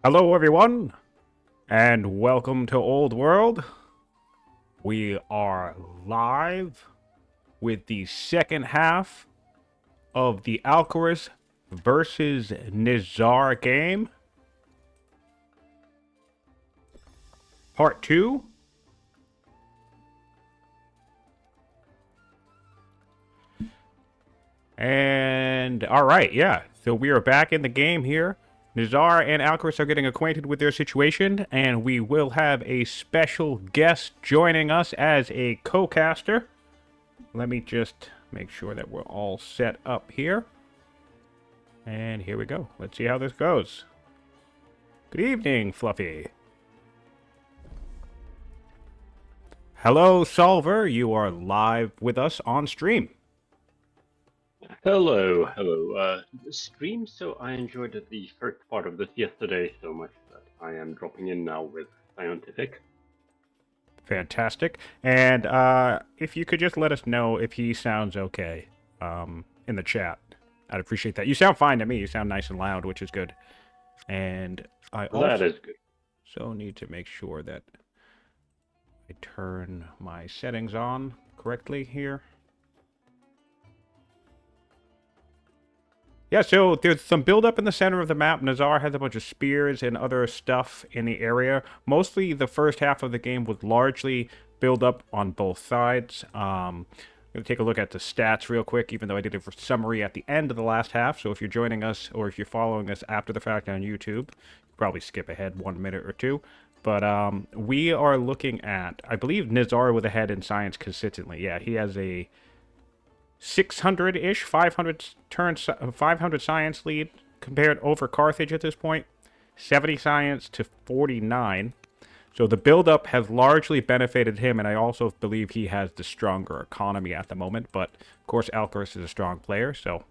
Hello, everyone, and welcome to Old World. We are live with the second half of the Alcaras versus Nizar game. Part 2. And, alright, yeah. So we are back in the game here. Nizar and Alcaras are getting acquainted with their situation, and we will have a special guest joining us as a co-caster. Let me just make sure that we're all set up here. And here we go. Let's see how this goes. Good evening, Fluffy. Hello, Solver. You are live with us on stream. Hello, hello. Stream, so I enjoyed the first part of this yesterday so much that I am dropping in now with Siontific. Fantastic. And if you could just let us know if he sounds okay in the chat. I'd appreciate that. You sound fine to me. You sound nice and loud, which is good. And I That is good. also need to make sure that I turn my settings on correctly here. Yeah, so there's some buildup in the center of the map. Nizar has a bunch of spears and other stuff in the area. Mostly the first half of the game was largely build up on both sides. I'm going to take a look at the stats real quick, even though I did a summary at the end of the last half. So if you're joining us or if you're following us after the fact on YouTube, probably skip ahead 1 minute or two. But we are looking at, I believe Nizar was ahead in science consistently. Yeah, he has a 600-ish, 500 science lead compared over Carthage at this point. 70 science to 49. So the build-up has largely benefited him, and I also believe he has the stronger economy at the moment. But, of course, Alcaras is a strong player, so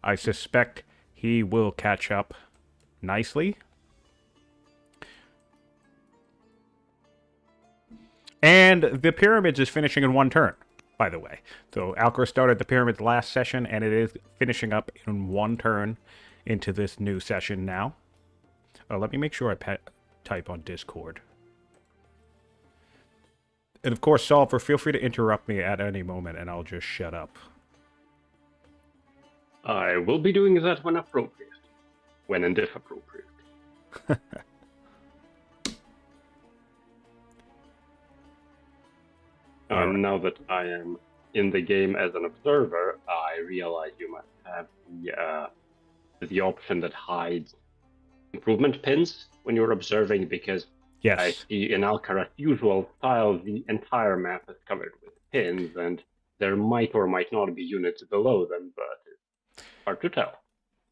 I suspect he will catch up nicely. And the Pyramids is finishing in one turn, by the way. So Alcaraz started the Pyramids last session, and it is finishing up in one turn into this new session now. Let me make sure I type on Discord. And of course, Solver, feel free to interrupt me at any moment, and I'll just shut up. I will be doing that when appropriate. When and if appropriate. Right. Now that I am in the game as an observer, I realize you must have the option that hides improvement pins when you're observing, because Yes. I see in Alcaraz usual style, the entire map is covered with pins, and there might or might not be units below them, but it's hard to tell.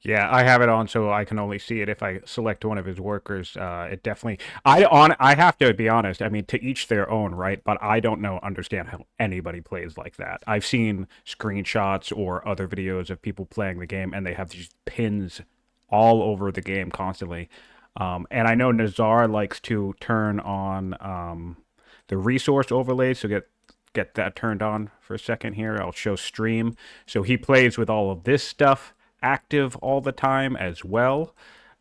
Yeah, I have it on, so I can only see it if I select one of his workers. It definitely. I have to be honest. I mean, to each their own, right? But I don't understand how anybody plays like that. I've seen screenshots or other videos of people playing the game, and they have these pins all over the game constantly. And I know Nizar likes to turn on the resource overlays, so get that turned on for a second here. I'll show stream. So he plays with all of this stuff active all the time as well,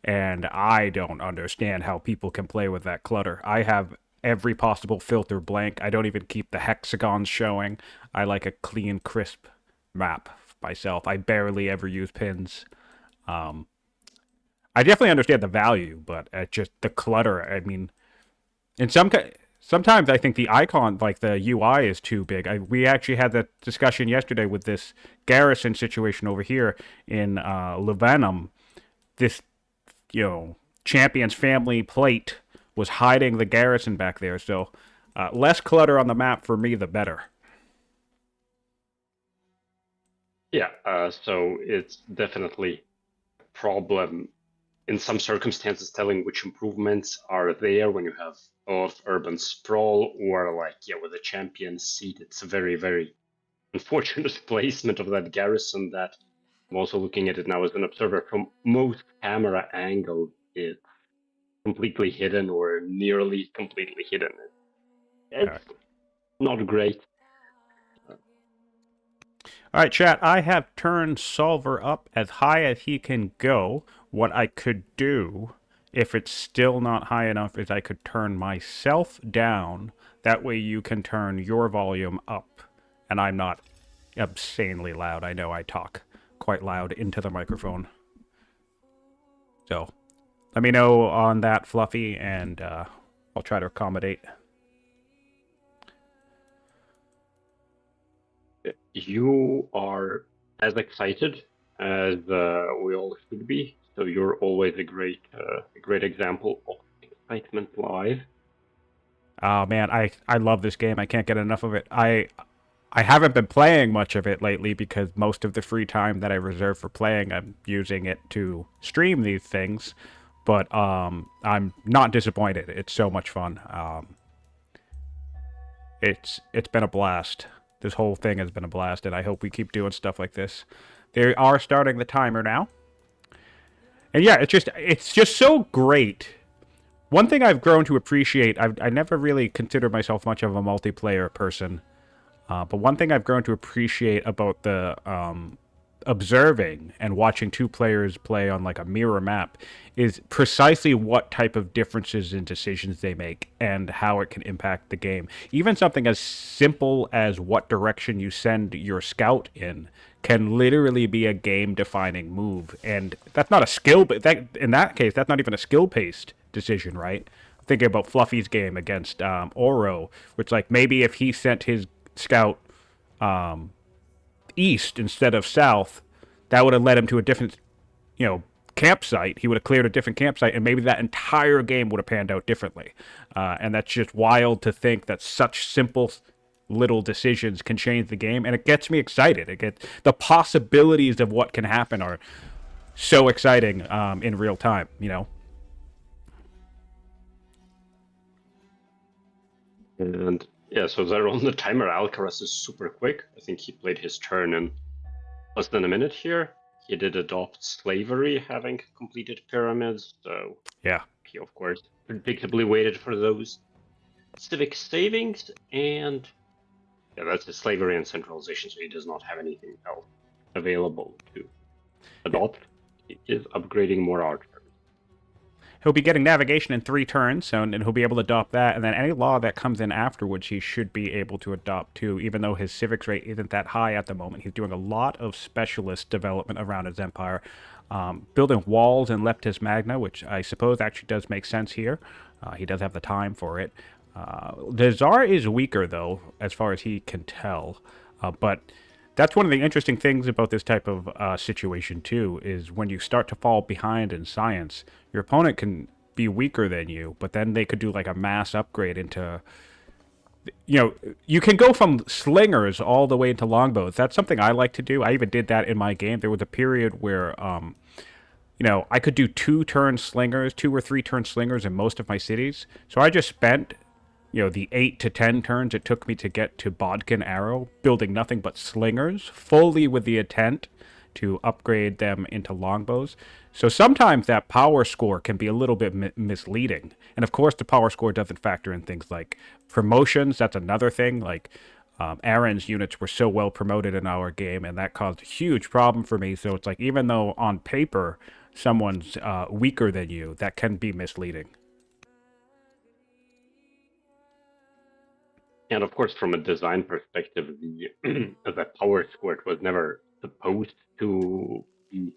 and I don't understand how people can play with that clutter. I have every possible filter blank. I don't even keep the hexagons showing. I like a clean, crisp map myself. I barely ever use pins. I definitely understand the value, but just the clutter. I mean, sometimes I think the icon, like the UI, is too big. We actually had that discussion yesterday with this garrison situation over here in Lebanon. This, Champion's family plate was hiding the garrison back there. So less clutter on the map for me, the better. Yeah, so it's definitely a problem in some circumstances telling which improvements are there when you have both urban sprawl or with a champion seat. It's a very, very unfortunate placement of that garrison that I'm also looking at it now as an observer. From most camera angles, it's completely hidden or nearly completely hidden. It's not great. All right, chat, I have turned Solver up as high as he can go. What I could do If it's still not high enough, is I could turn myself down. That way you can turn your volume up. And I'm not obscenely loud. I know I talk quite loud into the microphone. So let me know on that, Fluffy, and I'll try to accommodate. You are as excited as we all should be. So you're always a great example of excitement live. Oh man, I love this game. I can't get enough of it. I haven't been playing much of it lately because most of the free time that I reserve for playing, I'm using it to stream these things. But I'm not disappointed. It's so much fun. It's been a blast. This whole thing has been a blast, and I hope we keep doing stuff like this. They are starting the timer now, and yeah, it's just so great. One thing I've grown to appreciate, I never really considered myself much of a multiplayer person, but one thing I've grown to appreciate about the observing and watching two players play on like a mirror map is precisely what type of differences in decisions they make and how it can impact the game. Even something as simple as what direction you send your scout in can literally be a game defining move. And that's not a skill, but that in that case that's not even a skill based decision, right? Thinking about Fluffy's game against Oro, which like maybe if he sent his scout east instead of south, that would have led him to a different, campsite. He would have cleared a different campsite, and maybe that entire game would have panned out differently. And that's just wild to think that such simple little decisions can change the game, and it gets me excited. The possibilities of what can happen are so exciting in real time. And yeah, so they're on the timer. Alcaraz is super quick. I think he played his turn in less than a minute here. He did adopt slavery, having completed pyramids, so Yeah. he, of course, predictably waited for those civic savings, and yeah, that's his slavery and centralization, so he does not have anything else available to adopt. He is upgrading more archers. He'll be getting navigation in 3 turns, so and he'll be able to adopt that. And then any law that comes in afterwards, he should be able to adopt too. Even though his civics rate isn't that high at the moment, he's doing a lot of specialist development around his empire, building walls in Leptis Magna, which I suppose actually does make sense here. He does have the time for it. Nizar is weaker though, as far as he can tell, but that's one of the interesting things about this type of situation too, is when you start to fall behind in science, your opponent can be weaker than you, but then they could do like a mass upgrade into, you can go from slingers all the way into longbows. That's something I like to do. I even did that in my game. There was a period where I could do 2 turn slingers, 2 or 3 turn slingers in most of my cities. So I just spent the 8 to 10 turns it took me to get to Bodkin Arrow, building nothing but slingers, fully with the intent to upgrade them into longbows. So sometimes that power score can be a little bit misleading. And of course, the power score doesn't factor in things like promotions. That's another thing. Like Aaron's units were so well promoted in our game, and that caused a huge problem for me. So it's like, even though on paper someone's weaker than you, that can be misleading. And of course, from a design perspective, the power squirt was never supposed to be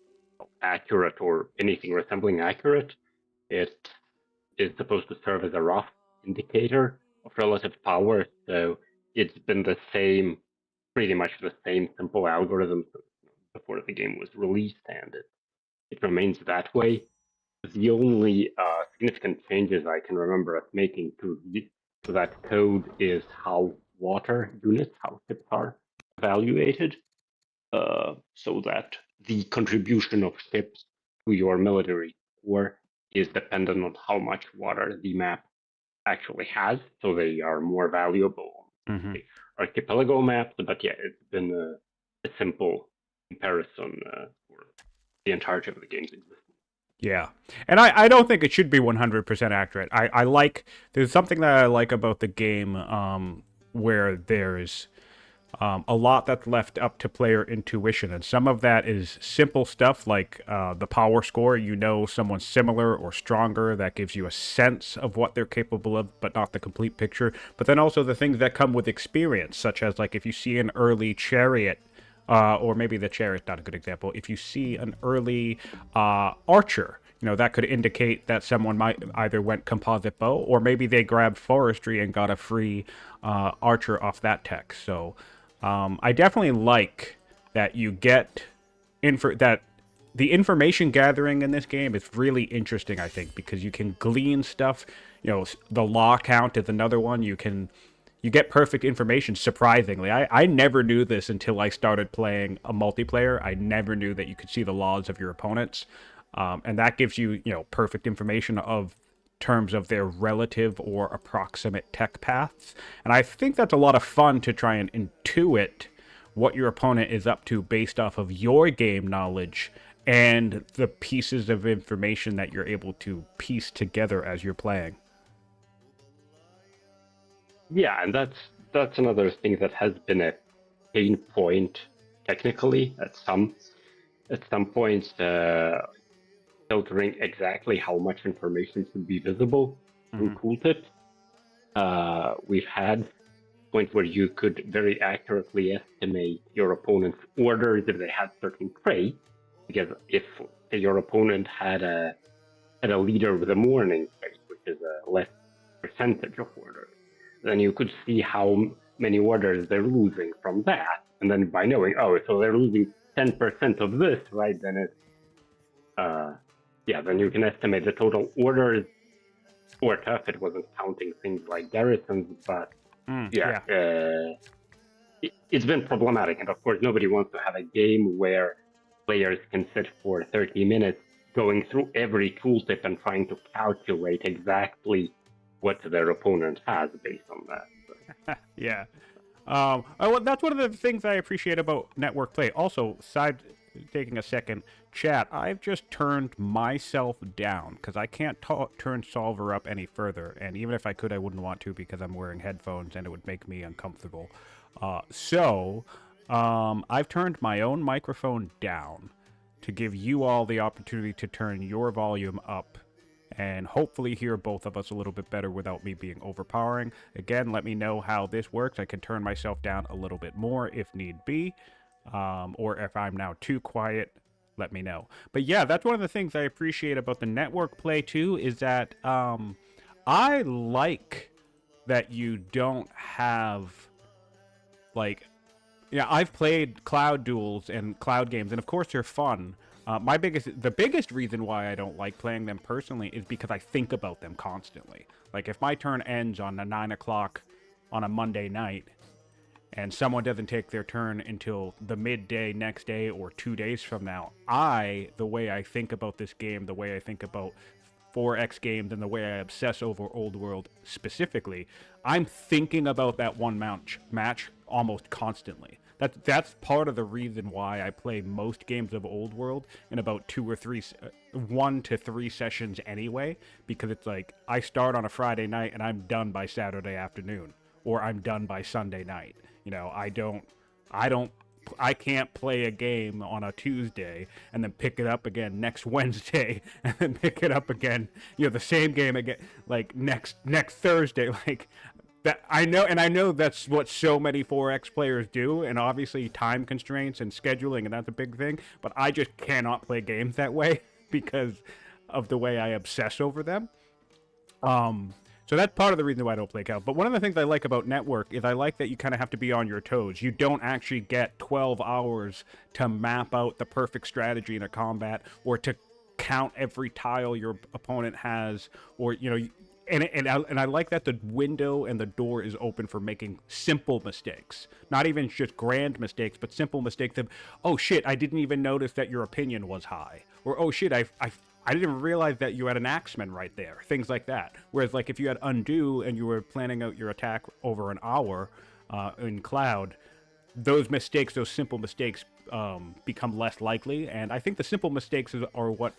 accurate or anything resembling accurate. It is supposed to serve as a rough indicator of relative power. So it's been the same, pretty much the same simple algorithm before the game was released, and it remains that way. The only significant changes I can remember us making to that code is how water units, how ships are evaluated, so that the contribution of ships to your military score is dependent on how much water the map actually has, so they are more valuable on Mm-hmm. the archipelago maps. But yeah, it's been a simple comparison for the entirety of the game's existence. Yeah. And I don't think it should be 100% accurate. There's something that I like about the game where there's A lot that's left up to player intuition, and some of that is simple stuff like the power score. You know someone's similar or stronger. That gives you a sense of what they're capable of, but not the complete picture. But then also the things that come with experience, such as like if you see an early chariot, or maybe the chariot's not a good example. If you see an early archer, that could indicate that someone might either went composite bow or maybe they grabbed forestry and got a free archer off that tech. So I definitely like that you get that the information gathering in this game is really interesting, I think, because you can glean stuff. The law count is another one. You get perfect information, surprisingly. I never knew this until I started playing a multiplayer. I never knew that you could see the laws of your opponents. And that gives you, perfect information of terms of their relative or approximate tech paths. And I think that's a lot of fun to try and intuit what your opponent is up to based off of your game knowledge and the pieces of information that you're able to piece together as you're playing. Yeah, and that's another thing that has been a pain point technically at some points, filtering exactly how much information should be visible through tooltips. We've had point where you could very accurately estimate your opponent's orders if they had certain traits, because if your opponent had a leader with a morning trait, which is a less percentage of orders, then you could see how many orders they're losing from that, and then by knowing, oh, so they're losing 10% of this, right? Then it's then you can estimate the total orders or tough. It wasn't counting things like garrisons, but Yeah. It's been problematic. And of course, nobody wants to have a game where players can sit for 30 minutes going through every tooltip and trying to calculate exactly what their opponent has based on that. Yeah. Well, that's one of the things I appreciate about network play. Also, taking a second, chat, I've just turned myself down because I can't turn Solver up any further. And even if I could, I wouldn't want to because I'm wearing headphones and it would make me uncomfortable. I've turned my own microphone down to give you all the opportunity to turn your volume up and hopefully hear both of us a little bit better without me being overpowering. Again, let me know how this works. I can turn myself down a little bit more if need be, or if I'm now too quiet, let me know. But yeah, that's one of the things I appreciate about the network play too, is that I like that you don't have like I've played cloud duels and cloud games, and of course they're fun. The biggest reason why I don't like playing them personally is because I think about them constantly. Like if my turn ends on a 9 o'clock on a Monday night, and someone doesn't take their turn until the midday next day or 2 days from now, the way I think about this game, the way I think about 4X games, and the way I obsess over Old World specifically, I'm thinking about that one match almost constantly. That's part of the reason why I play most games of Old World in about 1 to 3 sessions anyway, because it's like I start on a Friday night and I'm done by Saturday afternoon, or I'm done by Sunday night. I can't play a game on a Tuesday and then pick it up again next Wednesday and then pick it up again, the same game again, like next Thursday, like that. I know that's what so many 4X players do, and obviously time constraints and scheduling, and that's a big thing, but I just cannot play games that way because of the way I obsess over them. So that's part of the reason why I don't play Cal. But one of the things I like about Network is I like that you kind of have to be on your toes. You don't actually get 12 hours to map out the perfect strategy in a combat, or to count every tile your opponent has, or and I like that the window and the door is open for making simple mistakes. Not even just grand mistakes, but simple mistakes of, oh shit, I didn't even notice that your opinion was high. Or, oh shit, I didn't realize that you had an axeman right there. Things like that. Whereas, like, if you had undo and you were planning out your attack over an hour in Cloud, those simple mistakes, become less likely. And I think the simple mistakes are what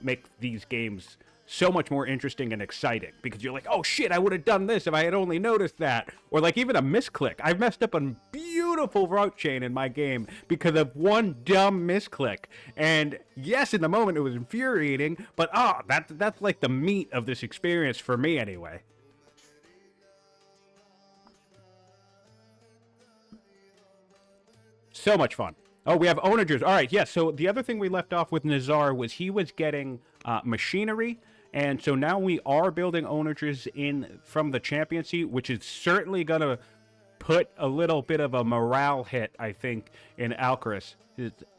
make these games so much more interesting and exciting because you're like, oh shit, I would have done this if I had only noticed that. Or like even a misclick. I've messed up a beautiful route chain in my game because of one dumb misclick. And yes, in the moment it was infuriating, but that's like the meat of this experience for me anyway. So much fun. Oh, we have onagers. All right, yes. So the other thing we left off with Nizar was he was getting machinery, and so now we are building onagers in from the champion seat, which is certainly going to put a little bit of a morale hit, I think, in Alcaras'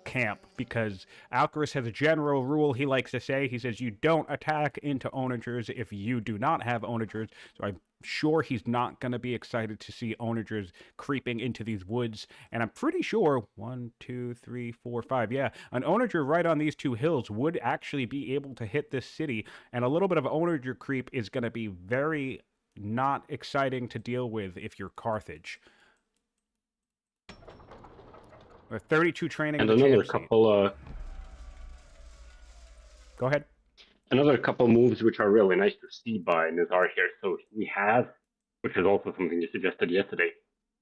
camp, because Alcaras has a general rule he likes to say. He says you don't attack into onagers if you do not have onagers. So I'm sure he's not going to be excited to see onagers creeping into these woods. And I'm pretty sure 1, 2, 3, 4, 5. Yeah, an onager right on these two hills would actually be able to hit this city. And a little bit of onager creep is going to be very not exciting to deal with if you're Carthage. Or 32 training And in the another champ couple. Go ahead. Another couple moves which are really nice to see by Nizar here. So he has, which is also something you suggested yesterday,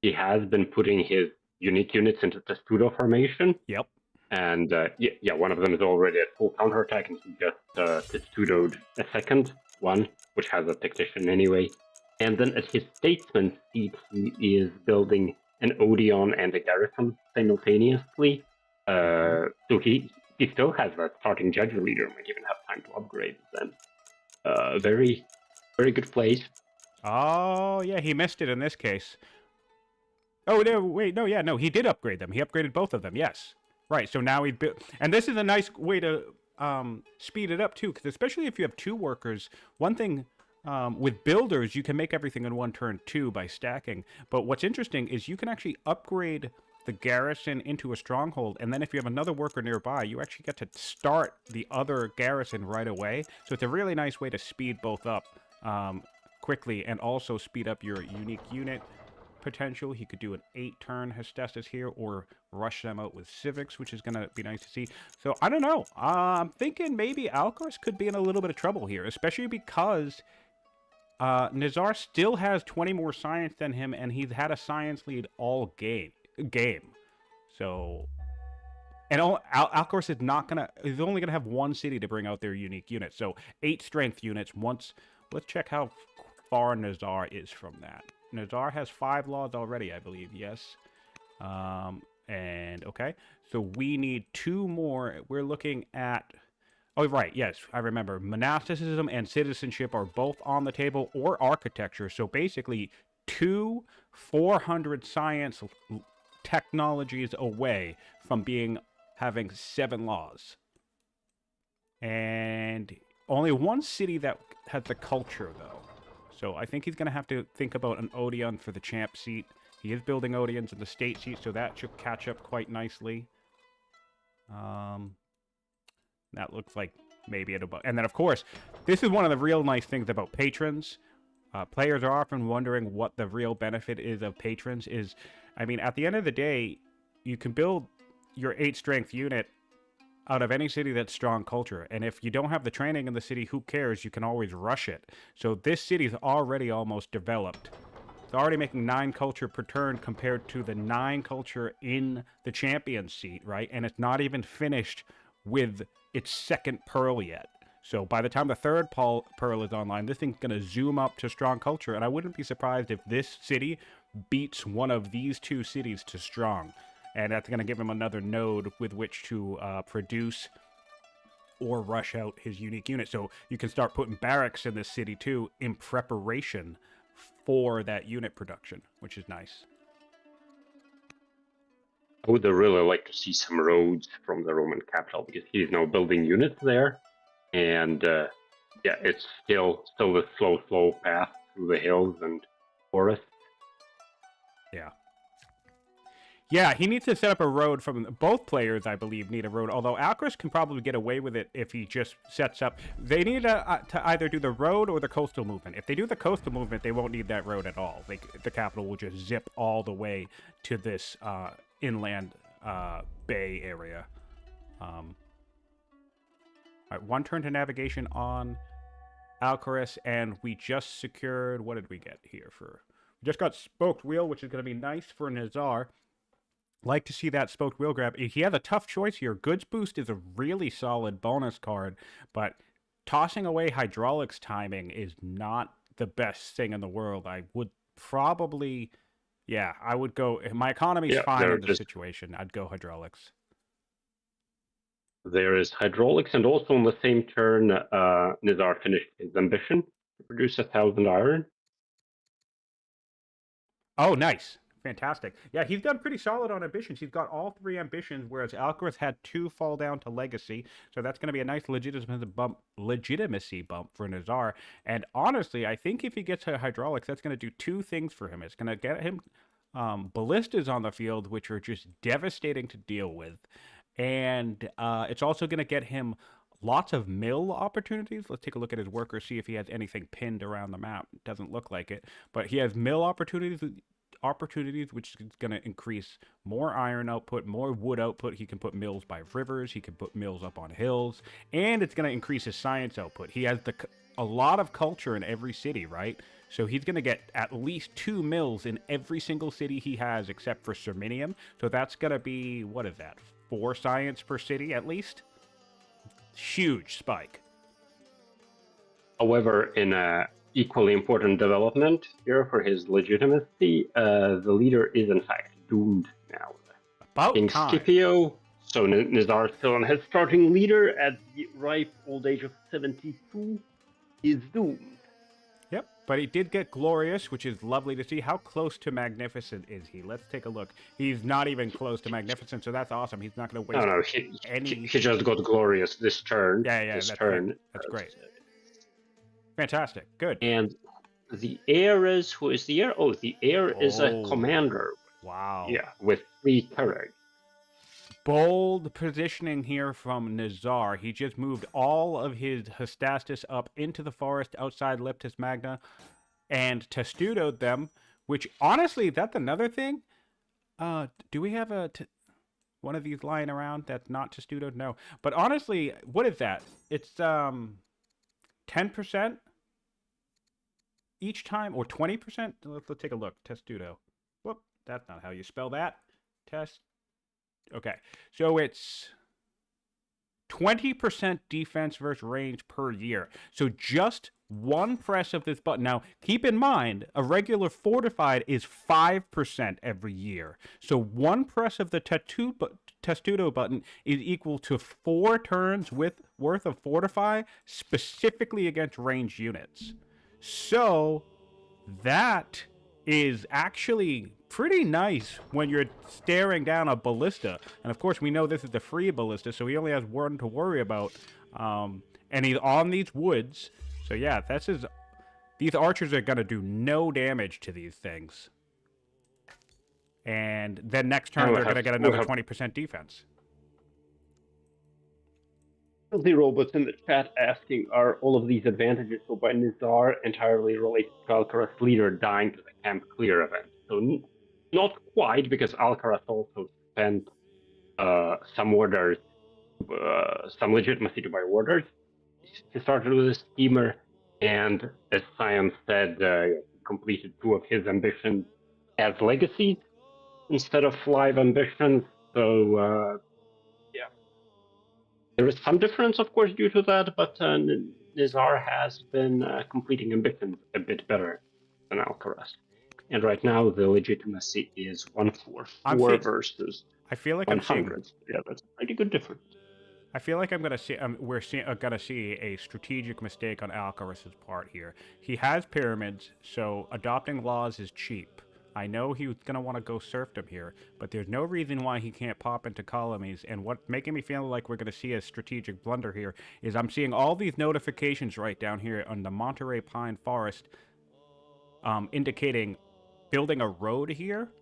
he has been putting his unique units into testudo formation. Yep. And yeah, one of them is already at full counterattack, and he just testudoed a second one, which has a tactician anyway. And then at his statesman seat, he is building an Odeon and a garrison simultaneously. So he still has that starting judge leader, might even have time to upgrade them. Very, very good place. Oh, yeah, he missed it in this case. Oh, no, wait, no, yeah, no, he did upgrade them. He upgraded both of them, yes. Right, so now he built... And this is a nice way to speed it up, too, because especially if you have two workers, one thing... with builders, you can make everything in one turn too by stacking. But what's interesting is you can actually upgrade the garrison into a stronghold, and then if you have another worker nearby, you actually get to start the other garrison right away. So it's a really nice way to speed both up quickly and also speed up your unique unit potential. He could do an 8-turn Hestesis here or rush them out with civics, which is going to be nice to see. So I don't know. I'm thinking maybe Alcaras could be in a little bit of trouble here, especially because Nizar still has 20 more science than him, and he's had a science lead all game. So, and Alcaras is not gonna. He's only gonna have one city to bring out their unique units. So 8 strength units. Once, let's check how far Nizar is from that. Nizar has 5 laws already, I believe. Yes. And okay, so we need 2 more. We're looking at. Oh, right, yes, I remember. Monasticism and citizenship are both on the table, or architecture. So basically, 2 400 science technologies away from having 7 laws. And only one city that has the culture, though. So I think he's going to have to think about an Odeon for the champ seat. He is building Odeons in the state seat, so that should catch up quite nicely. That looks like maybe it'll... And then, of course, this is one of the real nice things about patrons. Players are often wondering what the real benefit is of patrons. I mean, at the end of the day, you can build your 8-strength unit out of any city that's strong culture. And if you don't have the training in the city, who cares? You can always rush it. So this city's already almost developed. It's already making 9 culture per turn compared to the 9 culture in the champion seat, right? And it's not even finished with its 2nd pearl yet. So by the time the 3rd pearl is online, this thing's going to zoom up to strong culture, and I wouldn't be surprised if this city beats one of these 2 cities to strong. And that's going to give him another node with which to produce or rush out his unique unit. So you can start putting barracks in this city too in preparation for that unit production, which is nice. I would really like to see some roads from the Roman capital, because he's now building units there, and yeah, it's still the slow path through the hills and forests. Yeah, he needs to set up a road from... Both players, I believe, need a road, although Alcaras can probably get away with it if he just sets up... They need to either do the road or the coastal movement. If they do the coastal movement, they won't need that road at all. The capital will just zip all the way to this inland bay area. All right, 1 turn to navigation on Alcaras, and we just secured. What did we get here for? We just got spoked wheel, which is going to be nice for Nizar. Like to see that spoked wheel grab. He has a tough choice here. Goods boost is a really solid bonus card, but tossing away hydraulics timing is not the best thing in the world. I would probably, yeah, I would go. My economy's Yeah, fine in this situation. I'd go hydraulics. there is hydraulics, and also on the same turn, Nizar finished his ambition to produce 1,000 iron. Oh, nice. Fantastic. Yeah, he's done pretty solid on ambitions. He's got all 3 ambitions, whereas Alcaraz had 2 fall down to legacy. So that's going to be a nice legitimacy bump for Nizar. And honestly, I think if he gets to hydraulics, that's going to do 2 things for him. It's going to get him ballistas on the field, which are just devastating to deal with. And it's also going to get him lots of mill opportunities. Let's take a look at his worker, see if he has anything pinned around the map. Doesn't look like it, but he has mill opportunities, which is going to increase more iron output, more wood output. He can put mills by rivers, he can put mills up on hills, and it's going to increase his science output. He has a lot of culture in every city, right? So he's going to get at least 2 mills in every single city he has, except for Serminium. So that's going to be, what is that, 4 science per city at least? Huge spike. However, in a equally important development here for his legitimacy, the leader is in fact doomed now. About King time. Scipio, so Nizar is still on his starting leader at the ripe old age of 72, is doomed. Yep, but he did get glorious, which is lovely to see. How close to magnificent is he? Let's take a look. He's not even close to magnificent, so that's awesome. He's not going to waste he just got glorious this turn. Yeah, this that's turn. great. That's great. Fantastic. Good. And the heir is, who is the heir? Oh, the heir is a commander. Wow. Yeah, with 3 courage. Bold positioning here from Nizar. He just moved all of his Hystastus up into the forest outside Leptis Magna and testudoed them, which honestly, that's another thing. Do we have one of these lying around that's not testudoed? No. But honestly, what is that? It's 10% each time, or 20%? Let's take a look. Testudo. Whoop, that's not how you spell that. Okay, so it's 20% defense versus range per year. So just one press of this button. Now, keep in mind, a regular fortified is 5% every year. So one press of the Testudo button is equal to 4 turns worth of fortify, specifically against ranged units. So that is actually pretty nice when you're staring down a ballista. And of course, we know this is the free ballista, so he only has 1 to worry about. And he's on these woods. So yeah, these archers are going to do no damage to these things. And then next turn, they're going to get another 20% defense. The robots in the chat asking, are all of these advantages so by Nizar entirely related to Alcaraz' leader dying to the camp clear event? So not quite, because Alcaraz also spent some orders, some legitimacy to buy orders. He started with a schemer, and as Science said, completed 2 of his ambitions as legacies instead of live ambitions. So yeah. There is some difference, of course, due to that, but Nizar has been completing ambitions a bit better than Alcaraz. And right now, the legitimacy is 144 versus I feel like 100. Yeah, that's a pretty good difference. I feel like we're gonna see a strategic mistake on Alcaraz's part here. He has pyramids, so adopting laws is cheap. I know he's going to want to go serfdom here, but there's no reason why he can't pop into colonies. And what's making me feel like we're going to see a strategic blunder here is I'm seeing all these notifications right down here on the Monterey Pine Forest indicating building a road here,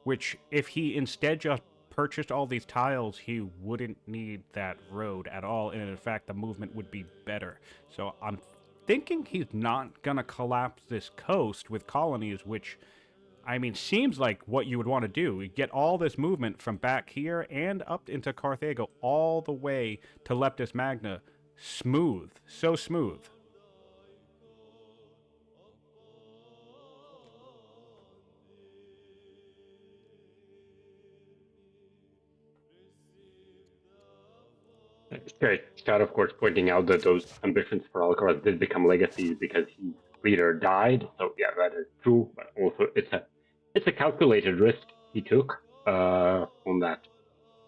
which if he instead just purchased all these tiles, he wouldn't need that road at all. And in fact, the movement would be better. So I'm thinking he's not going to collapse this coast with colonies, which... I mean, seems like what you would want to do. You get all this movement from back here and up into Carthago all the way to Leptis Magna. Smooth. So smooth. Scott, of course, pointing out that those ambitions for Alcaraz did become legacies because his leader died. So yeah, that is true. But also, it's a calculated risk he took on that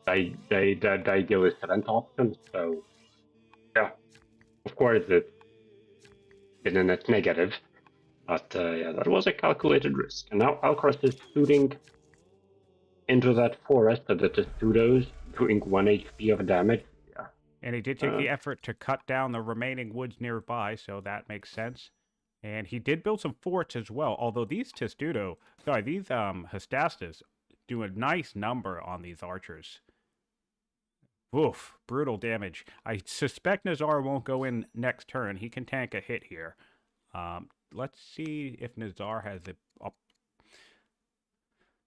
idealist event option. So yeah, of course, it's been a net negative. But yeah, that was a calculated risk. And now Alcaraz is shooting into that forest at the Testudos, doing 1 HP of damage. Yeah. And he did take the effort to cut down the remaining woods nearby, so that makes sense. And he did build some forts as well, although these Hystastas do a nice number on these archers. Oof, brutal damage. I suspect Nizar won't go in next turn. He can tank a hit here. Let's see if Nizar has it up.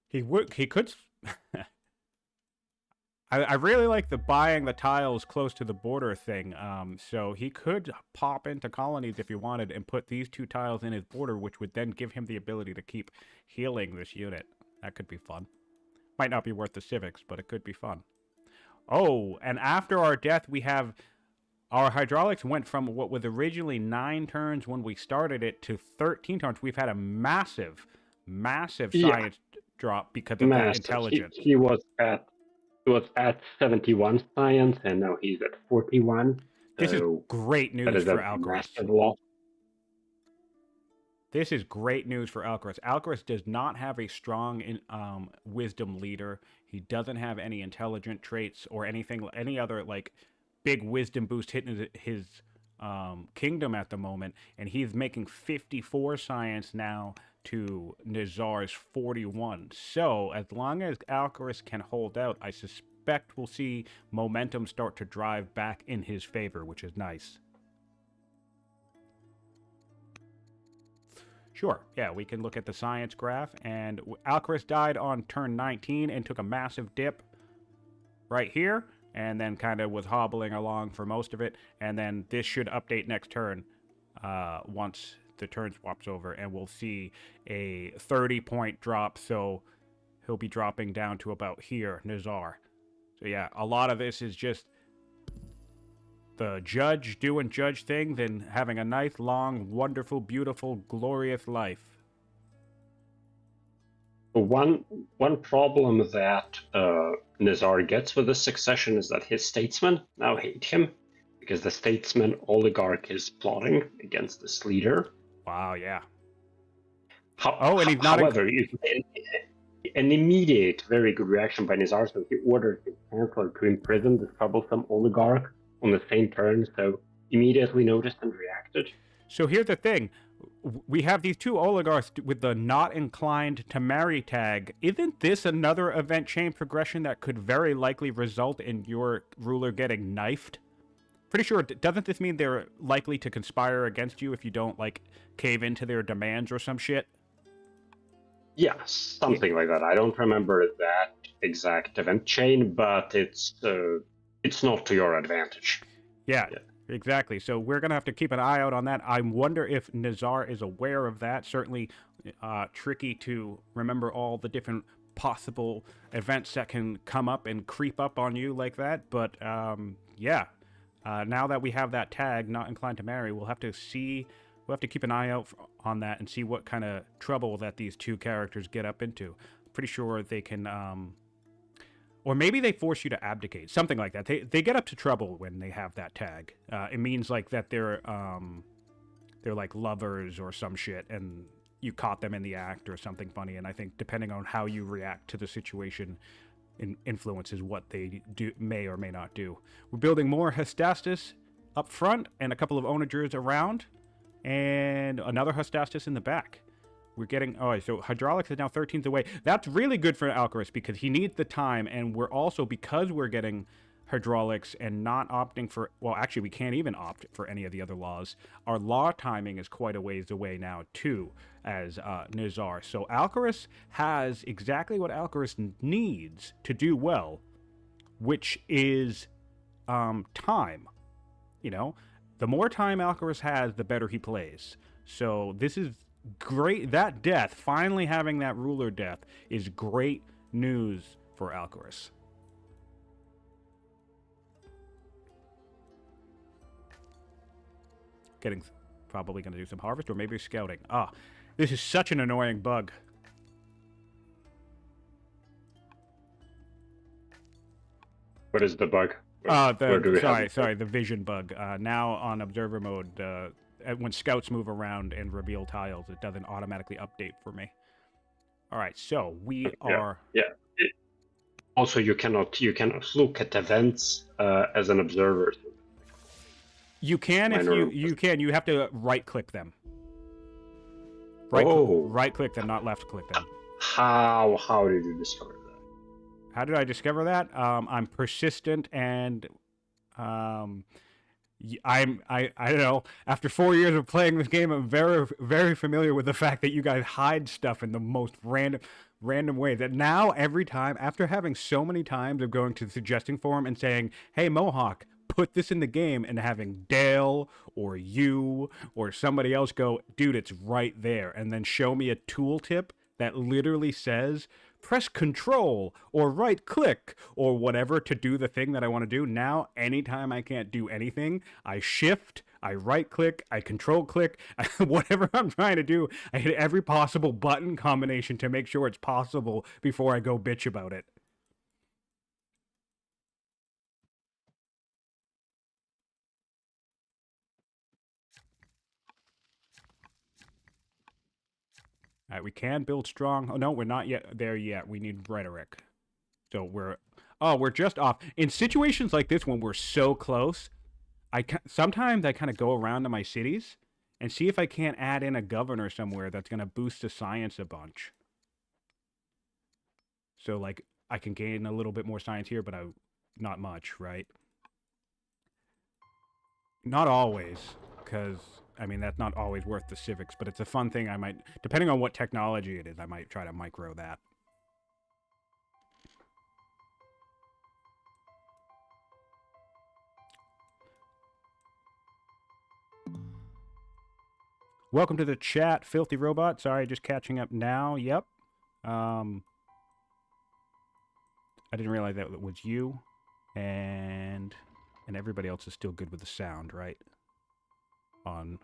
He could. I really like the buying the tiles close to the border thing. So he could pop into colonies if he wanted and put these 2 tiles in his border, which would then give him the ability to keep healing this unit. That could be fun. Might not be worth the civics, but it could be fun. Oh, and after our death, we have our hydraulics went from what was originally 9 turns when we started it to 13 turns. We've had a massive science drop because of that intelligence. He was at 71 science, and now he's at 41. This is great news for Alcaraz. This is great news for Alcaraz. Alcaraz does not have a strong wisdom leader. He doesn't have any intelligent traits or any other like big wisdom boost hitting his kingdom at the moment, and he's making 54 science now to Nizar's 41. So as long as Alcaraz can hold out, I suspect we'll see momentum start to drive back in his favor, which is nice. Sure, yeah, we can look at the science graph, and Alcaraz died on turn 19 and took a massive dip right here, and then kind of was hobbling along for most of it, and then this should update next turn once the turn swaps over, and we'll see a 30-point drop, so he'll be dropping down to about here, Nizar. So yeah, a lot of this is just the judge doing judge things and having a nice, long, wonderful, beautiful, glorious life. One problem that Nizar gets with this succession is that his statesmen now hate him because the statesman oligarch is plotting against this leader. Wow, yeah. And he's not. However, an immediate, very good reaction by Nizar, so he ordered his chancellor to imprison this troublesome oligarch on the same turn, so immediately noticed and reacted. So here's the thing. We have these 2 oligarchs with the not inclined to marry tag. Isn't this another event chain progression that could very likely result in your ruler getting knifed? Pretty sure, doesn't this mean they're likely to conspire against you if you don't, like, cave into their demands or some shit? Yeah, something like that. I don't remember that exact event chain, but it's not to your advantage. Yeah, exactly. So we're going to have to keep an eye out on that. I wonder if Nizar is aware of that. Certainly tricky to remember all the different possible events that can come up and creep up on you like that. But yeah, now that we have that tag, not inclined to marry, we'll have to keep an eye out on that and see what kind of trouble that these 2 characters get up into. Pretty sure they can... or maybe they force you to abdicate, something like that. They get up to trouble when they have that tag. It means like that they're like lovers or some shit, and you caught them in the act or something funny. And I think depending on how you react to the situation, influences what they may or may not do. We're building more Hystastas up front and a couple of onagers around, and another Hystastas in the back. We're getting... Oh, so hydraulics is now 13th away. That's really good for Alcaraz because he needs the time, and we're also, because we're getting hydraulics and not opting for... Well, actually, we can't even opt for any of the other laws. Our law timing is quite a ways away now, too, as Nizar. So Alcaraz has exactly what Alcaraz needs to do well, which is time. You know? The more time Alcaraz has, the better he plays. So this is... great. That death, finally having that ruler death, is great news for Alcaraz. Probably going to do some harvest or maybe scouting. Ah, this is such an annoying bug. What is the bug? Where do we have Sorry, the vision bug. Now on observer mode, when scouts move around and reveal tiles, it doesn't automatically update for me. All right, so we are. Yeah. Also, you cannot look at events as an observer. You can if you can. You have to right click them. Right click them, not left click them. How did you discover that? How did I discover that? I'm persistent and I don't know. After 4 years of playing this game, I'm very very familiar with the fact that you guys hide stuff in the most random ways. That now every time, after having so many times of going to the suggesting forum and saying, "Hey Mohawk, put this in the game," and having Dale or you or somebody else go, "Dude, it's right there," and then show me a tooltip that literally says press control or right click or whatever to do the thing that I want to do. Now, anytime I can't do anything, I shift, I right click, I control click, whatever I'm trying to do, I hit every possible button combination to make sure it's possible before I go bitch about it. All right, we can build strong. Oh, no, we're not yet there yet. We need rhetoric. So we're just off. In situations like this, when we're so close, sometimes I kind of go around to my cities and see if I can't add in a governor somewhere that's going to boost the science a bunch. So, like, I can gain a little bit more science here, but not much, right? Not always, because I mean, that's not always worth the civics, but it's a fun thing. I might, depending on what technology it is, I might try to micro that. Welcome to the chat, Filthy Robot. Sorry, just catching up now. Yep. I didn't realize that was you. And everybody else is still good with the sound, right? On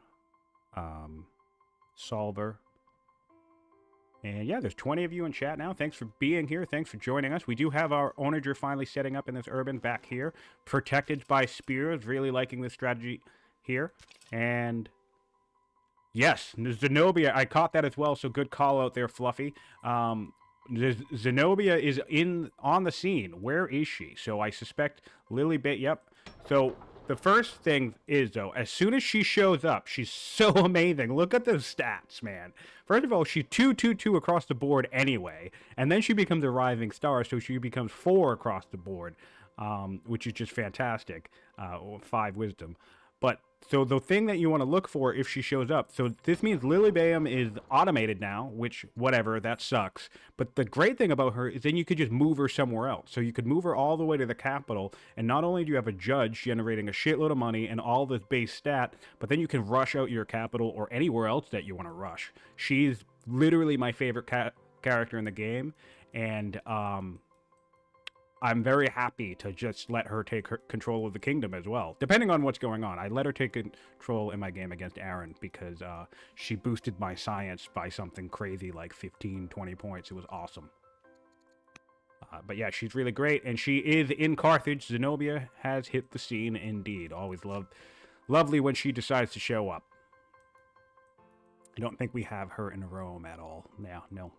Solver. And yeah, there's 20 of you in chat now. Thanks for being here. Thanks for joining us. We do have our onager finally setting up in this urban back here. Protected by spears. Really liking this strategy here. And yes, Zenobia, I caught that as well, so good call out there, Fluffy. Zenobia is on the scene. Where is she? So I suspect Lilybit, yep. So the first thing is, though, as soon as she shows up, she's so amazing. Look at those stats, man. First of all, she's 2-2-2 across the board anyway, and then she becomes a rising star, so she becomes 4 across the board, which is just fantastic. 5 wisdom. But so the thing that you want to look for if she shows up, so this means Lilybayam is automated now, which, whatever, that sucks. But the great thing about her is then you could just move her somewhere else. So you could move her all the way to the capital, and not only do you have a judge generating a shitload of money and all this base stat, but then you can rush out your capital or anywhere else that you want to rush. She's literally my favorite character in the game, and I'm very happy to just let her take control of the kingdom as well, depending on what's going on. I let her take control in my game against Aaron because she boosted my science by something crazy like 15, 20 points. It was awesome. But yeah, she's really great, and she is in Carthage. Zenobia has hit the scene indeed. Always lovely when she decides to show up. I don't think we have her in Rome at all. Yeah, no.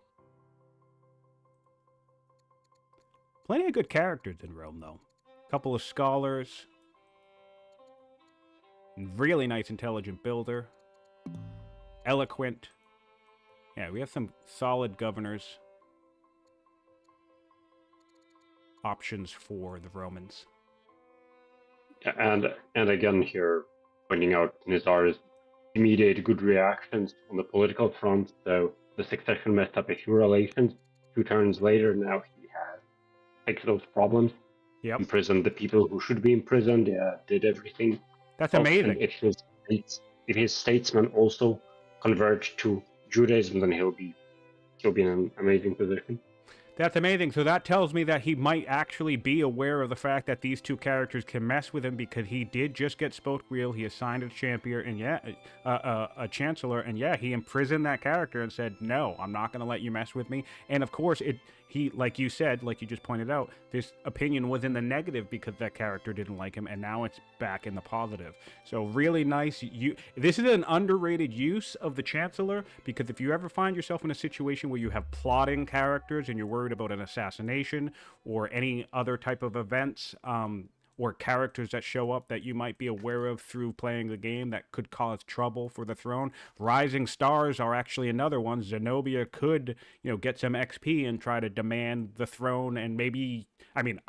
Plenty of good characters in Rome, though. A couple of scholars. Really nice, intelligent builder. Eloquent. Yeah, we have some solid governors. Options for the Romans. And again here, pointing out Nizar's immediate good reactions on the political front. So the succession messed up a few relations. 2 turns later, now he has fixed those problems. Yep. Imprisoned the people who should be imprisoned. Yeah, did everything. That's amazing. And if his statesmen also converge to Judaism, then he'll be in an amazing position. That's amazing. So that tells me that he might actually be aware of the fact that these two characters can mess with him because he did just get spoke wheel. He assigned a champion and a chancellor, and yeah, he imprisoned that character and said, "No, I'm not going to let you mess with me." And of course, he, like you said, like you just pointed out, this opinion was in the negative because that character didn't like him, and now it's back in the positive. So really nice. This is an underrated use of the chancellor, because if you ever find yourself in a situation where you have plotting characters and you're worried about an assassination or any other type of events, or characters that show up that you might be aware of through playing the game that could cause trouble for the throne. Rising stars are actually another one. Zenobia could, get some XP and try to demand the throne, and maybe, I mean,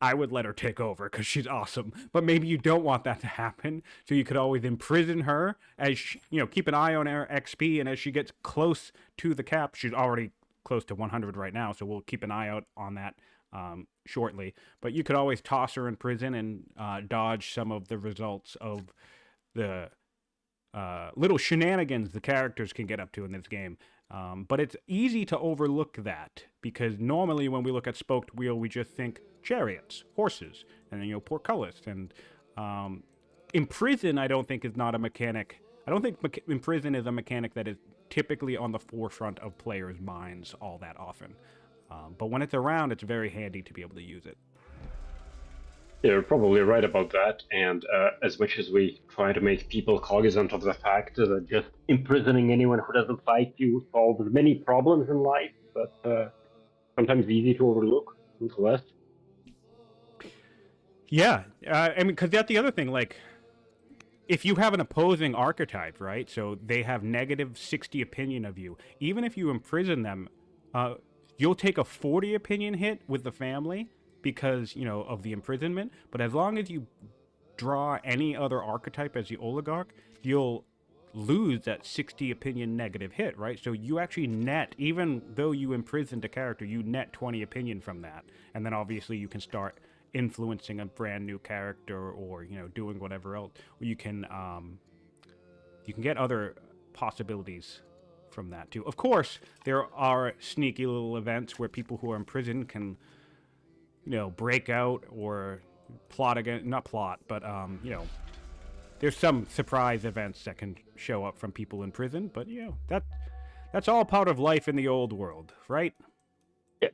I would let her take over because she's awesome, but maybe you don't want that to happen, so you could always imprison her as keep an eye on her XP, and as she gets close to the cap, she's already close to 100 right now, so we'll keep an eye out on that shortly. But you could always toss her in prison and dodge some of the results of the little shenanigans the characters can get up to in this game. But it's easy to overlook that, because normally when we look at spoked wheel, we just think chariots, horses, and then portcullis. And imprison, I don't think, is not a mechanic. I don't think imprison is a mechanic that is typically on the forefront of players' minds all that often. But when it's around, it's very handy to be able to use it. You're probably right about that, and as much as we try to make people cognizant of the fact that just imprisoning anyone who doesn't fight you solves many problems in life, but sometimes easy to overlook, nonetheless. Yeah, I mean, because that's the other thing, like, if you have an opposing archetype, right, so they have negative 60 opinion of you, even if you imprison them, you'll take a 40 opinion hit with the family because, of the imprisonment. But as long as you draw any other archetype as the oligarch, you'll lose that 60 opinion negative hit, right? So you actually net, even though you imprisoned a character, you net 20 opinion from that. And then obviously you can start influencing a brand new character, or, doing whatever else. You can get other possibilities from that too. Of course, there are sneaky little events where people who are in prison can, break out or plot again. Not plot, but there's some surprise events that can show up from people in prison. But that's all part of life in the old world, right? Yeah.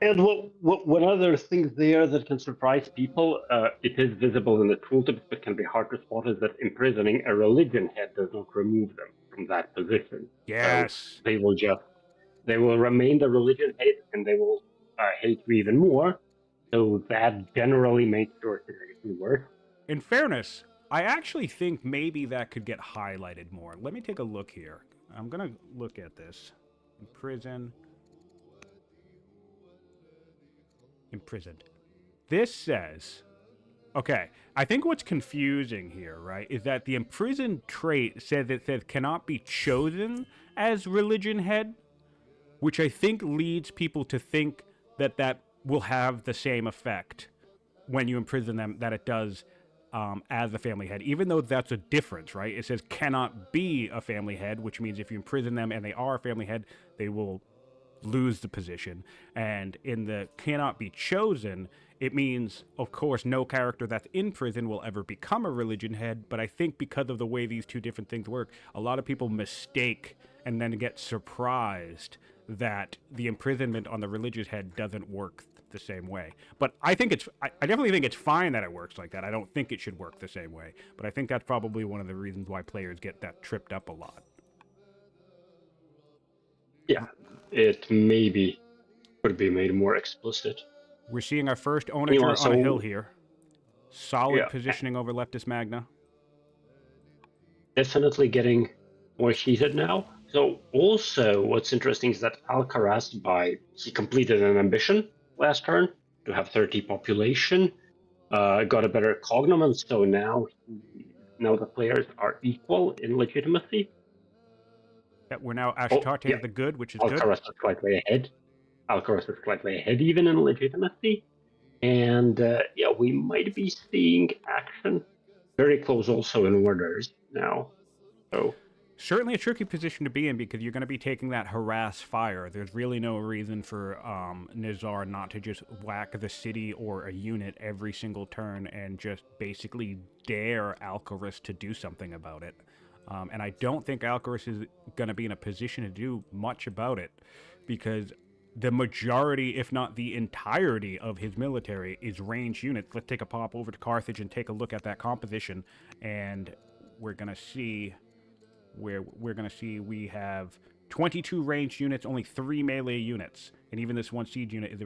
And what other things there that can surprise people? It is visible in the tooltips, but can be hard to spot, is that imprisoning a religion head does not remove them from that position. Yes. So they will remain the religion head, and they will hate you even more. So that generally makes your situation worse. In fairness, I actually think maybe that could get highlighted more. Let me take a look here. I'm gonna look at this. Imprisoned. This says, okay, I think what's confusing here, right, is that the imprisoned trait says cannot be chosen as religion head, which I think leads people to think that will have the same effect when you imprison them that it does as a family head, even though that's a difference, right? It says cannot be a family head, which means if you imprison them and they are a family head, they will lose the position. And in the cannot be chosen, it means, of course, no character that's in prison will ever become a religion head. But I think because of the way these two different things work, a lot of people mistake and then get surprised that the imprisonment on the religious head doesn't work the same way. But I think I definitely think it's fine that it works like that. I don't think it should work the same way. But I think that's probably one of the reasons why players get that tripped up a lot. Yeah, it maybe could be made more explicit. We're seeing our first onager on a hill here. Solid Yeah, positioning over Leftist Magna. definitely getting more heated now. So also what's interesting is that Alcaraz, he completed an ambition last turn to have 30 population, got a better cognomen, so now the players are equal in legitimacy. That we're now Ashtarte the Good, which is Alcaraz good. is slightly ahead. Alcaraz is slightly ahead even in legitimacy. And we might be seeing action very close also in orders now. Certainly a tricky position to be in because you're going to be taking that harass fire. There's really no reason for Nizar not to just whack the city or a unit every single turn and just basically dare Alcaras to do something about it. And I don't think Alcaras is going to be in a position to do much about it because the majority, if not the entirety, of his military is ranged units. Let's take a pop over to Carthage and take a look at that composition, and we're going to see where we have 22 ranged units, only 3 melee units, and even this one siege unit is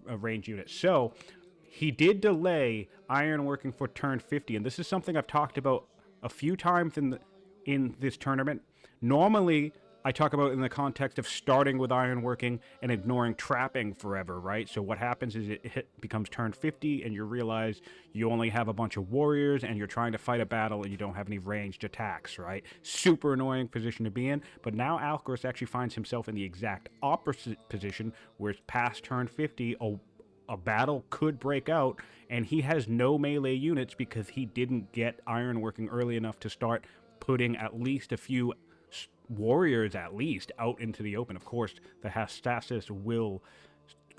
a ranged unit. So he did delay ironworking for turn 50, and this is something I've talked about a few times in this tournament. Normally, I talk about it in the context of starting with ironworking and ignoring trapping forever, right? So what happens is it becomes turn 50 and you realize you only have a bunch of warriors and you're trying to fight a battle and you don't have any ranged attacks, right? Super annoying position to be in. But now Alcaraz actually finds himself in the exact opposite position where it's past turn 50, a battle could break out, and he has no melee units because he didn't get ironworking early enough to start putting at least a few warriors at least out into the open. Of course, the Hastasis will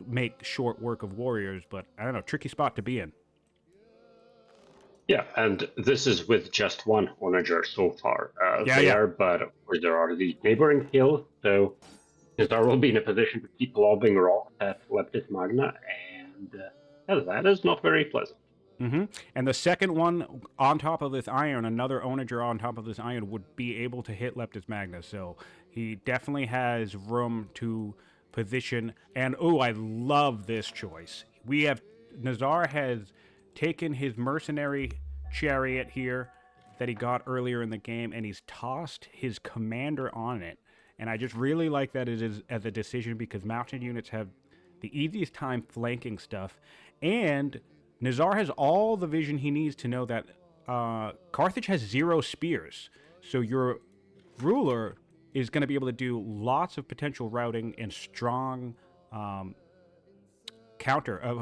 make short work of warriors, but I don't know, tricky spot to be in. Yeah, and this is with just one onager so far there, but of course there are the neighboring hills, so Nizar will be in a position to keep lobbing rocks at Leptis Magna, and that is not very pleasant. And the second one on top of this iron, another onager on top of this iron, would be able to hit Leptis Magna. So he definitely has room to position. And oh, I love this choice. Nizar has taken his mercenary chariot here that he got earlier in the game, and he's tossed his commander on it. And I just really like that as a decision because mounted units have the easiest time flanking stuff, and Nizar has all the vision he needs to know that Carthage has 0 spears. So your ruler is going to be able to do lots of potential routing and strong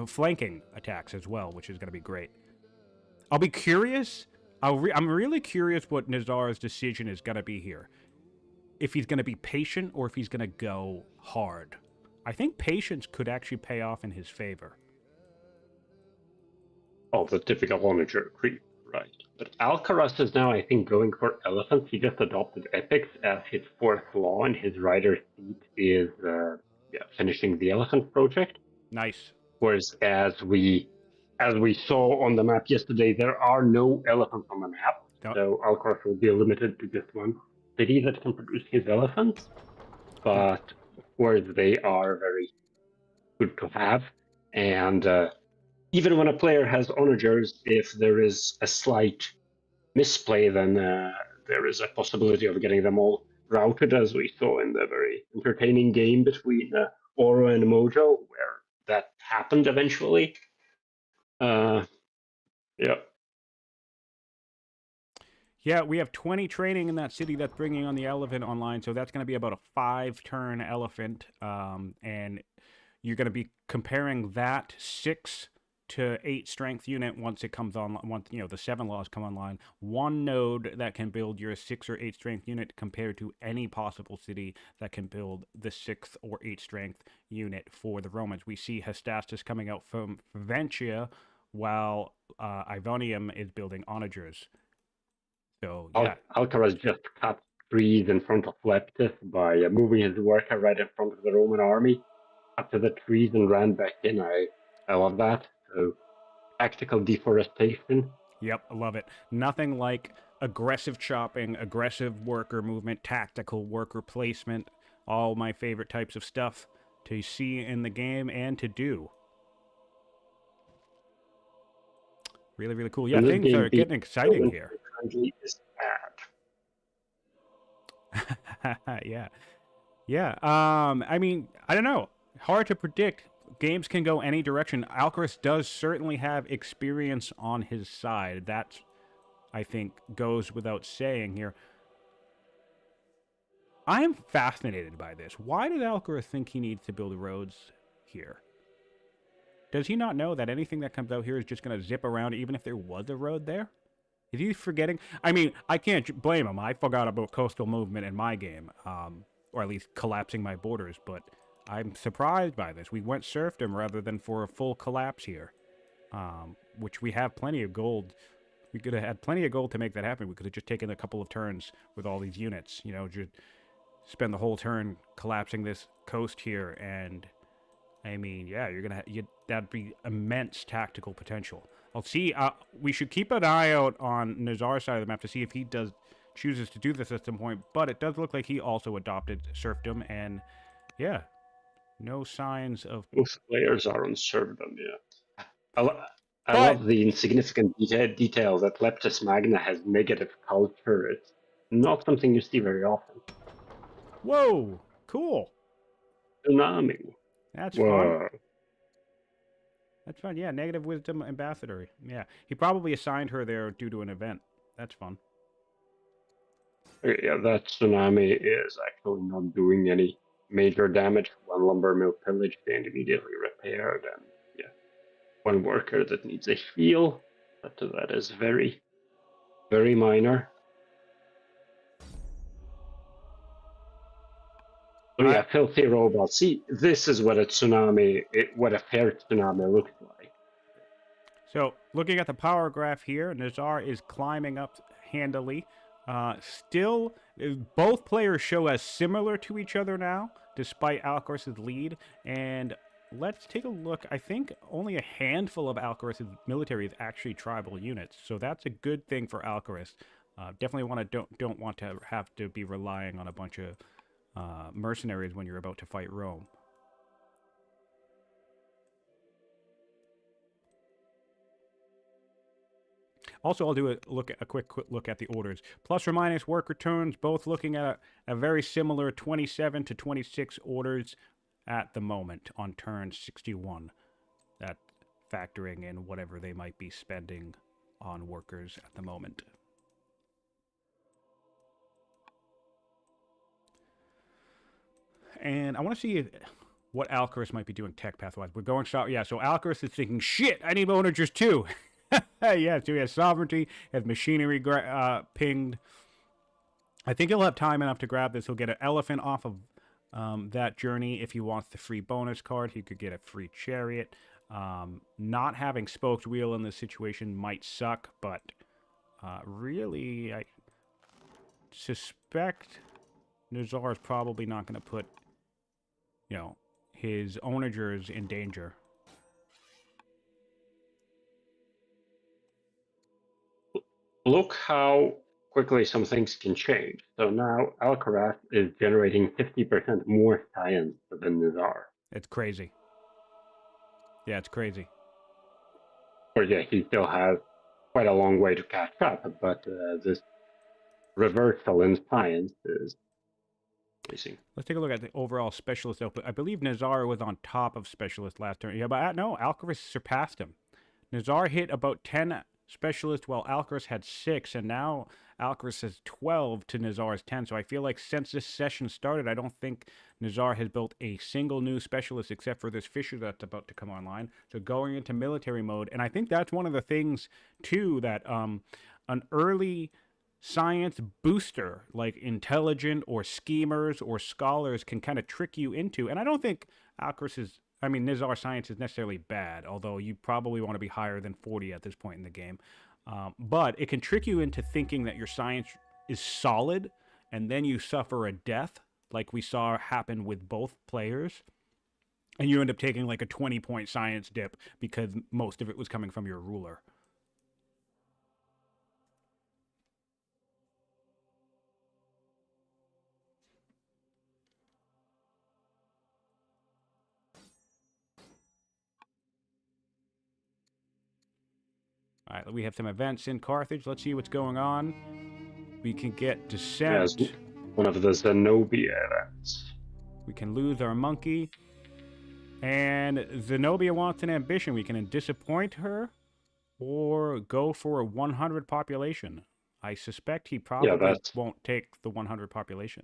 flanking attacks as well, which is going to be great. I'll be curious. I'm really curious what Nizar's decision is going to be here. If he's going to be patient or if he's going to go hard. I think patience could actually pay off in his favor. Oh, the typical onager creep, right. But Alcaraz is now, I think, going for elephants. He just adopted epics as his 4th law, and his rider seat is finishing the elephant project. Nice. Whereas as we saw on the map yesterday, there are no elephants on the map. Yep. So Alcaraz will be limited to just one city that can produce his elephants. But of course, they are very good to have. And even when a player has onagers, if there is a slight misplay, then there is a possibility of getting them all routed, as we saw in the very entertaining game between Oro and Mojo, where that happened eventually. Yeah. Yeah, we have 20 training in that city that's bringing on the elephant online, so that's going to be about a 5-turn elephant, and you're going to be comparing that 6 to 8 strength unit once it comes on. Once the 7 laws come online, one node that can build your 6 or 8 strength unit compared to any possible city that can build the 6th or 8 strength unit for the Romans. We see Hestastus coming out from Ventia, while Ivonium is building onagers. So yeah, Alcaraz just cut trees in front of Leptis by moving his worker right in front of the Roman army, up to the trees and ran back in. I love that. So tactical deforestation. Yep, I love it. Nothing like aggressive chopping, aggressive worker movement, tactical worker placement. All my favorite types of stuff to see in the game and to do. Really, really cool. Yeah, things are getting exciting here. Is bad. Yeah. I mean, I don't know. Hard to predict. Games can go any direction. Alcaraz does certainly have experience on his side. That, I think, goes without saying here. I am fascinated by this. Why did Alcaraz think he needs to build roads here? Does he not know that anything that comes out here is just going to zip around even if there was a road there? Is he forgetting? I mean, I can't blame him. I forgot about coastal movement in my game, or at least collapsing my borders. But I'm surprised by this. We went serfdom rather than for a full collapse here, which we have plenty of gold. We could have had plenty of gold to make that happen. We could have just taken a couple of turns with all these units. You know, just spend the whole turn collapsing this coast here, and I mean, yeah, that'd be immense tactical potential. I'll see. We should keep an eye out on Nizar's side of the map to see if he chooses to do this at some point. But it does look like he also adopted serfdom, and yeah, no signs of. Both players are on serfdom, yeah. I But love the insignificant detail that Leptis Magna has negative culture. It's not something you see very often. whoa, cool. Tsunami. That's fun. Whoa. That's fun. Yeah, negative wisdom ambassador. Yeah, he probably assigned her there due to an event. That's fun. Yeah, that tsunami is actually not doing any major damage. One lumber mill pillaged and immediately repaired, and yeah, one worker that needs a heal. But that is very, very minor. So I yeah, filthy robots. See, this is what what a fair tsunami looks like. So, looking at the power graph here, Nizar is climbing up handily. Still, both players show as similar to each other now, despite Alcaras' lead. And let's take a look. I think only a handful of Alcaras' military is actually tribal units, so that's a good thing for Alcaras. Definitely don't want to have to be relying on a bunch of mercenaries when you're about to fight Rome. Also, I'll do a quick look at the orders. Plus or minus worker turns, both looking at a very similar 27 to 26 orders at the moment on turn 61. That factoring in whatever they might be spending on workers at the moment. And I want to see what Alcaris might be doing tech path-wise. We're going south. Yeah, so Alcaris is thinking, shit, I need onagers too. Yeah, so he has sovereignty, has machinery pinged. I think he'll have time enough to grab this. He'll get an elephant off of that journey. If he wants the free bonus card, he could get a free chariot. Not having spoked wheel in this situation might suck, but really, I suspect Nizar is probably not going to put, his onagers in danger. Look how quickly some things can change. So now Alcaraz is generating 50% more science than Nizar. It's crazy. Yeah, it's crazy. Or yeah, he still has quite a long way to catch up, but this reversal in science is amazing. Let's take a look at the overall specialist output. I believe Nizar was on top of specialist last turn. Yeah, but no, Alcaraz surpassed him. Nizar hit about 10 specialists while Alcaraz had 6, and now Alcaraz has 12 to Nizar's 10. So I feel like since this session started, I don't think Nizar has built a single new specialist except for this Fisher that's about to come online. So going into military mode, and I think that's one of the things too that an early science booster like intelligent or schemers or scholars can kind of trick you into. And I don't think Nizar science is necessarily bad, although you probably want to be higher than 40 at this point in the game. But it can trick you into thinking that your science is solid, and then you suffer a death, like we saw happen with both players. And you end up taking like a 20-point science dip because most of it was coming from your ruler. All right, we have some events in Carthage. Let's see what's going on. We can get descent. As one of the Zenobia events. We can lose our monkey. And Zenobia wants an ambition. We can disappoint her or go for a 100 population. I suspect he probably won't take the 100 population.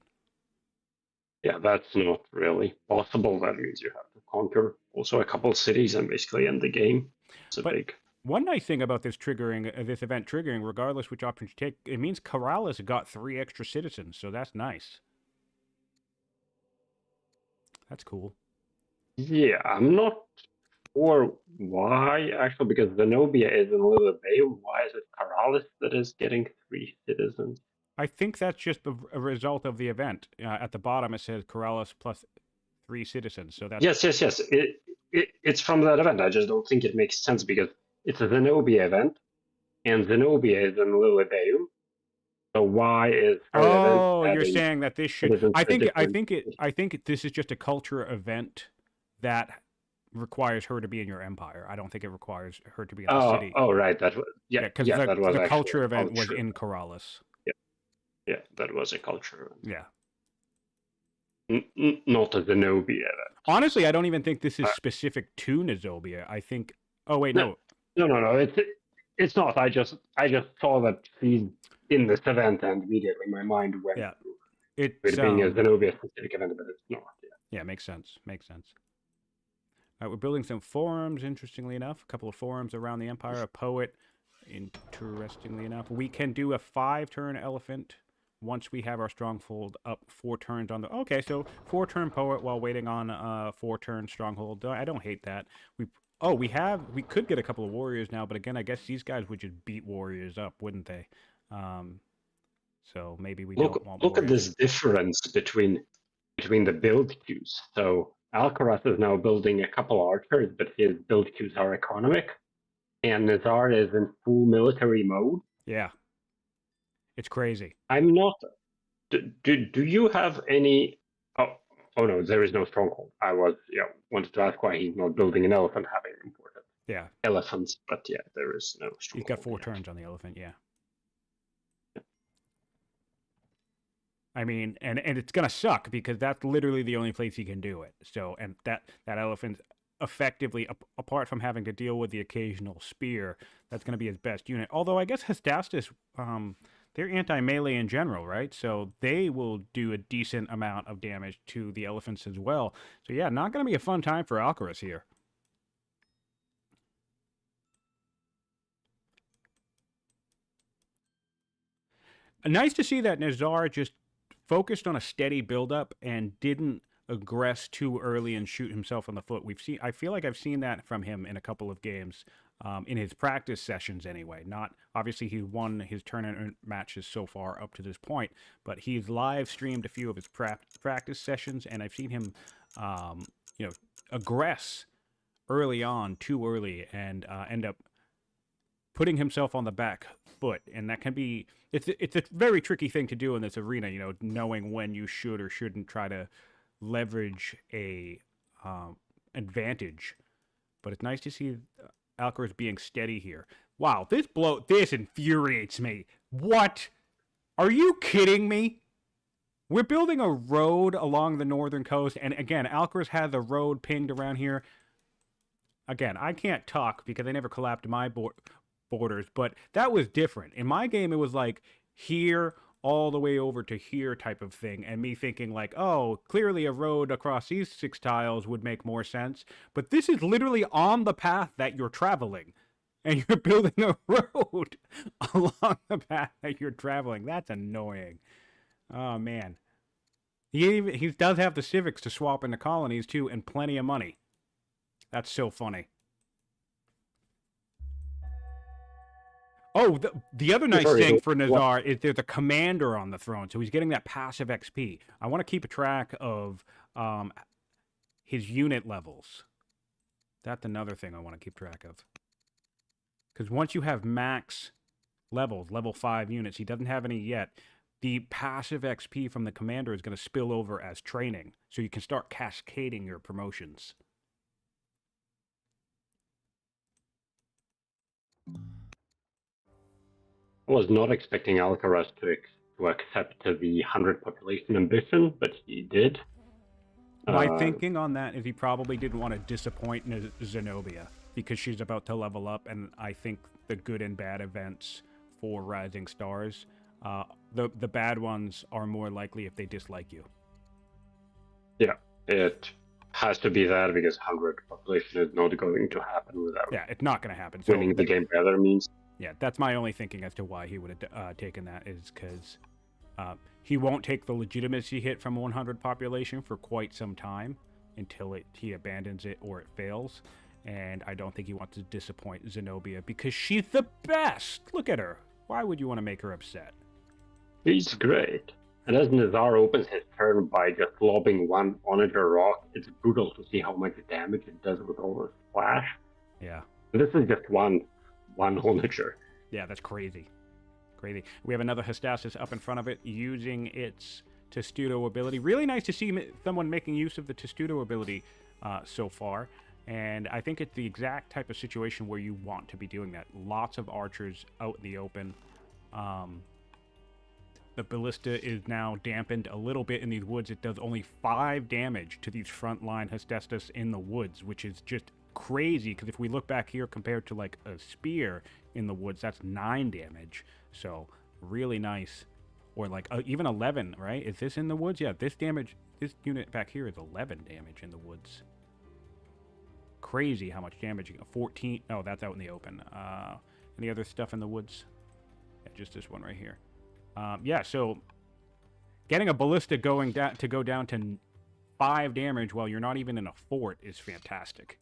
Yeah, that's not really possible. That means you have to conquer also a couple cities and basically end the game. It's a big One nice thing about this this event triggering, regardless which option you take, it means Corrales got 3 extra citizens, so that's nice. That's cool. Yeah, I'm not sure why, actually, because Zenobia is in Lilibeu. Why is it Karalis that is getting 3 citizens? I think that's just a result of the event. At the bottom, it says Corrales plus 3 citizens, so that's... Yes. It's from that event. I just don't think it makes sense because it's a Zenobia event, and Zenobia is in Lilibeu. So why is her event Oh, you're adding saying that this should... citizens to different? I think this is just a culture event that requires her to be in your empire. I don't think it requires her to be in the city. Oh, right. That was Yeah, because that was the actually culture a event was culture. in Corrales. Yeah, that was a culture Yeah. event. Not a Zenobia event. Honestly, I don't even think this is specific to Nizobia. I think... Oh, wait, No, no. no. It's not. I just saw that she's in this event, and immediately my mind went Yeah. to It's... it being a Zenobia specific event, but it's not. Yeah, makes sense. Makes sense. We're building some forums, interestingly enough. A couple of forums around the Empire. A poet, interestingly enough. We can do a 5-turn elephant once we have our stronghold up 4 turns on the... Okay, so 4-turn poet while waiting on a 4-turn stronghold. I don't hate that. We could get a couple of warriors now, but again, I guess these guys would just beat warriors up, wouldn't they? So maybe we don't want Look at warriors. this difference between the build queues. So Alcaraz is now building a couple archers, but his build queues are economic, and Nizar is in full military mode. Yeah. It's crazy. I'm not. Do you have any? Oh no, there is no stronghold. I wanted to ask why he's not building an elephant, having imported Yeah. elephants, but yeah, there is no He's got stronghold 4 yet. turns on the elephant, yeah. I mean, and it's gonna suck because that's literally the only place he can do it. So, and that elephant effectively, apart from having to deal with the occasional spear, that's gonna be his best unit. Although I guess Hestastus, they're anti-melee in general, right? So they will do a decent amount of damage to the elephants as well. So yeah, not gonna be a fun time for Alcaraz here. Nice to see that Nizar just focused on a steady buildup and didn't aggress too early and shoot himself in the foot. I feel like I've seen that from him in a couple of games, in his practice sessions anyway. Not obviously he's won his tournament matches so far up to this point, but he's live streamed a few of his practice sessions, and I've seen him, aggress early on, too early, and end up putting himself on the back foot, and that can be it's a very tricky thing to do in this arena. Knowing when you should or shouldn't try to leverage a advantage. But it's nice to see Alcaraz being steady here. Wow, this infuriates me. What? Are you kidding me? We're building a road along the northern coast, and again, Alcaraz had the road pinged around here. Again, I can't talk because I never collapsed my borders, but that was different. In my game, it was like here all the way over to here type of thing, and me thinking like, oh, clearly a road across these 6 tiles would make more sense, but this is literally on the path that you're traveling, and you're building a road along the path that you're traveling. That's annoying. Oh man. He does have the civics to swap into colonies too, and plenty of money. That's so funny. Oh, the other nice thing for Nizar is there's a commander on the throne, so he's getting that passive XP. I want to keep a track of his unit levels. That's another thing I want to keep track of. Because once you have max levels, level 5 units, he doesn't have any yet, the passive XP from the commander is going to spill over as training, so you can start cascading your promotions. I was not expecting Alcaraz to accept the 100 population ambition, but he did. My thinking on that is he probably didn't want to disappoint Zenobia because she's about to level up, and I think the good and bad events for Rising Stars, the bad ones are more likely if they dislike you. Yeah, it Has to be that because 100 population is not going to happen without Yeah, it's not going to happen. So winning the game by other means. yeah, that's my only thinking as to why he would have taken that is because he won't take the legitimacy hit from 100 population for quite some time until he abandons it or it fails. And I don't think he wants to disappoint Zenobia because she's the best. Look at her. Why would you want to make her upset? He's great. And as Nizar opens his turn by just lobbing one onager rock, it's brutal to see how much damage it does with all the splash. Yeah. This is just one onager. Yeah, that's crazy. Crazy. We have another Hestasis up in front of it using its Testudo ability. Really nice to see someone making use of the Testudo ability so far. And I think it's the exact type of situation where you want to be doing that. Lots of archers out in the open. The ballista is now dampened a little bit in these woods. It does only 5 damage to these frontline Hestastus in the woods, which is just crazy, because if we look back here compared to like a spear in the woods, that's 9 damage. So really nice. Or like even 11, right? Is this in the woods? Yeah, this unit back here is 11 damage in the woods. Crazy how much damage you get. 14. Oh, that's out in the open. Any other stuff in the woods? Yeah, just this one right here. Yeah, so getting a ballista going to go down to 5 damage while you're not even in a fort is fantastic.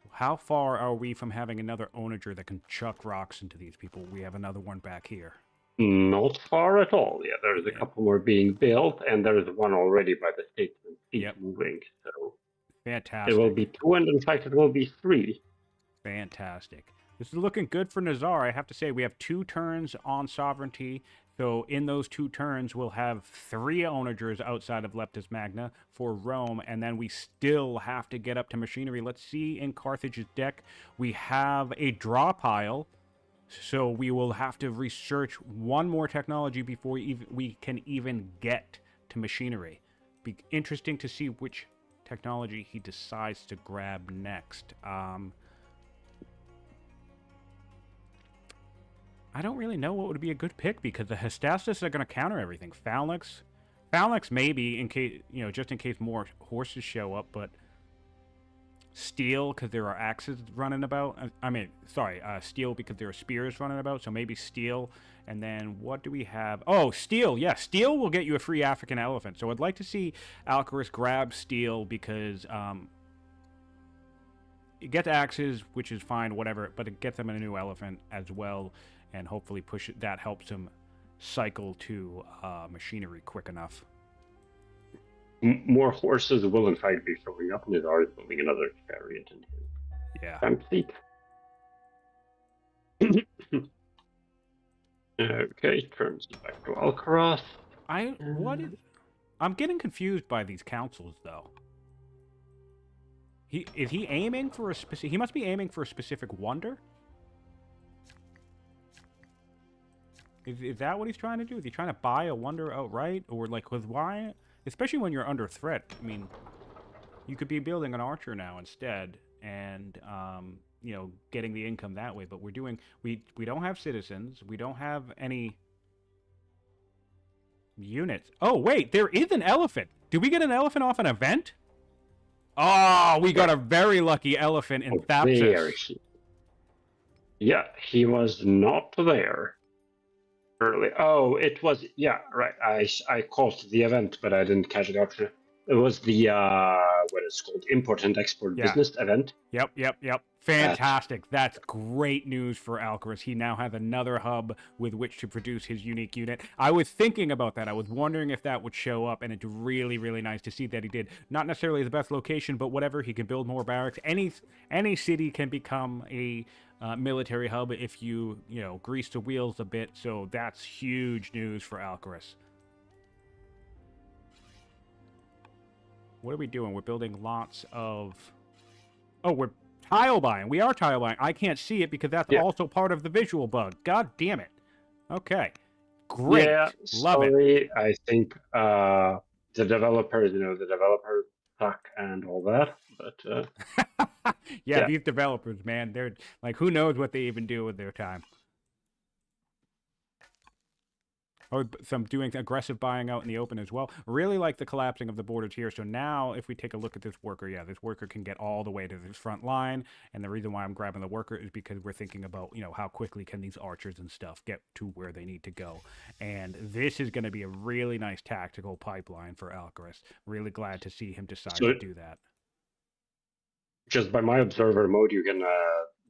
How far are we from having another onager that can chuck rocks into these people? We have another one back here. Not far at all. Yeah, there's a couple more being built, and there's one already by the statesman moving. So fantastic. It will be 2, and in fact, it will be 3. Fantastic. This is looking good for Nizar. I have to say, we have 2 turns on sovereignty. So in those 2 turns, we'll have 3 onagers outside of Leptis Magna for Rome, and then we still have to get up to machinery. Let's see in Carthage's deck, we have a draw pile, so we will have to research one more technology before we can even get to machinery. Be interesting to see which technology he decides to grab next. I don't really know what would be a good pick because the Hestasis are going to counter everything. Phalanx maybe in case, just in case more horses show up, but steel because there are axes running about. Steel because there are spears running about, so maybe steel. And then what do we have? Oh, steel. Yeah, steel will get you a free African elephant. So I'd like to see Alcaras grab steel because it gets axes, which is fine, whatever, but it gets them a new elephant as well. And hopefully that helps him cycle to machinery quick enough. More horses will in fact be showing up. Nizar is building another chariot in his camp seat. Okay, turns back to Alcaras. I'm getting confused by these councils though. Is he aiming for a specific? He must be aiming for a specific wonder. Is that what he's trying to do? Is he trying to buy a wonder outright? Or like, because why? Especially when you're under threat. I mean, you could be building an archer now instead and, getting the income that way. But we don't have citizens. We don't have any units. Oh, wait, there is an elephant. Did we get an elephant off an event? Oh, we got a very lucky elephant in Thapsus. Yeah, he was not there. Early. Oh, it was, yeah, right. I caught the event, but I didn't catch it up. It was the what is called import and export business event. Yep. Fantastic. That's great news for Alcaras. He now has another hub with which to produce his unique unit. I was thinking about that. I was wondering if that would show up, and it's really, really nice to see that he did. Not necessarily the best location, but whatever. He can build more barracks. Any city can become a military hub if you grease the wheels a bit. So that's huge news for Alcaras. What are we doing? We're building lots of... Oh, we're tile buying. We are tile buying. I can't see it because that's also part of the visual bug. God damn it. Okay. Great. Yeah, Love it. I think the developers, the developers suck and all that. But yeah, these developers, man, they're like, who knows what they even do with their time. or some doing aggressive buying out in the open as well. Really like the collapsing of the borders here. So now, if we take a look at this worker, yeah, this worker can get all the way to this front line. And the reason why I'm grabbing the worker is because we're thinking about, how quickly can these archers and stuff get to where they need to go. And this is going to be a really nice tactical pipeline for Alcaras. Really glad to see him decide So to do that. just by my observer mode, you can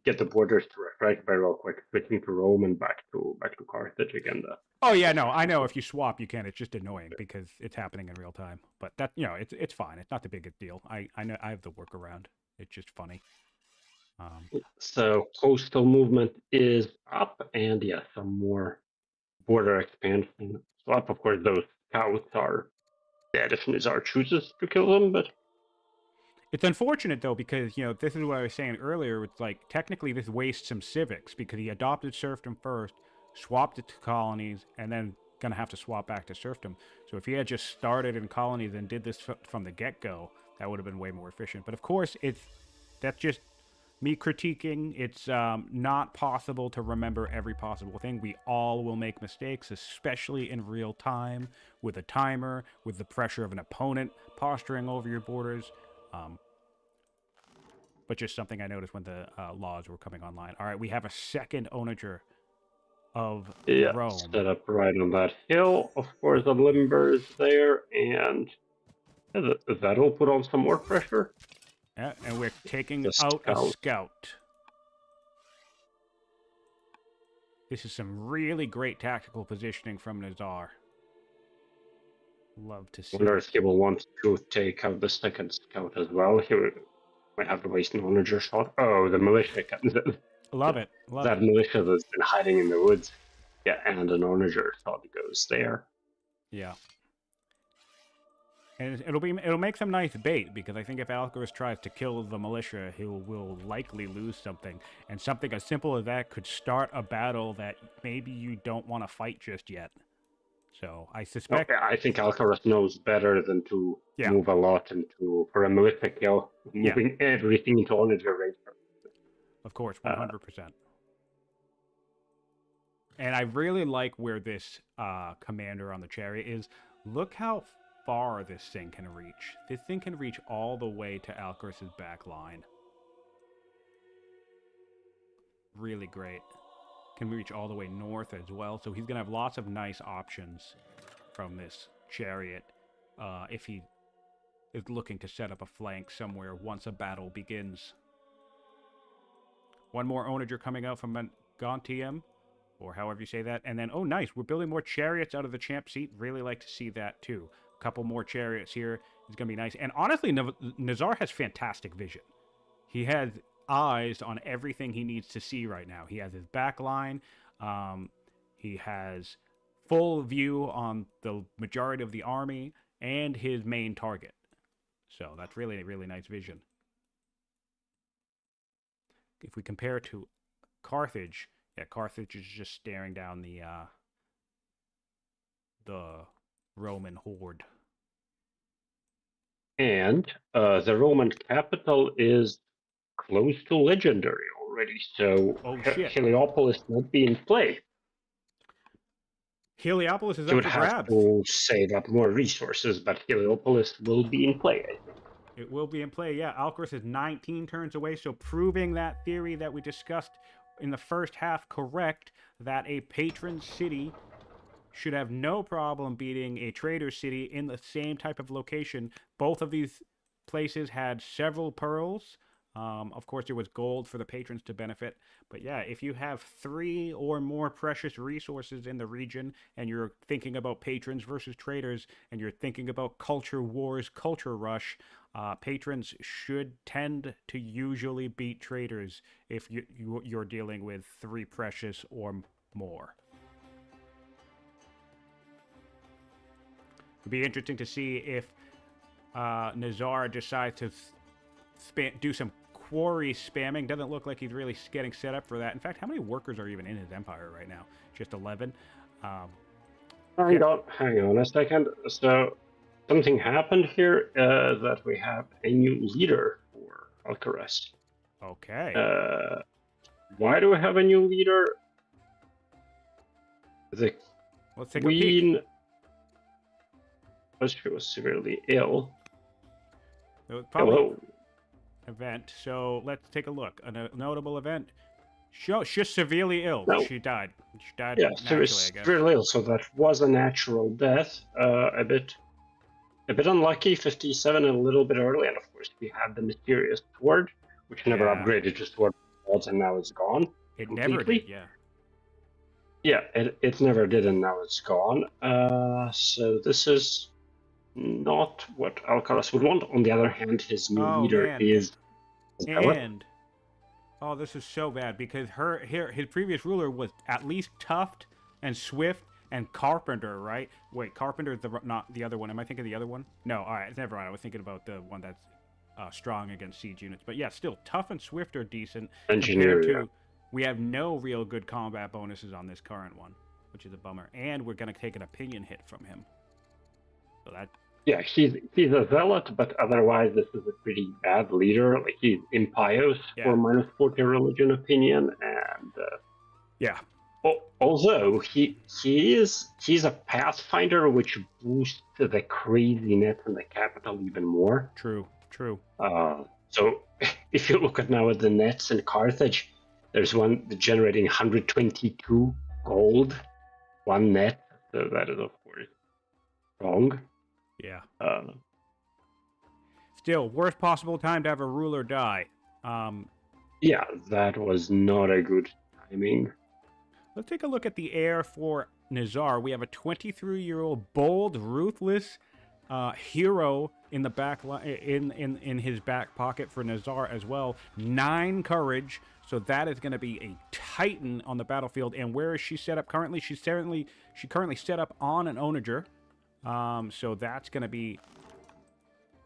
get the borders to refresh very real quick, switching to Rome and back to Carthage again. Oh yeah, no, I know if you swap, you can. It's just annoying because it's happening in real time. But that, it's fine. It's not the biggest deal. I know I have the workaround. It's just funny. So coastal movement is up, and yeah, some more border expansion. So up, of course, those scouts are dead if Nizar chooses to kill them, but it's unfortunate though because this is what I was saying earlier. It's like technically this wastes some civics because he adopted serfdom first, swapped it to colonies, and then gonna have to swap back to serfdom. So if he had just started in colonies and did this from the get-go, that would have been way more efficient. But of course, that's just me critiquing. It's not possible to remember every possible thing. We all will make mistakes, especially in real time with a timer, with the pressure of an opponent posturing over your borders. But just something I noticed when the laws were coming online. All right, we have a second onager of yeah, Rome. set up right on that hill. Of course, the limber is there, and that'll put on some more pressure. Yeah, and we're taking out a scout. This is some really great tactical positioning from Nizar. Love to see. Wonder if he will want to take out the second scout as well. He might have to waste an onager shot. Oh, the militia. Love it. That militia that's been hiding in the woods. Yeah, and an onager shot goes there. Yeah. And it'll make some nice bait because I think if Alcaras tries to kill the militia, he will likely lose something. And something as simple as that could start a battle that maybe you don't want to fight just yet. So I suspect. Okay, I think Alcaraz knows better than to move a lot into for a militia kill, moving everything into onager range. Of course, 100%. And I really like where this commander on the chariot is. Look how far this thing can reach. This thing can reach all the way to Alcaraz' back line. Really great. Can reach all the way north as well. So he's going to have lots of nice options from this chariot if he is looking to set up a flank somewhere once a battle begins. One more onager coming out from Gontium, or however you say that. And then, oh, nice. We're building more chariots out of the champ seat. Really like to see that, too. A couple more chariots here. It's going to be nice. And honestly, Nizar has fantastic vision. He has eyes on everything he needs to see right now. He has his back line. He has full view on the majority of the army and his main target. So that's really, really nice vision. If we compare it to Carthage, Carthage is just staring down the Roman horde. And the Roman capital is close to legendary already, so Heliopolis won't be in play. Heliopolis is up for grabs. You would have to save up more resources, but Heliopolis will be in play, I think. It will be in play, yeah. Alcaraz is 19 turns away, so proving that theory that we discussed in the first half correct, that a patron city should have no problem beating a trader city in the same type of location. Both of these places had several pearls. Of course, there was gold for the patrons to benefit. But yeah, if you have 3 or more precious resources in the region and you're thinking about patrons versus traders and you're thinking about culture wars, culture rush, patrons should tend to usually beat traders if you're dealing with 3 precious or more. It'd be interesting to see if Nizar decides to do some quarry spamming. Doesn't look like he's really getting set up for that. In fact, how many workers are even in his empire right now? Just 11? Hang on a second. So something happened here that we have a new leader for Alcaraz. Okay. Why do we have a new leader? Let's take a peek. Queen, she was severely ill. So probably Hello. event. So let's take a look. A notable event. She's severely ill. No, She died. She died yeah, she was naturally, I guess. severely ill, so that was a natural death. A bit unlucky, 57 a little bit early, and of course we had the mysterious sword, which never Yeah. upgraded to sword gods, and now it's gone. It completely. never did, yeah. Yeah, it never did, and now it's gone. So this is not what Alcaras would want. On the other hand, his new leader man. is Zealot. And oh, this is so bad because his previous ruler was at least Tuft and Swift and Carpenter, right? Wait, Carpenter is not the other one. Am I thinking of the other one? No, all right, never mind. I was thinking about the one that's strong against siege units. But yeah, still, Tough and Swift are decent Engineer, compared to. We have no real good combat bonuses on this current one, which is a bummer. And we're gonna take an opinion hit from him. So that. Yeah, he's a zealot, but otherwise this is a pretty bad leader. Like he's impious for -40 religion opinion, and yeah. Although he's a pathfinder, which boosts the craziness in the capital even more. True. So if you look at now at the nets in Carthage, there's one generating 122 gold, one net. So that is of course wrong. Yeah. Still, worst possible time to have a ruler die. Yeah, that was not a good timing. Let's take a look at the heir for Nizar. We have a 23-year-old bold, ruthless hero in the back in his back pocket for Nizar as well. 9 courage, so that is going to be a titan on the battlefield. And where is she set up currently? She currently set up on an onager. So that's going to be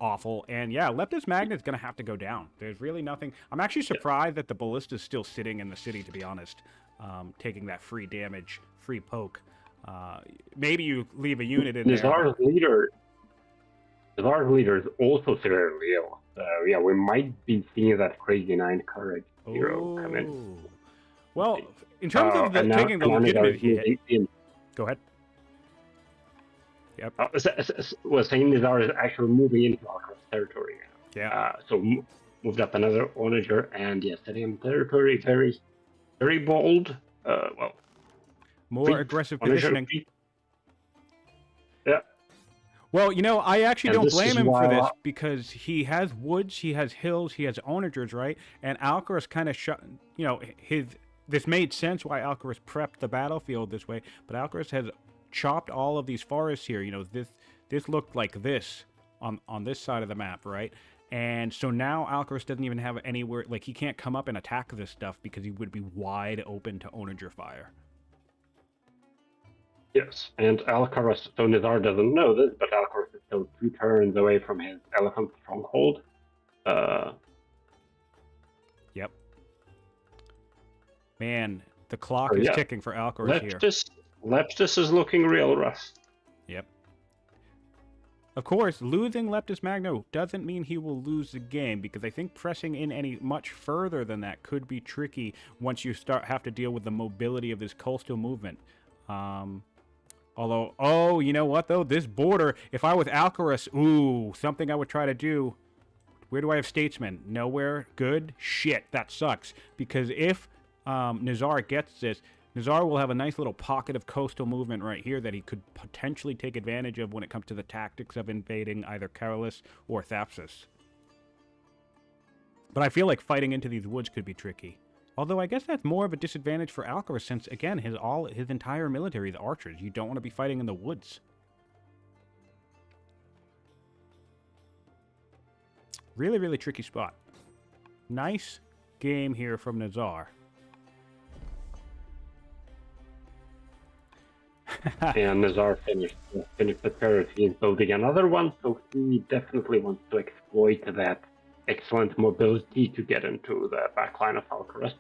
awful. And yeah, Leptis Magna is going to have to go down. There's really nothing. I'm actually surprised that the ballista is still sitting in the city, to be honest, taking that free damage, free poke. Maybe you leave a unit in Nizar's there. Nizar's leader is also severely ill. So yeah, we might be seeing that crazy 9 courage hero come in. Well, in terms of taking the legitimate hit, go ahead. Yep. Was saying Nizar is actually moving into Alcaraz territory now. Yeah. So moved up another onager, and yeah, setting him territory, very, very bold. More aggressive positioning. Yeah. Well, I actually don't blame him for this because he has woods, he has hills, he has onagers, right? And Alcaraz kind of this made sense why Alcaraz prepped the battlefield this way, but Alcaraz has chopped all of these forests here. This looked like this on this side of the map, right? And so now Alcaraz doesn't even have anywhere, like he can't come up and attack this stuff because he would be wide open to onager fire. Yes, and Alcaraz, so Nizar doesn't know this, but Alcaraz is still 2 turns away from his elephant stronghold. Yep. Man, the clock is ticking for Alcaraz here. Leptis is looking real rough. Yep. Of course, losing Leptis Magno doesn't mean he will lose the game, because I think pressing in any much further than that could be tricky once you have to deal with the mobility of this coastal movement. Although, you know what, though? This border, if I was Alcaraz, something I would try to do. Where do I have Statesman? Nowhere? Good? Shit, that sucks. Because if Nizar gets this, Nizar will have a nice little pocket of coastal movement right here that he could potentially take advantage of when it comes to the tactics of invading either Karolus or Thapsus. But I feel like fighting into these woods could be tricky. Although I guess that's more of a disadvantage for Alcaraz since, again, his entire military is archers. You don't want to be fighting in the woods. Really, really tricky spot. Nice game here from Nizar. And Nizar finished the parity and building another one, so he definitely wants to exploit that excellent mobility to get into the backline of Alcaraz.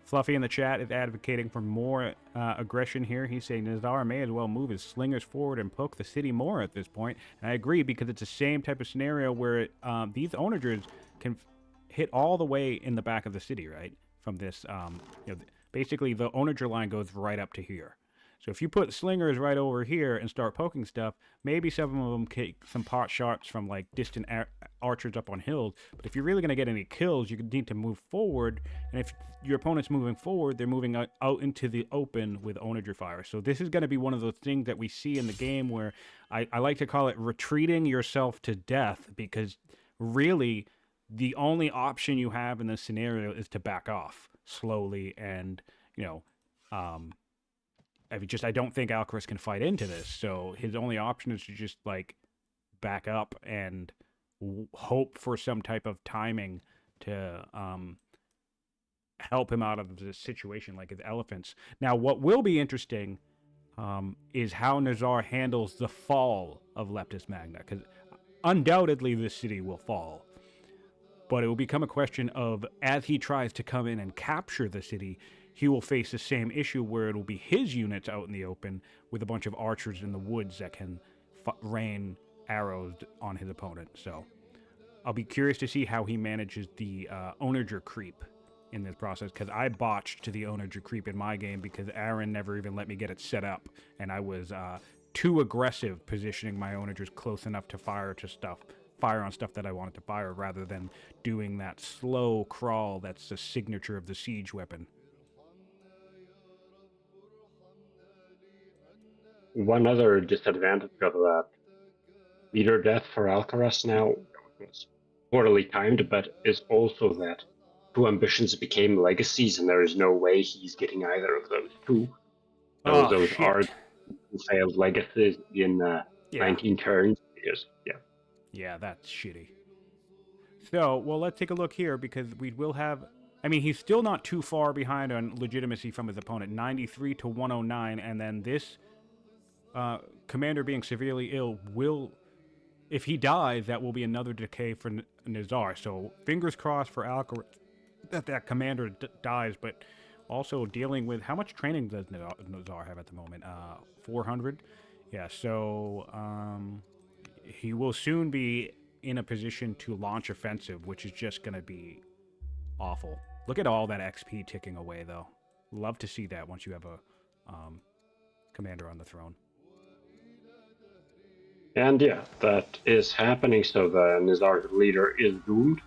Fluffy in the chat is advocating for more aggression here. He's saying Nizar may as well move his slingers forward and poke the city more at this point. And I agree, because it's the same type of scenario where these onagers can hit all the way in the back of the city, right? From this, basically the onager line goes right up to here. So if you put slingers right over here and start poking stuff, maybe some of them take some pot shots from like distant archers up on hills. But if you're really going to get any kills, you need to move forward. And if your opponent's moving forward, they're moving out into the open with onager fire. So this is going to be one of those things that we see in the game where I like to call it retreating yourself to death, because really the only option you have in this scenario is to back off slowly and, I don't think Alcaras can fight into this, so his only option is to just like back up and hope for some type of timing to help him out of this situation, like his elephants. Now, what will be interesting is how Nizar handles the fall of Leptis Magna, because undoubtedly this city will fall. But it will become a question of, as he tries to come in and capture the city, he will face the same issue where it will be his units out in the open with a bunch of archers in the woods that can rain arrows on his opponent. So I'll be curious to see how he manages the onager creep in this process, because I botched the onager creep in my game because Aaron never even let me get it set up, and I was too aggressive positioning my onagers close enough to fire on stuff that I wanted to fire, rather than doing that slow crawl that's the signature of the siege weapon. One other disadvantage of that leader death for Alcaraz now was poorly timed, but is also that two ambitions became legacies, and there is no way he's getting either of those two. So those Shit. are two failed legacies in 19 turns. Because, Yeah, that's shitty. So, well, let's take a look here, because we will have... I mean, he's still not too far behind on legitimacy from his opponent, 93 to 109, and then this commander being severely ill will... If he dies, that will be another decay for Nizar. So, fingers crossed for Alcaraz that commander dies, but also dealing with... How much training does Nizar have at the moment? 400? Yeah, so he will soon be in a position to launch offensive, which is just going to be awful. Look at all that XP ticking away, though. Love to see that once you have a commander on the throne. And yeah, that is happening, so the Nizar leader is doomed.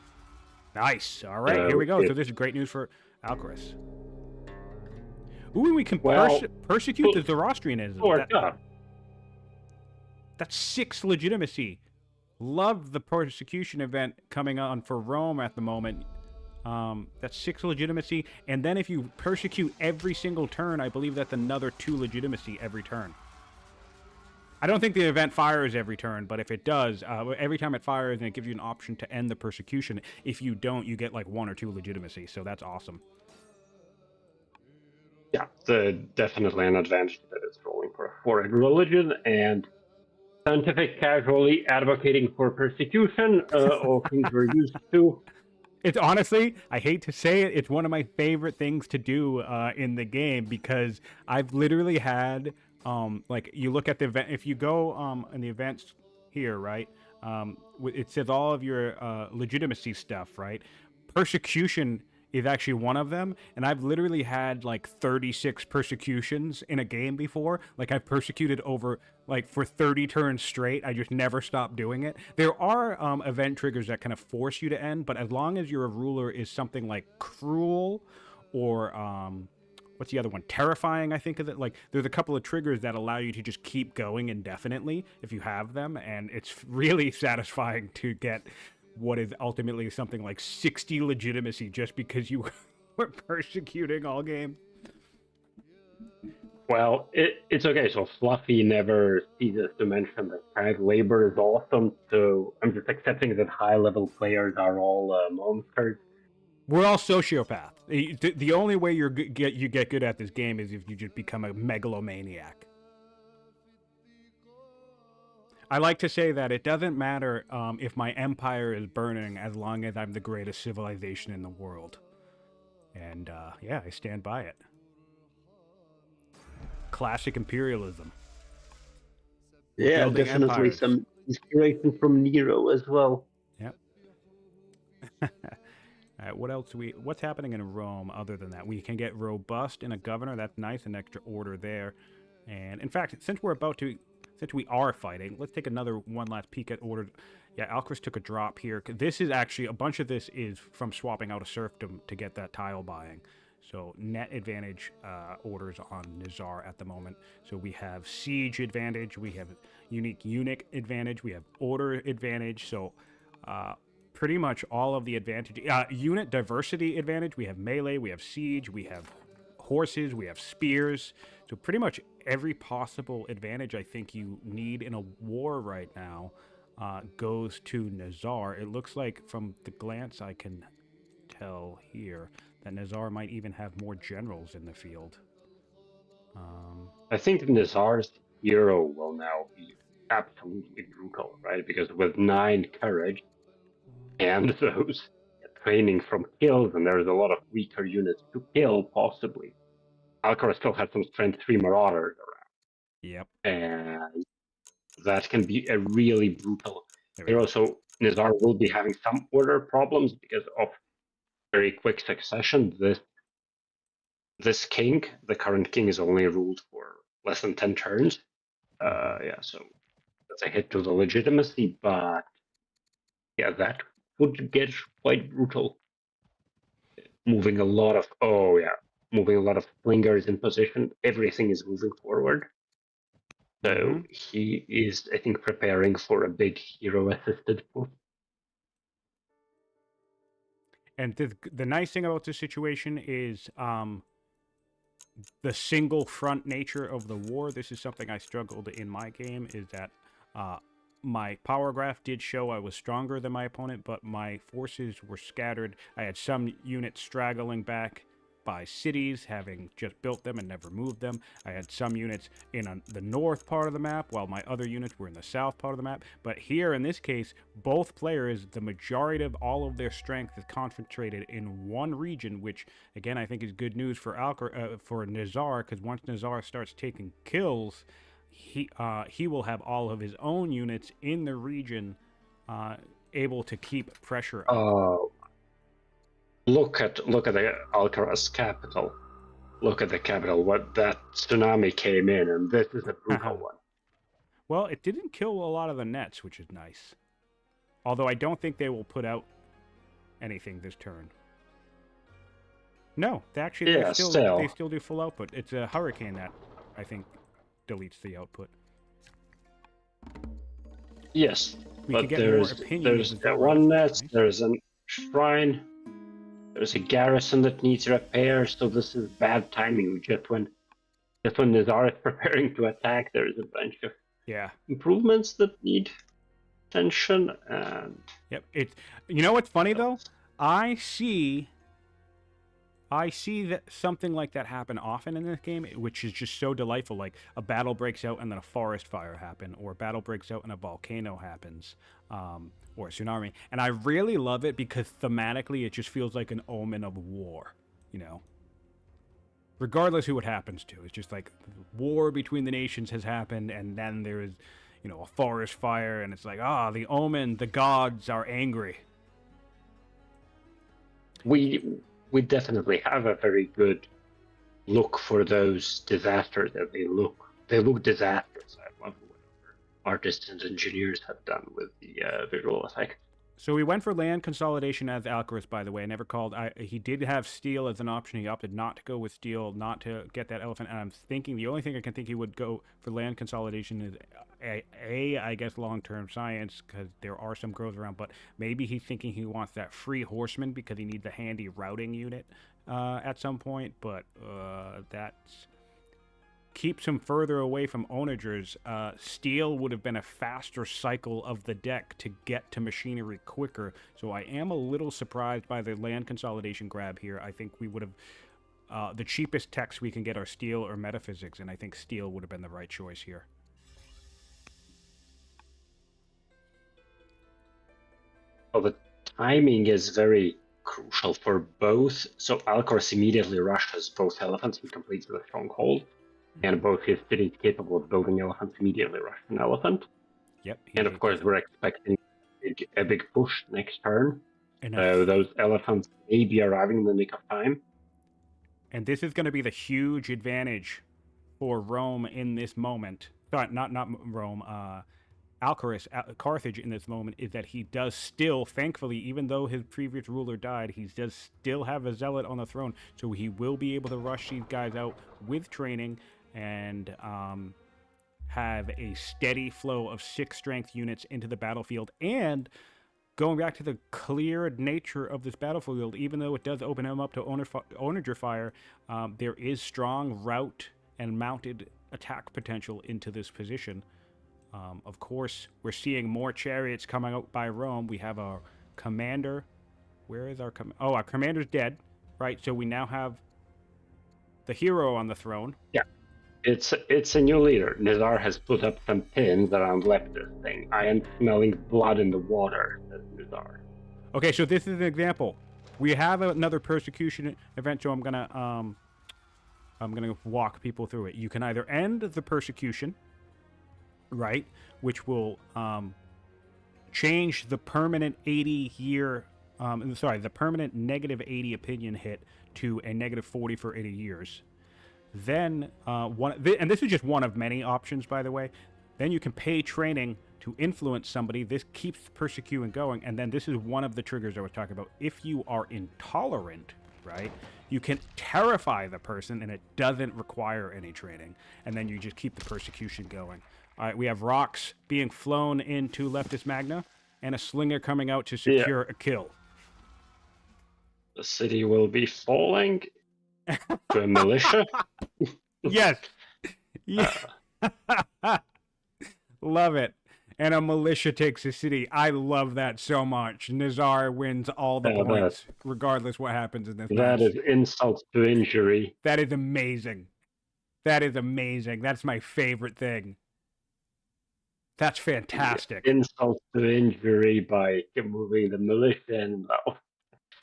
Nice. All right, here we go. So this is great news for Alcaraz. Ooh, we can persecute the Zoroastrianism. That's 6 legitimacy. Love the persecution event coming on for Rome at the moment. That's 6 legitimacy. And then if you persecute every single turn, I believe that's another 2 legitimacy every turn. I don't think the event fires every turn, but if it does, every time it fires, and it gives you an option to end the persecution. If you don't, you get like 1 or 2 legitimacy, so that's awesome. Yeah, definitely an advantage that it's rolling for a foreign religion, and Siontific casually advocating for persecution, all things we're used to. It's honestly, I hate to say it, it's one of my favorite things to do in the game, because I've literally had... like, you look at the event, if you go in the events here, right, it says all of your legitimacy stuff, right? Persecution is actually one of them, and I've literally had like 36 persecutions in a game before. Like, I've persecuted over, like, for 30 turns straight. I just never stopped doing it. There are event triggers that kind of force you to end, but as long as your ruler is something like cruel or what's the other one? Terrifying, I think of it. Like, there's a couple of triggers that allow you to just keep going indefinitely if you have them, and it's really satisfying to get what is ultimately something like 60 legitimacy just because you were persecuting all game. Well, it's okay. So Fluffy never ceases to mention that child labor is awesome, so I'm just accepting that high-level players are all monsters. We're all sociopath. The only way you get good at this game is if you just become a megalomaniac. I like to say that it doesn't matter if my empire is burning as long as I'm the greatest civilization in the world. And yeah, I stand by it. Classic imperialism. Yeah, building definitely empires. Some inspiration from Nero as well. Yep. All right, what else what's happening in Rome other than that? We can get robust in a governor. That's nice, an extra order there. And in fact, since we are fighting, let's take one last peek at order. Yeah, Alcaras took a drop here. This is actually a bunch of this is from swapping out a serfdom to get that tile buying. So net advantage orders on Nizar at the moment. So we have siege advantage, we have unique unit advantage, we have order advantage. So pretty much all of the advantage. Unit diversity advantage. We have melee, we have siege, we have horses, we have spears. So pretty much every possible advantage I think you need in a war right now goes to Nizar. It looks like from the glance I can tell here that Nizar might even have more generals in the field. I think Nizar's hero will now be absolutely brutal, right? Because with 9 courage and those training from kills, and there's a lot of weaker units to kill, possibly. Alcaraz still has some strength 3 marauders around. Yep. And that can be a really brutal hero. Go. So Nizar will be having some order problems because of very quick succession. This king, the current king, is only ruled for less than 10 turns. Yeah, so that's a hit to the legitimacy, but yeah, that would get quite brutal. Moving a lot of flingers in position. Everything is moving forward. So he is, I think, preparing for a big hero-assisted push. And the nice thing about this situation is the single front nature of the war. This is something I struggled in my game, is that my power graph did show I was stronger than my opponent, but my forces were scattered. I had some units straggling back by cities, having just built them and never moved them. I had some units in the north part of the map, while my other units were in the south part of the map. But here, in this case, both players, the majority of all of their strength is concentrated in one region, which, again, I think is good news for Nizar, because once Nizar starts taking kills, he will have all of his own units in the region able to keep pressure up. Look at the Alcaraz capital. Look at the capital. What that tsunami came in, and this is a brutal one. Well, it didn't kill a lot of the nets, which is nice. Although I don't think they will put out anything this turn. No, they still do full output. It's a hurricane that I think deletes the output. Yes, but there's one net. There's a shrine. There's a garrison that needs repair, so this is bad timing. Just when Nizar is preparing to attack, there's a bunch of improvements that need attention. And yep, you know what's funny though? I see that something like that happen often in this game, which is just so delightful. Like a battle breaks out and then a forest fire happen, or a battle breaks out and a volcano happens, or a tsunami. And I really love it because thematically it just feels like an omen of war, you know? Regardless who it happens to. It's just like war between the nations has happened, and then there is, a forest fire, and it's like, the omen, the gods are angry. We definitely have a very good look for those disasters. That they look disastrous. I love what artists and engineers have done with the visual effects. So we went for land consolidation as Alcaraz, by the way. I never called. He did have steel as an option. He opted not to go with steel, not to get that elephant. And I'm thinking the only thing I can think he would go for land consolidation is I guess long-term science, because there are some growth around. But maybe he's thinking he wants that free horseman because he needs a handy routing unit at some point. But that's keeps him further away from onagers. Steel would have been a faster cycle of the deck to get to machinery quicker, so I am a little surprised by the land consolidation grab here. I think we would have the cheapest techs we can get are steel or metaphysics, and I think steel would have been the right choice here. Well, the timing is very crucial for both. So Alcaraz immediately rushes both elephants. He completes the stronghold. And both his cities capable of building elephants immediately rush an elephant. Yep. And of course, we're expecting a big push next turn. So those elephants may be arriving in the nick of time. And this is going to be the huge advantage for Rome in this moment. Sorry, not Rome. Alcaras, Carthage in this moment is that he does still, thankfully, even though his previous ruler died, he does still have a zealot on the throne, so he will be able to rush these guys out with training and have a steady flow of 6 strength units into the battlefield. And going back to the clear nature of this battlefield, even though it does open him up to onager fire, there is strong route and mounted attack potential into this position. Of course, we're seeing more chariots coming out by Rome. We have our commander. Where is our our commander's dead, right? So we now have the hero on the throne. Yeah, it's a new leader. Nizar has put up some pins around Leptis thing. I am smelling blood in the water, says Nizar. Okay, so this is an example. We have another persecution event, so I'm gonna walk people through it. You can either end the persecution, right, which will change the permanent 80-year, the permanent negative 80 opinion hit to a negative 40 for 80 years. Then, and this is just one of many options, by the way. Then you can pay training to influence somebody. This keeps persecuting going. And then this is one of the triggers I was talking about. If you are intolerant, right, you can terrify the person and it doesn't require any training. And then you just keep the persecution going. All right, we have rocks being flown into Leptis Magna and a slinger coming out to secure a kill. The city will be falling to a militia. Yes. Yeah. Love it. And a militia takes the city. I love that so much. Nizar wins all the points, regardless what happens in this match. That is insult to injury. That is amazing. That is amazing. That's my favorite thing. That's fantastic. Insult to injury by moving the militia and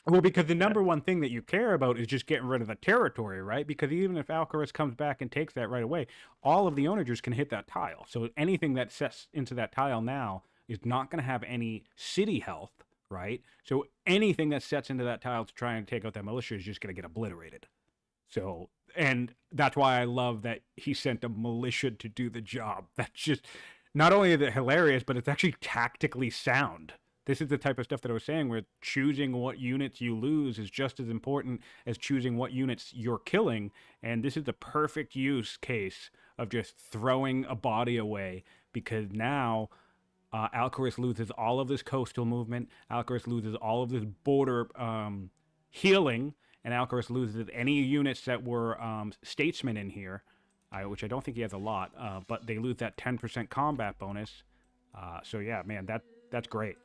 well, because the number one thing that you care about is just getting rid of the territory, right? Because even if Alcaras comes back and takes that right away, all of the onagers can hit that tile. So anything that sets into that tile now is not going to have any city health, right? So anything that sets into that tile to try and take out that militia is just going to get obliterated. So, and that's why I love that he sent a militia to do the job. That's just, not only is it hilarious, but it's actually tactically sound. This is the type of stuff that I was saying, where choosing what units you lose is just as important as choosing what units you're killing. And this is the perfect use case of just throwing a body away, because now Alcaras loses all of this coastal movement. Alcaras loses all of this border healing. And Alcaras loses any units that were statesmen in here, which I don't think he has a lot. But they lose that 10% combat bonus. So yeah, man, that's great.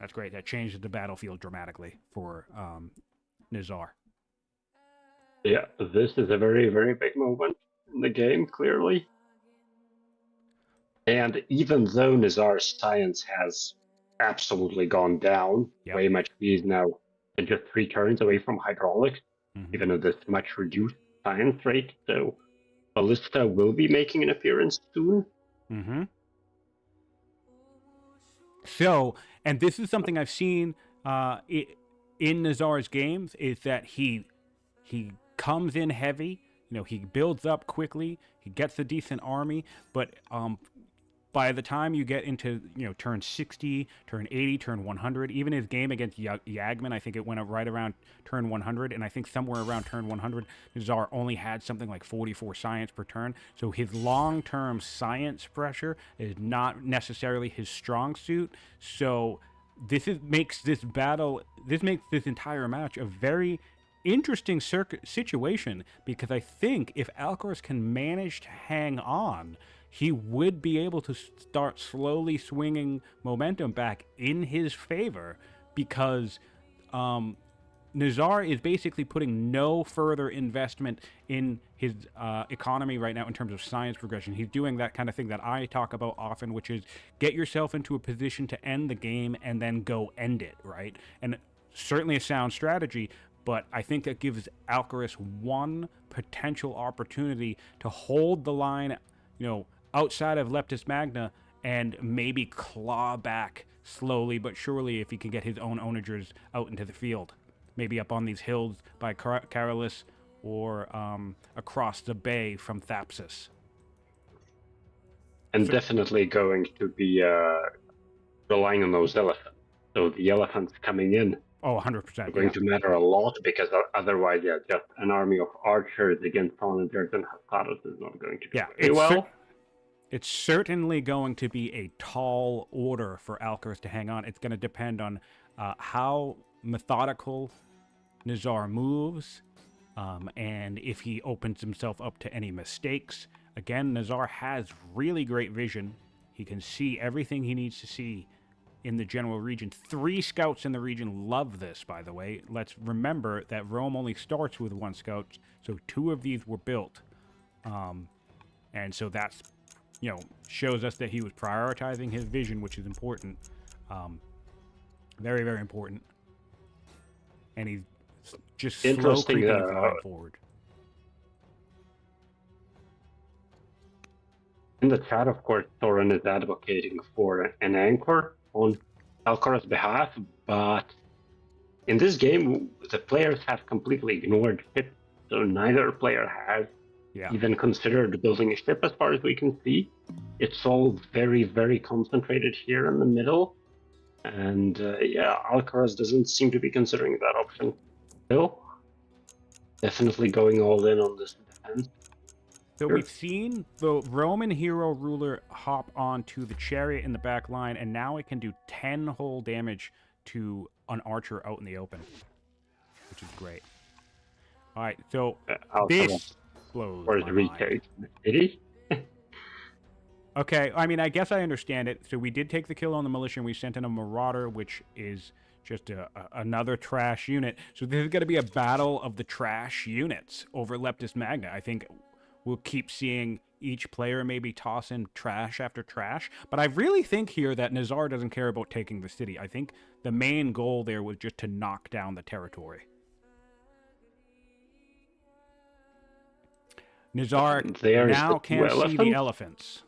That's great. That changes the battlefield dramatically for Nizar. Yeah, this is a very, very big moment in the game, clearly. And even though Nizar's science has absolutely gone down, way much, he's now just 3 turns away from hydraulics, even at this much reduced science rate. So Ballista will be making an appearance soon. So, and this is something I've seen in Nizar's games, is that he comes in heavy, he builds up quickly, he gets a decent army, but by the time you get into, turn 60, turn 80, turn 100, even his game against Yagman, I think it went up right around turn 100, and I think somewhere around turn 100, Nizar only had something like 44 science per turn, so his long-term science pressure is not necessarily his strong suit, so this makes this entire match a very interesting situation, because I think if Alcaras can manage to hang on, he would be able to start slowly swinging momentum back in his favor, because Nizar is basically putting no further investment in his economy right now in terms of science progression. He's doing that kind of thing that I talk about often, which is get yourself into a position to end the game and then go end it, right? And certainly a sound strategy, but I think that gives Alcaras one potential opportunity to hold the line, outside of Leptis Magna, and maybe claw back slowly but surely if he can get his own onagers out into the field. Maybe up on these hills by Carolus, or across the bay from Thapsus. And So- definitely going to be relying on those elephants. So the elephants coming in Oh, are 100%. going Yeah. to matter a lot because otherwise, yeah, just an army of archers against Sonagers and Alcaras is not going to do Yeah, very well. It's certainly going to be a tall order for Alcaras to hang on. It's going to depend on how methodical Nizar moves, and if he opens himself up to any mistakes. Again, Nizar has really great vision. He can see everything he needs to see in the general region. 3 scouts in the region love this, by the way. Let's remember that Rome only starts with 1 scout, so 2 of these were built. And so that's, shows us that he was prioritizing his vision, which is important. Very, very important. And he's just slow Interesting. creeping his line forward. In the chat, of course, Thorin is advocating for an anchor on Alcaraz' behalf, but in this game, the players have completely ignored ships, so neither player has even considered building a ship as far as we can see. It's all very, very concentrated here in the middle, and Alcaraz doesn't seem to be considering that option still. Definitely going all in on this defense. So we've seen the Roman hero ruler hop onto the chariot in the back line, and now it can do 10 whole damage to an archer out in the open, which is great. All right, so this blows my mind. Retake the city. Okay, I mean, I guess I understand it. So we did take the kill on the militia, and we sent in a marauder, which is just another trash unit. So this is going to be a battle of the trash units over Leptis Magna. I think we'll keep seeing each player maybe toss in trash after trash. But I really think here that Nizar doesn't care about taking the city. I think the main goal there was just to knock down the territory. Nizar now can see the elephants.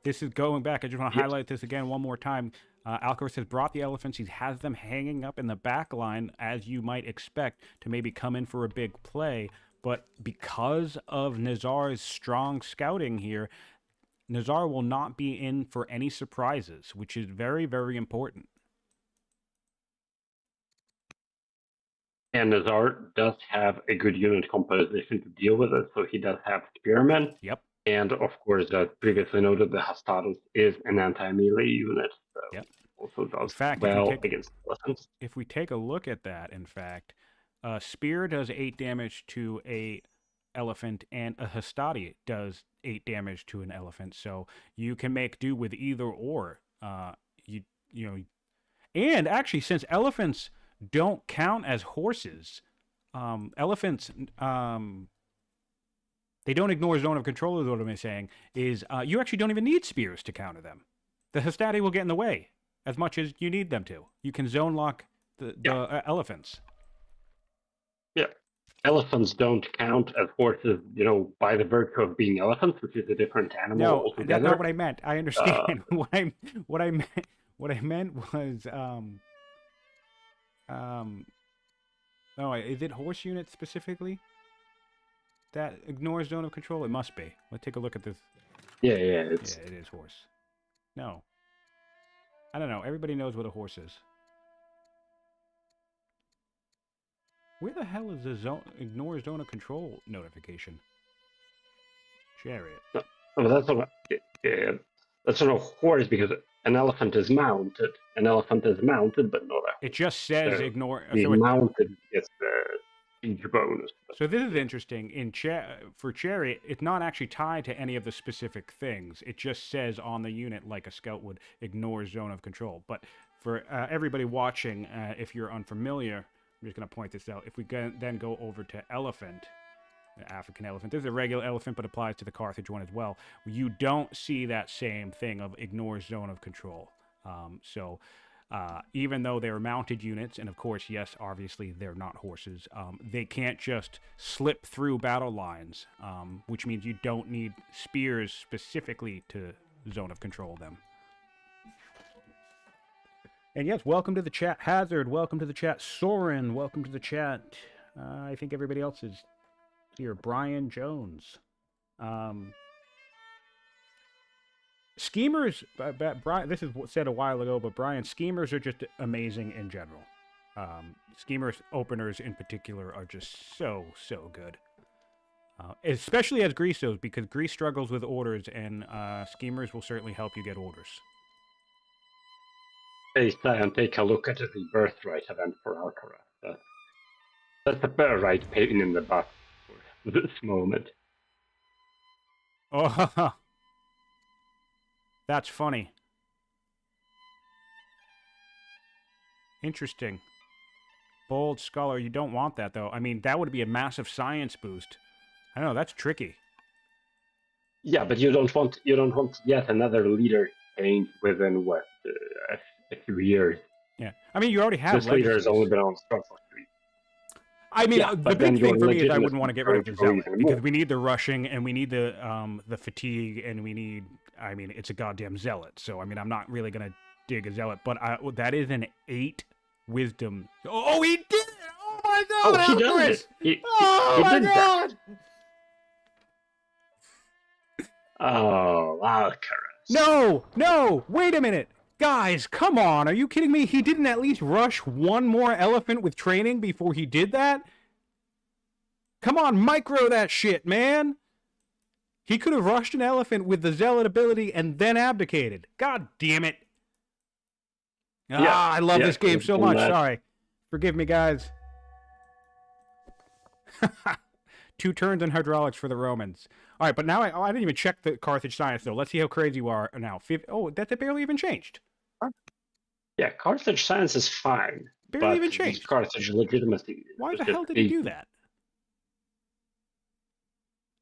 This is going back. I just want to highlight this again one more time. Alcaraz has brought the elephants. He has them hanging up in the back line, as you might expect, to maybe come in for a big play. But because of Nizar's strong scouting here, Nizar will not be in for any surprises, which is very, very important. And Nizar does have a good unit composition to deal with it, so he does have spearmen. Yep. And of course, as previously noted, the Hastados is an anti-melee unit, so also does well against elephants. If we take a look at that, in fact, Spear does 8 damage to a elephant, and a Hastati does 8 damage to an elephant. So you can make do with either or. And actually, since elephants don't count as horses, elephants they don't ignore zone of control, is what I'm saying, is you actually don't even need spears to counter them. The Hastati will get in the way as much as you need them to. You can zone lock the elephants. Yeah. Elephants don't count as horses, by the virtue of being elephants, which is a different animal altogether. That's not what I meant. I understand. What I meant was oh, is it horse unit specifically that ignores zone of control? It must be. Let's take a look at this. Yeah, it is horse. No. I don't know. Everybody knows what a horse is. Where the hell is the ignore zone of control notification? Chariot. No, that's not a horse because an elephant is mounted. An elephant is mounted, but not a horse. It just says ignore. Being mounted gets the siege bonus. So this is interesting. For chariot, it's not actually tied to any of the specific things. It just says on the unit, like a scout would, ignore zone of control. But for everybody watching, if you're unfamiliar, I'm just going to point this out. If we then go over to elephant, the African elephant, this is a regular elephant, but applies to the Carthage one as well. You don't see that same thing of ignore zone of control. So even though they're mounted units, and of course, yes, obviously they're not horses, they can't just slip through battle lines, which means you don't need spears specifically to zone of control them. And yes, welcome to the chat. Hazard, welcome to the chat. Soren, welcome to the chat. I think everybody else is here. Brian Jones. Schemers, Brian, this is said a while ago, but Brian, schemers are just amazing in general. Schemers openers in particular are just so good. Especially as Greasos, because Grease struggles with orders, and schemers will certainly help you get orders. Hey, Sam, take a look at the birthright event for Alcaras. That's a better right pain in the butt for this moment. Oh, that's funny. Interesting. Bold Scholar, you don't want that, though. I mean, that would be a massive science boost. I know, that's tricky. Yeah, but you don't want yet another leader change within what a few years. Yeah, I mean, you already have this leader has only been on strong for 3. I mean, Yeah, the big thing for me is I wouldn't want to get rid of the Zealot, because more. we need the rushing, and we need the fatigue, and we need, I mean, it's a goddamn Zealot, so, I mean, I'm not really going to dig a Zealot, but that is an 8 wisdom. Oh, he did it! Oh my god! Oh, he does it! Oh my god! Oh, Alcaras. No! Wait a minute! Guys, come on! Are you kidding me? He didn't at least rush one more elephant with training before he did that? Come on, micro that shit, man! He could have rushed an elephant with the Zealot ability and then abdicated. God damn it! I love this game so much. Sorry. Forgive me, guys. 2 turns in hydraulics for the Romans. All right, but now I didn't even check the Carthage science, though. Let's see how crazy you are now. Oh, that barely even changed. Yeah, Carthage science is fine. Barely even changed. Carthage legitimacy. Why the hell did he do that?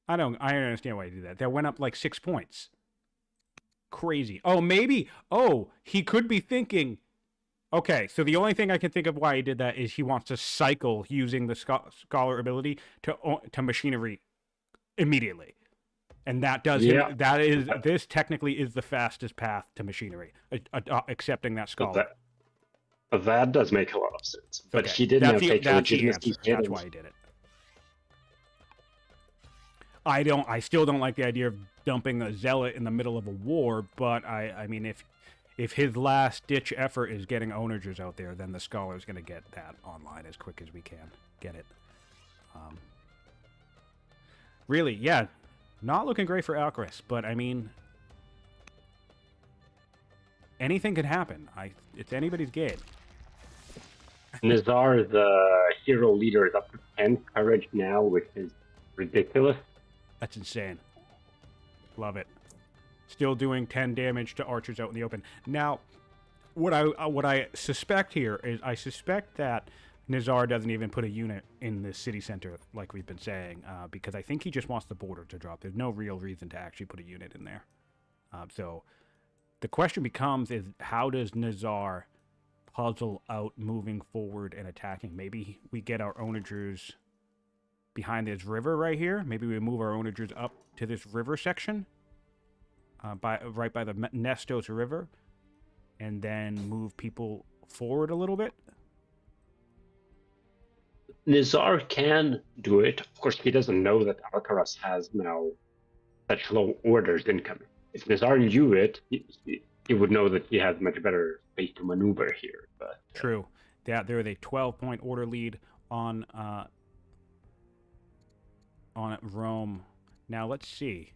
I don't understand why he did that. That went up like 6 points. Crazy. Oh, maybe. Oh, he could be thinking. Okay, so the only thing I can think of why he did that is he wants to cycle using the scholar ability to machinery immediately, and that does this technically is the fastest path to machinery, accepting that scholar. That does make a lot of sense. But okay. He did not take the legitimacy. That's why he did it. I still don't like the idea of dumping a zealot in the middle of a war, but I mean if his last ditch effort is getting onagers out there, then the scholar's going to get that online as quick as we can get it. Really, yeah, not looking great for Alcaras, but I mean, anything could happen. It's anybody's game. Nizar, the hero leader, is up to 10 courage now, which is ridiculous. That's insane. Love it. Still doing 10 damage to archers out in the open. Now, what I suspect here is I suspect that Nizar doesn't even put a unit in the city center like we've been saying, because I think he just wants the border to drop. There's no real reason to actually put a unit in there. So the question becomes is how does Nizar puzzle out moving forward and attacking? Maybe we get our onagers behind this river right here. Maybe we move our onagers up to this river section. Right by the Nestos River, and then move people forward a little bit. Nizar can do it. Of course, he doesn't know that Alcaras has now such low orders incoming. If Nizar knew it, he would know that he has much better space to maneuver here. But true. Yeah, there is a 12-point order lead on Rome. Now let's see.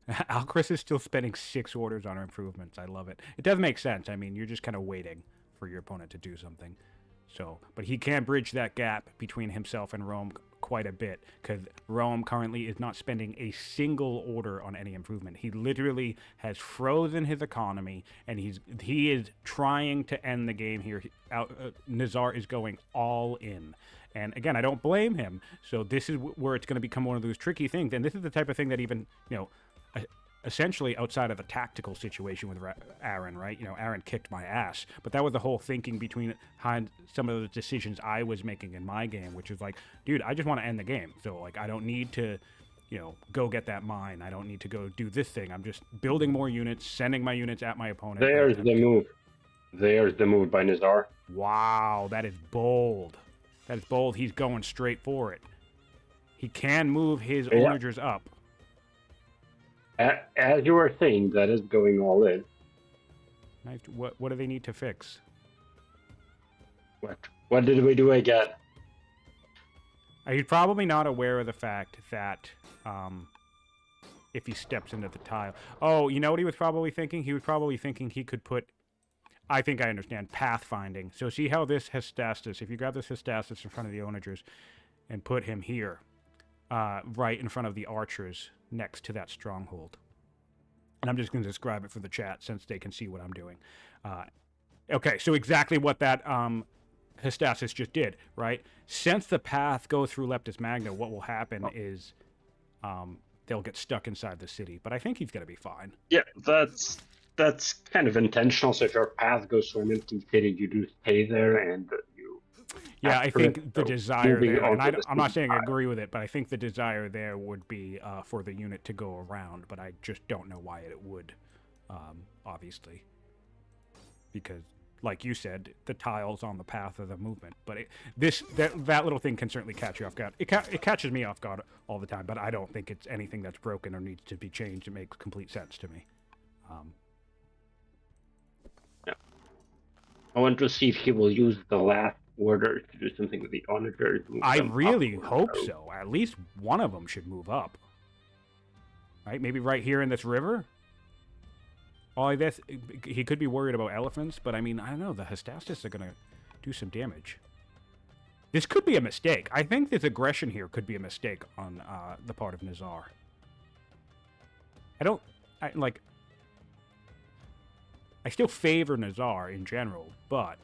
Alcaras is still spending 6 orders on our improvements. I love it. It does make sense. I mean, you're just kind of waiting for your opponent to do something. So, but he can bridge that gap between himself and Rome quite a bit, because Rome currently is not spending a single order on any improvement. He literally has frozen his economy, and he is trying to end the game here. Nizar is going all in. And again, I don't blame him. So this is where it's going to become one of those tricky things. And this is the type of thing that even, essentially outside of a tactical situation with Aaron, right? Aaron kicked my ass. But that was the whole thinking behind some of the decisions I was making in my game, which is like, dude, I just want to end the game. So, I don't need to, go get that mine. I don't need to go do this thing. I'm just building more units, sending my units at my opponent. There's the move. There's the move by Nizar. Wow, that is bold. That is bold. He's going straight for it. He can move his Yeah. onagers up. As you were saying, that is going all in. What do they need to fix? What did we do again? He's probably not aware of the fact that if he steps into the tile. Oh, you know what he was probably thinking? He was probably thinking he could put... I think I understand. Pathfinding. So see how this Hestastus, if you grab this Hestastus in front of the onagers and put him here, right in front of the archers next to that stronghold. And I'm just going to describe it for the chat since they can see what I'm doing. Okay, so exactly what that Hestastus just did, right? Since the path goes through Leptis Magna, what will happen is they'll get stuck inside the city. But I think he's going to be fine. Yeah, that's kind of intentional. So if your path goes through an empty city, you do stay there and you... Yeah, I think the desire there, and I'm not saying I tile. agree with it, but I think the desire there would be for the unit to go around, but I just don't know why it would, obviously. Because, like you said, the tile's on the path of the movement. But that little thing can certainly catch you off guard. It catches me off guard all the time, but I don't think it's anything that's broken or needs to be changed. It makes complete sense to me. Yeah. I want to see if he will use the last order to do something with the onagers. I really hope so. At least one of them should move up. Right? Maybe right here in this river? Oh, he could be worried about elephants, but I mean, I don't know. The Hestastus are going to do some damage. This could be a mistake. I think this aggression here could be a mistake on the part of Nizar. I still favor Nizar in general, but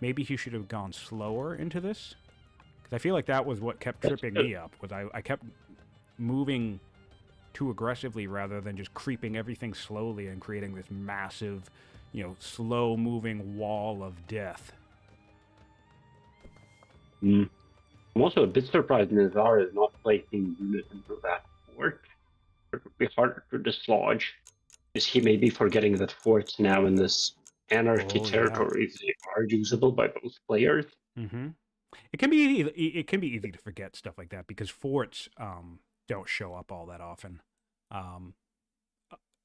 maybe he should have gone slower into this. Because I feel like that was what kept tripping me up, was I kept moving too aggressively rather than just creeping everything slowly and creating this massive, slow-moving wall of death. I'm also a bit surprised Nizar is not placing units into that fort. It would be harder to dislodge. Is he maybe forgetting that forts now in this anarchy territory are usable by both players? Mm-hmm. It can be easy to forget stuff like that because forts don't show up all that often.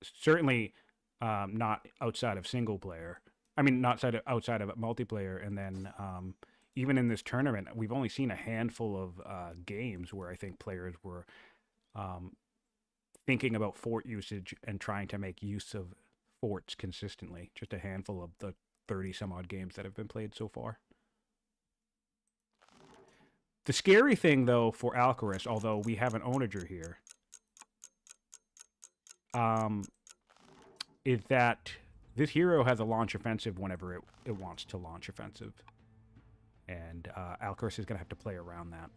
Certainly not outside of single player. I mean, not outside of multiplayer. And then even in this tournament, we've only seen a handful of games where I think players were thinking about fort usage and trying to make use of forts consistently. Just a handful of the 30-some-odd games that have been played so far. The scary thing, though, for Alcaras, although we have an onager here, is that this hero has a launch offensive whenever it wants to launch offensive. And Alcaras is going to have to play around that.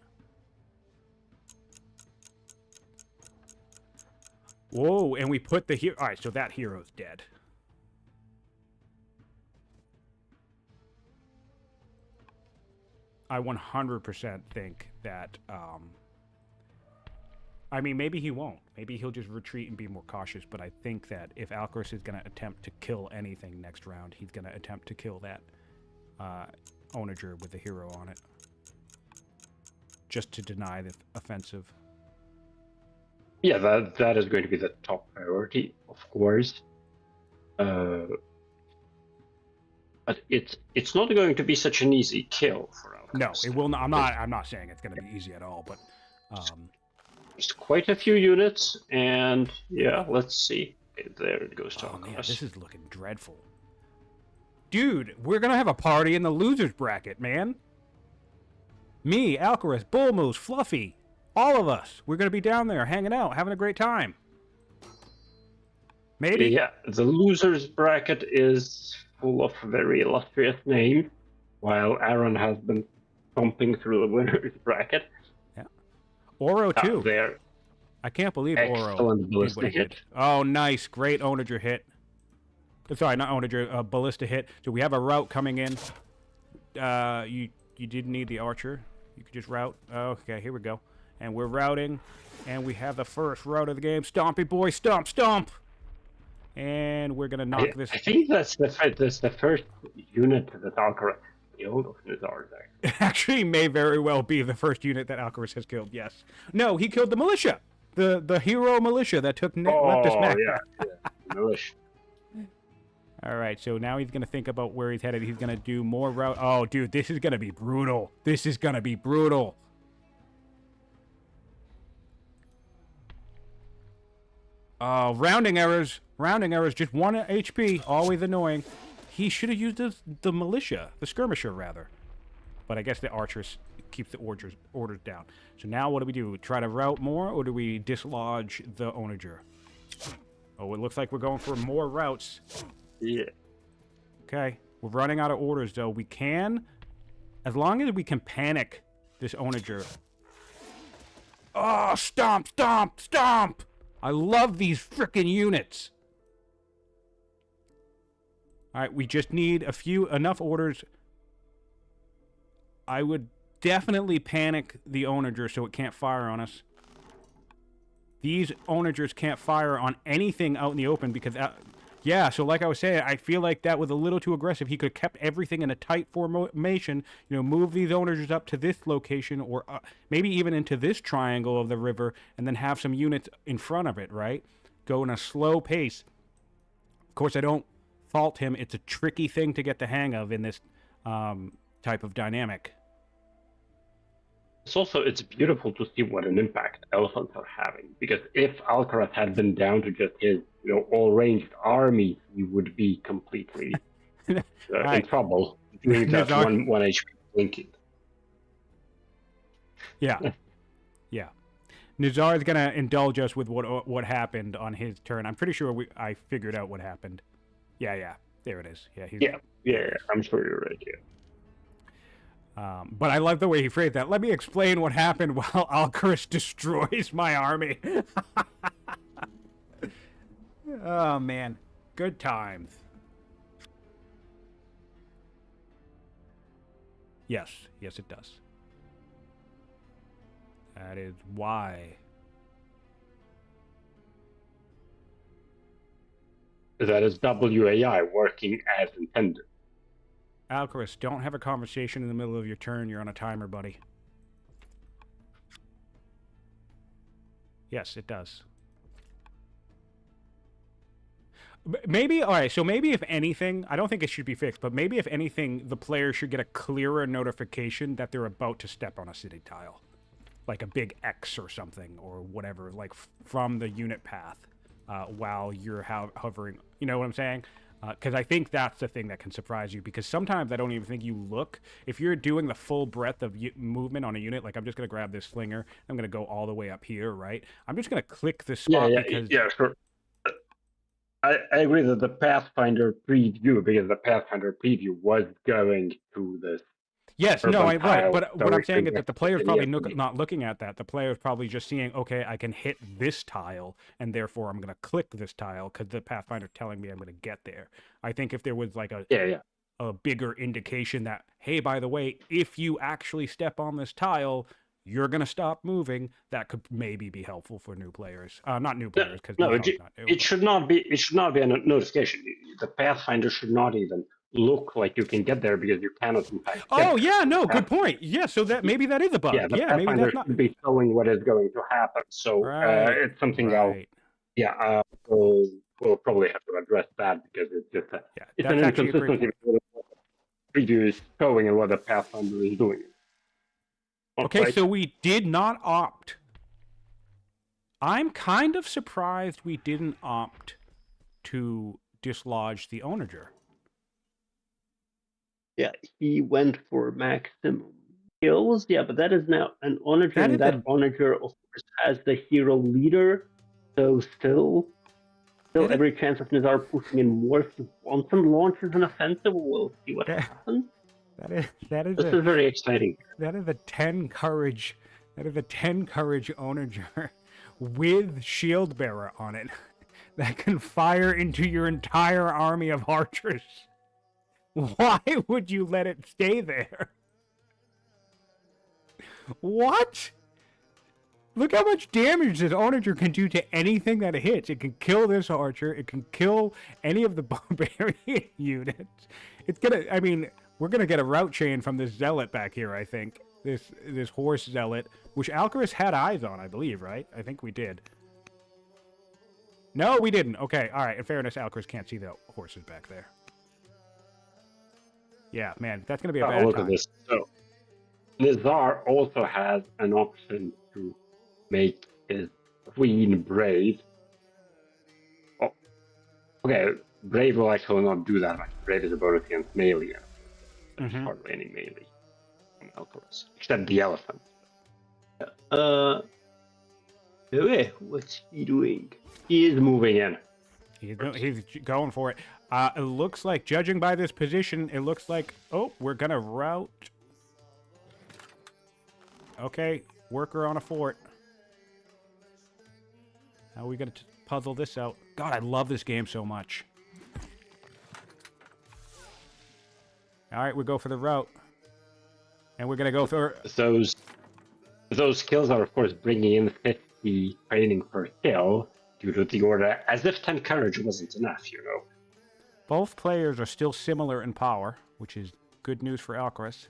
Whoa, and we put the hero... All right, so that hero's dead. I 100% think that... I mean, maybe he won't. Maybe he'll just retreat and be more cautious, but I think that if Alcaras is going to attempt to kill anything next round, he's going to attempt to kill that onager with the hero on it. Just to deny the offensive. Yeah, that is going to be the top priority, of course. But it's not going to be such an easy kill for Alcaraz. No, it will not. I'm not saying it's going to be easy at all, but just quite a few units, and yeah, let's see. Okay, there it goes to Alcaraz. Man, this is looking dreadful. Dude, we're going to have a party in the losers bracket, man. Me, Alcaraz, Bull Moose, Fluffy. All of us. We're going to be down there hanging out, having a great time. Maybe. Yeah, the losers bracket is full of very illustrious names, while Aaron has been thumping through the winners bracket. Yeah. Oro, too. There. I can't believe Excellent Oro. ballista hit. Oh, nice. Great onager hit. Sorry, not onager, ballista hit. So we have a route coming in. You didn't need the archer. You could just route. Okay, here we go. And we're routing, and we have the first route of the game. Stompy boy, stomp, stomp! And we're going to knock this... I think that's the first unit that Alcaraz killed of Nizar's, actually. It actually may very well be the first unit that Alcaras has killed, yes. No, he killed the militia. The hero militia that left us back. Yeah. Militia. All right, so now he's going to think about where he's headed. He's going to do more route. Oh, dude, this is going to be brutal. This is going to be brutal. Oh, rounding errors. Rounding errors. Just 1 HP. Always annoying. He should have used the militia. The skirmisher, rather. But I guess the archers keep the orders down. So now what do? Try to route more, or do we dislodge the onager? Oh, it looks like we're going for more routes. Yeah. Okay. We're running out of orders, though. We can, as long as we can panic this onager. Oh, stomp, stomp, stomp! I love these frickin' units. All right, we just need enough orders. I would definitely panic the onager so it can't fire on us. These onagers can't fire on anything out in the open because, yeah, so like I was saying, I feel like that was a little too aggressive. He could have kept everything in a tight formation, move these onagers up to this location or maybe even into this triangle of the river and then have some units in front of it, right? Go in a slow pace. Of course, I don't fault him. It's a tricky thing to get the hang of in this type of dynamic. It's beautiful to see what an impact elephants are having. Because if Alcaraz had been down to just his, all-ranged army, he would be completely in trouble doing that one HP blinking. Yeah, yeah. Nizar is gonna indulge us with what happened on his turn. I'm pretty sure I figured out what happened. Yeah, there it is. Yeah. I'm sure you're right. Yeah. But I love the way he phrased that. Let me explain what happened while Alcaras destroys my army. Oh, man. Good times. Yes, it does. That is why. That is WAI working as intended. Alcaras, don't have a conversation in the middle of your turn. You're on a timer, buddy. Yes, it does. Maybe, all right, so maybe if anything, I don't think it should be fixed, but maybe if anything, the player should get a clearer notification that they're about to step on a city tile. Like a big X or something, or whatever, like from the unit path while you're hovering. You know what I'm saying? Because I think that's the thing that can surprise you, because sometimes I don't even think you look. If you're doing the full breadth of movement on a unit, like I'm just going to grab this slinger, I'm going to go all the way up here, right? I'm just going to click this spot because... Yeah, sure. I agree that the Pathfinder preview, because the Pathfinder preview was going to this. Yes, no, right. But what I'm saying is that the player's probably not looking at that. The player's probably just seeing, okay, I can hit this tile, and therefore I'm going to click this tile because the Pathfinder's telling me I'm going to get there. I think if there was like a bigger indication that, hey, by the way, if you actually step on this tile, you're going to stop moving, that could maybe be helpful for new players. Not new players, because it should not be. It should not be a notification. The Pathfinder should not even look like you can get there because you cannot in fact. Good point. Yeah, so that maybe that is a bug. The Pathfinder should be showing what is going to happen. So it's something else. Yeah, we'll probably have to address that because it's just it's an inconsistency between what the preview is showing and what the Pathfinder is doing. Okay, so we did not opt. I'm kind of surprised we didn't opt to dislodge the onager. Yeah, he went for maximum kills. Yeah, but that is now an onager, and that onager, of course, has the hero leader. So still every chance of Nizar pushing in more. If you want some launchers and offensive, we'll see what happens. This is very exciting. That is a 10 courage. That is a 10 courage onager with shield bearer on it that can fire into your entire army of archers. Why would you let it stay there? What? Look how much damage this onager can do to anything that it hits. It can kill this archer. It can kill any of the barbarian units. It's gonna, I mean, We're gonna get a route chain from this zealot back here, I think. This horse zealot, which Alcaras had eyes on, I believe, right? I think we did. No, we didn't. Okay, all right. In fairness, Alcaras can't see the horses back there. Yeah, man, that's gonna be a bad Look time. at this. So Nizar also has an option to make his queen brave. Oh, okay. Brave will actually not do that much. Brave is a bonus against melee. There's hardly any melee from Alcaraz, except the elephant. What's he doing? He is moving in. He's going for it. It looks like, judging by this position, it looks like, oh, we're gonna route. Okay, worker on a fort. How are we gonna puzzle this out? God, I love this game so much. All right, we go for the route. And we're gonna go for... Those kills are, of course, bringing in 50 training per kill due to the order, as if 10 courage wasn't enough, you know. Both players are still similar in power, which is good news for Alcaraz.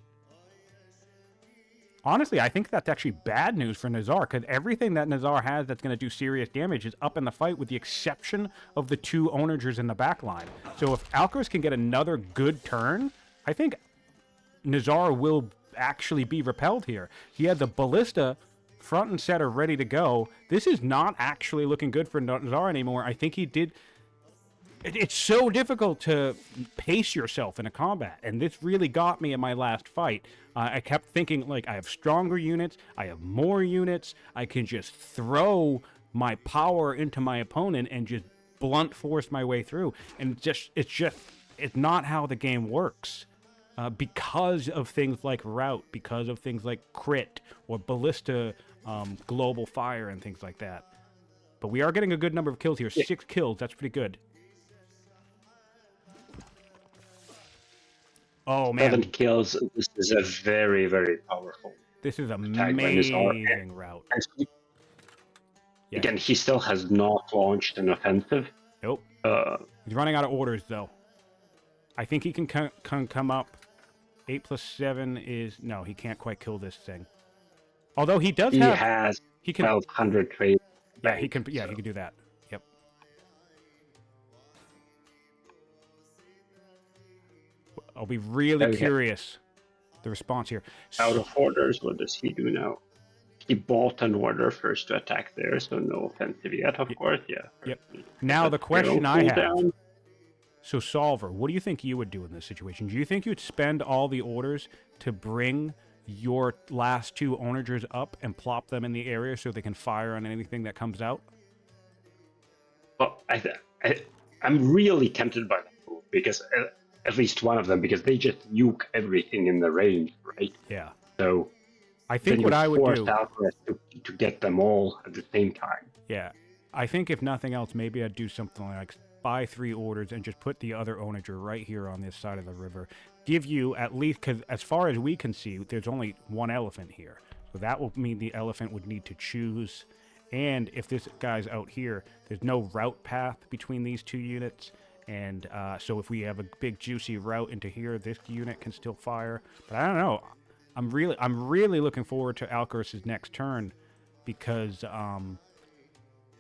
Honestly, I think that's actually bad news for Nizar, because everything that Nizar has that's going to do serious damage is up in the fight, with the exception of the two onagers in the back line. So if Alcaraz can get another good turn, I think Nizar will actually be repelled here. He had the ballista front and center ready to go. This is not actually looking good for Nizar anymore. I think he did... It's so difficult to pace yourself in a combat, and this really got me in my last fight. I kept thinking, like, I have stronger units, I have more units, I can just throw my power into my opponent and just blunt force my way through. And it's not how the game works. Because of things like route, because of things like crit or ballista, global fire and things like that. But we are getting a good number of kills here. 6 kills, that's pretty good. Oh, man. 7 kills. This is a very, very powerful. This is amazing route. Again, he still has not launched an offensive. Nope. He's running out of orders, though. I think he can come up. 8 plus 7 is... No, he can't quite kill this thing. Although he does have... He can 1,200 trade. Yeah, he can do that. Yep. I'll be really curious the response here. Out of orders, what does he do now? He bought an order first to attack there, so no offensive yet, of course, yeah. Yep. Now the question I have... So, Solver, what do you think you would do in this situation? Do you think you'd spend all the orders to bring your last 2 onagers up and plop them in the area so they can fire on anything that comes out? Well, I'm really tempted by that move, because at least one of them, because they just nuke everything in the range, right? Yeah. So I think what I would do... Alcaraz to get them all at the same time. Yeah. I think if nothing else, maybe I'd do something like... buy 3 orders and just put the other onager right here on this side of the river. Give you at least, because as far as we can see, there's only 1 elephant here. So that will mean the elephant would need to choose. And if this guy's out here, there's no route path between these 2 units. And so if we have a big juicy route into here, this unit can still fire. But I don't know. I'm really looking forward to Alcaraz's next turn, because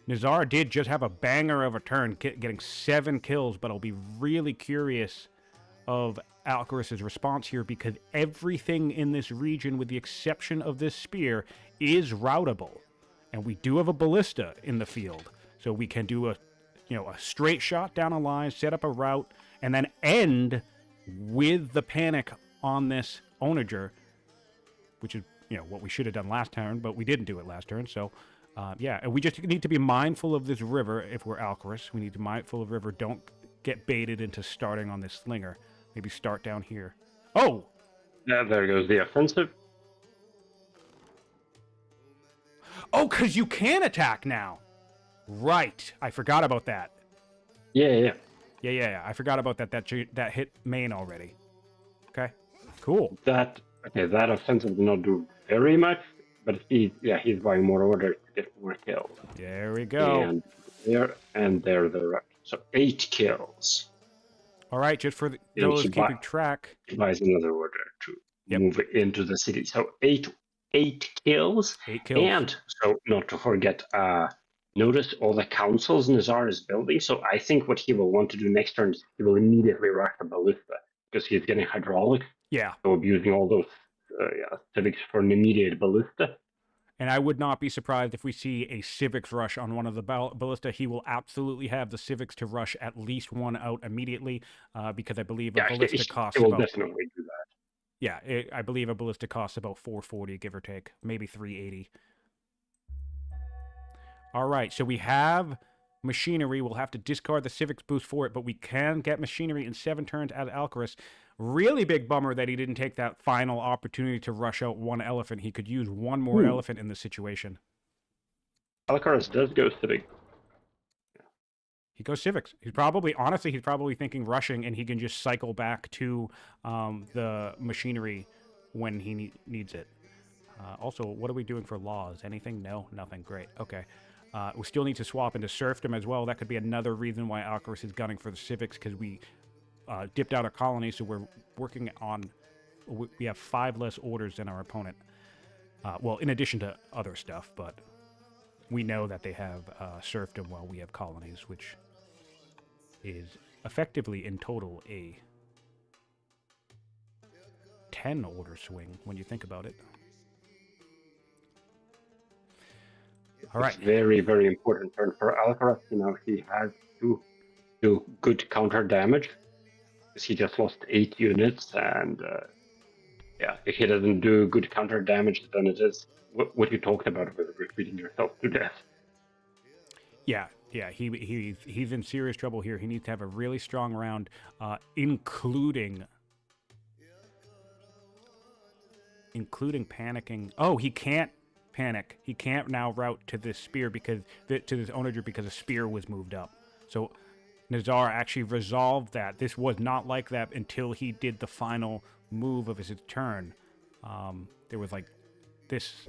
Nizar did just have a banger of a turn, getting 7 kills, but I'll be really curious of Alcaraz's response here, because everything in this region, with the exception of this spear, is routable. And we do have a ballista in the field, so we can do a straight shot down a line, set up a route, and then end with the panic on this onager, which is what we should have done last turn, but we didn't do it last turn, so... yeah, and we just need to be mindful of this river if we're Alcaraz. We need to be mindful of river. Don't get baited into starting on this slinger. Maybe start down here. Oh! Yeah, there goes the offensive. Oh, because you can attack now! Right. I forgot about that. Yeah. Yeah. I forgot about that. That hit main already. Okay. Cool. That offensive did not do very much. But he's buying more orders to get more kills. There we go. And there the right. So 8 kills. All right, just for You know, those keeping track. he buys another order to Yep, move into the city. So eight kills, 8 kills. and so not to forget, notice all the councils Nizar is building. So I think what he will want to do next turn is he will immediately rush the ballista because he's getting hydraulic, Yeah. so abusing all those civics for an immediate ballista. And I would not be surprised if we see a civics rush on one of the ballista. He will absolutely have the civics to rush at least one out immediately, because I believe a Yeah, ballista he costs will about. definitely do that. Yeah, I believe a ballista costs about 440, give or take, maybe 380. All right, so we have machinery. We'll have to discard the civics boost for it, but we can get machinery in 7 turns out of Alcaras. Really big bummer that he didn't take that final opportunity to rush out one elephant. He could use one more elephant in this situation. Alcaraz does go civic. He goes civics. He's probably, honestly, he's probably thinking rushing, and he can just cycle back to the machinery when he needs it. Also, what are we doing for laws? Anything? No, nothing. Great. Okay. We still need to swap into serfdom as well. That could be another reason why Alcaraz is gunning for the civics, because we dipped out a colony, so we're working on. We have 5 less orders than our opponent. Well, in addition to other stuff, but we know that they have serfdom while we have colonies, which is effectively in total a 10 order swing when you think about it. All right. It's very, very important turn for Alcaraz. You know, he has to do good counter damage because he just lost 8 units, and yeah, if he doesn't do good counter damage, then it is what you talked about with retreating yourself to death. Yeah, he's in serious trouble here. He needs to have a really strong round, including panicking. Oh, he can't panic. He can't now route to this spear because to this onager because a spear was moved up. So Nizar actually resolved that. This was not like that until he did the final move of his turn. There was like this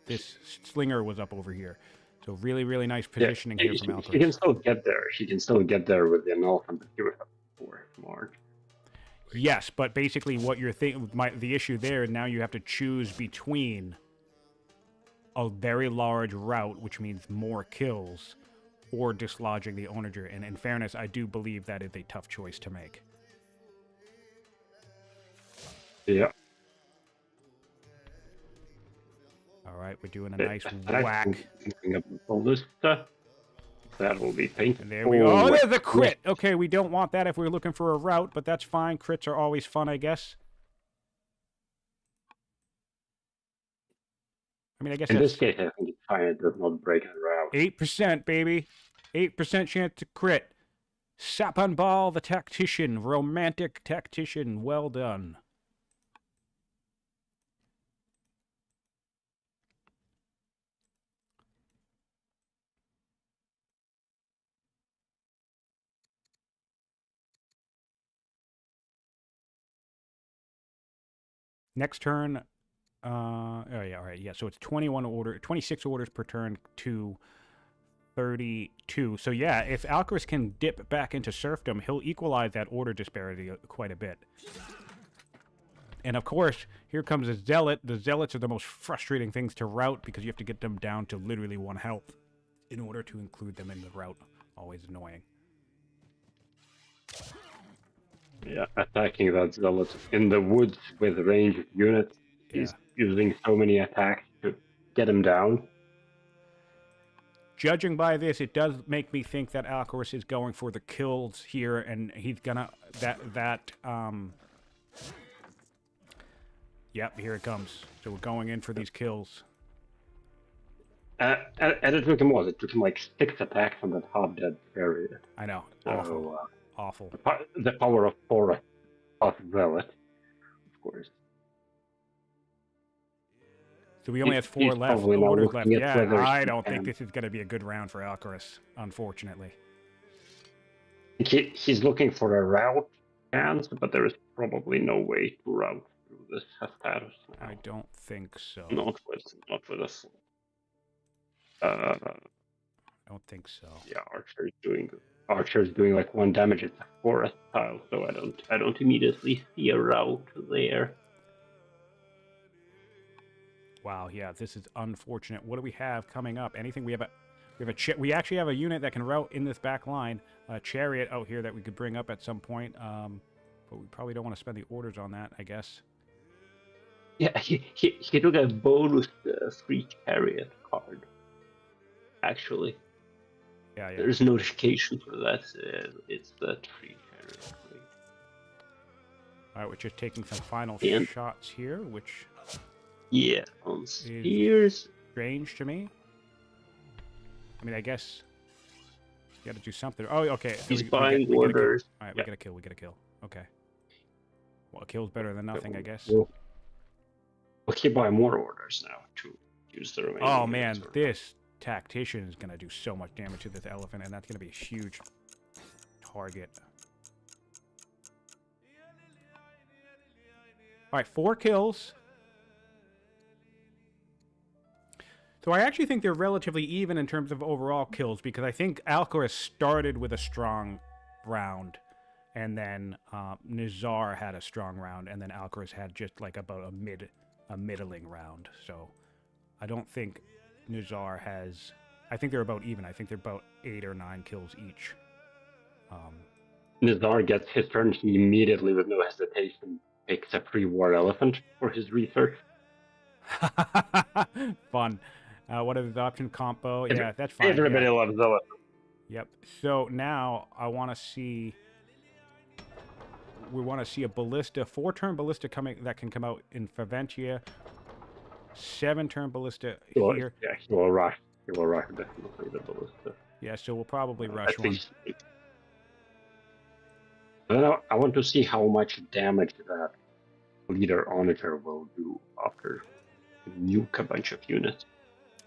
this slinger was up over here. So really, really nice positioning here from Alcaraz. He can still get there. He can still get there with the elephant, but he would have 4 more. Yes, but basically what you're thinking, the issue there, now you have to choose between a very large route, which means more kills, or dislodging the onager. And in fairness, I do believe that is a tough choice to make. Yeah. All right, we're doing a nice whack. That will be painful. And there we go. Oh, there's a crit. Okay, we don't want that if we're looking for a route, but that's fine. Crits are always fun, I guess. I mean, I guess in this case, I think it's fine. It does not break the route. 8%, baby. 8% chance to crit. Sapanbal, the tactician, romantic tactician. Well done. Next turn. Oh yeah, all right, yeah. So it's 26 orders per turn to 32. So yeah, if Alcaraz can dip back into serfdom, he'll equalize that order disparity quite a bit. And of course, here comes a zealot. The zealots are the most frustrating things to route because you have to get them down to literally 1 health in order to include them in the route. Always annoying. Yeah, attacking that zealot in the woods with ranged units. He's using so many attacks to get him down. Judging by this, it does make me think that Alcaraz is going for the kills here, and he's gonna Yep, here it comes. So we're going in for these kills. And it took him It took him like 6 attacks on that half-dead fairy. I know. So, awful. The power of 4 plus zealot, of course. So we only have 4 orders left. Yeah, I don't think this is going to be a good round for Alcaraz, unfortunately. He's looking for a route chance, but there is probably no way to route through this status. I don't think so. Not with us. I don't think so. Yeah, Archer is doing good. archers doing like 1 damage. It's a forest tile, so I don't immediately see a route there. Wow, yeah, this is unfortunate. What do we have coming up? Anything? We have we actually have a unit that can route in this back line. A chariot out here that we could bring up at some point. But we probably don't want to spend the orders on that, I guess. Yeah, he took a bonus free chariot card. Actually, Yeah. there's notification for that. It's that free chariot. All right, we're just taking some final shots here, which on spears. Strange to me. I mean, I guess you got to do something. Oh, okay. So He's buying orders. All right, we get a kill. We get a kill. Okay. Well, a kill's better than nothing, I guess. We'll keep buying more orders now to use the remaining. Oh man, this tactician is gonna do so much damage to this elephant, and that's gonna be a huge target. All right, 4 kills. So I actually think they're relatively even in terms of overall kills, because I think Alcaras started with a strong round, and then Nizar had a strong round, and then Alcaras had just like about a middling round. So I don't think Nizar has... I think they're about even. I think they're about 8 or 9 kills each. Nizar gets his turn. He immediately, with no hesitation, picks a pre-war elephant for his research. Fun. What is the option? Compo? Yeah, that's fine. Everybody loves elephant. Yep. So now I want to see... We want to see a ballista, 4-turn ballista coming that can come out in Faventia, 7-turn ballista here. Yeah, he will rush. He will rush definitely the ballista. Yeah, so we'll probably rush one. I want to see how much damage that leader onager will do after nuke a bunch of units.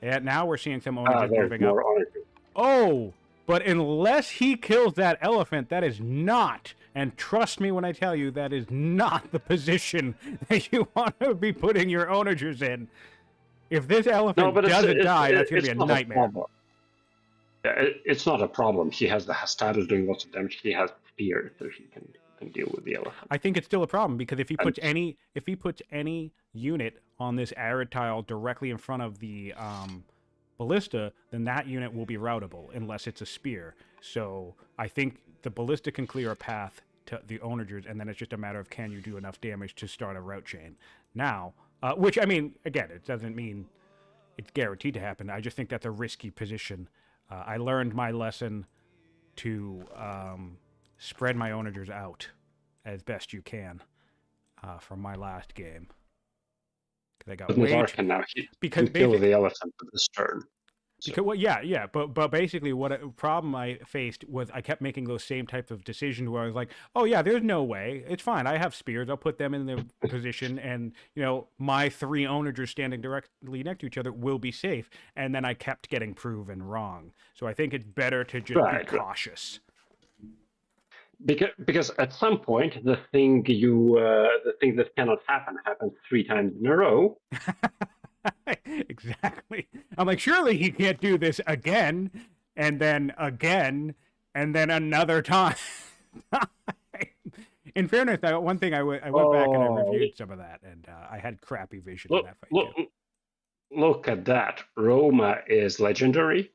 Yeah, now we're seeing some onagers moving up. Onagers. Oh, but unless he kills that elephant, that is not, and trust me when I tell you, that is not the position that you want to be putting your onagers in. If this elephant doesn't die, that's going to be a nightmare. It's not a problem. He has the Hastadas doing lots of damage. He has spears, so he can deal with the elephant. I think it's still a problem, because if he puts any unit on this arid tile directly in front of the ballista, then that unit will be routable unless it's a spear. So I think the ballista can clear a path to the onagers, and then it's just a matter of can you do enough damage to start a route chain. Now, which, I mean, again, it doesn't mean it's guaranteed to happen. I just think that's a risky position. I learned my lesson to spread my onagers out as best you can from my last game. They got Nizar can now kill the elephant with this turn. So. Because, well, yeah, but basically what a problem I faced was I kept making those same types of decisions where I was like, oh yeah, there's no way, it's fine, I have spears, I'll put them in their position, and my 3 onagers standing directly next to each other will be safe, and then I kept getting proven wrong. So I think it's better to just be cautious. Because at some point the thing that cannot happen happens 3 times in a row. Exactly. I'm like, surely he can't do this again, and then another time. In fairness, one thing I went back and I reviewed some of that, and I had crappy vision in that fight too. Look at that. Roma is legendary,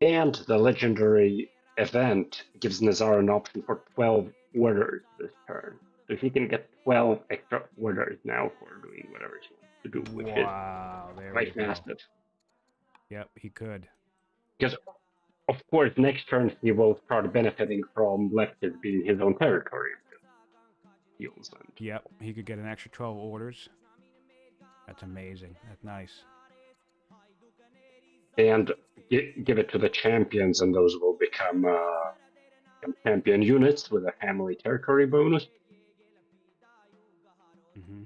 and the legendary event gives Nizar an option for 12 orders this turn. So he can get 12 extra orders now for doing whatever he wants to do, which is quite massive. Yep, he could. Because, of course, next turn he will start benefiting from leftists being his own territory. Yep, he could get an extra 12 orders. That's amazing. That's nice. And give it to the champions, and those will become champion units with a family territory bonus. Mm-hmm.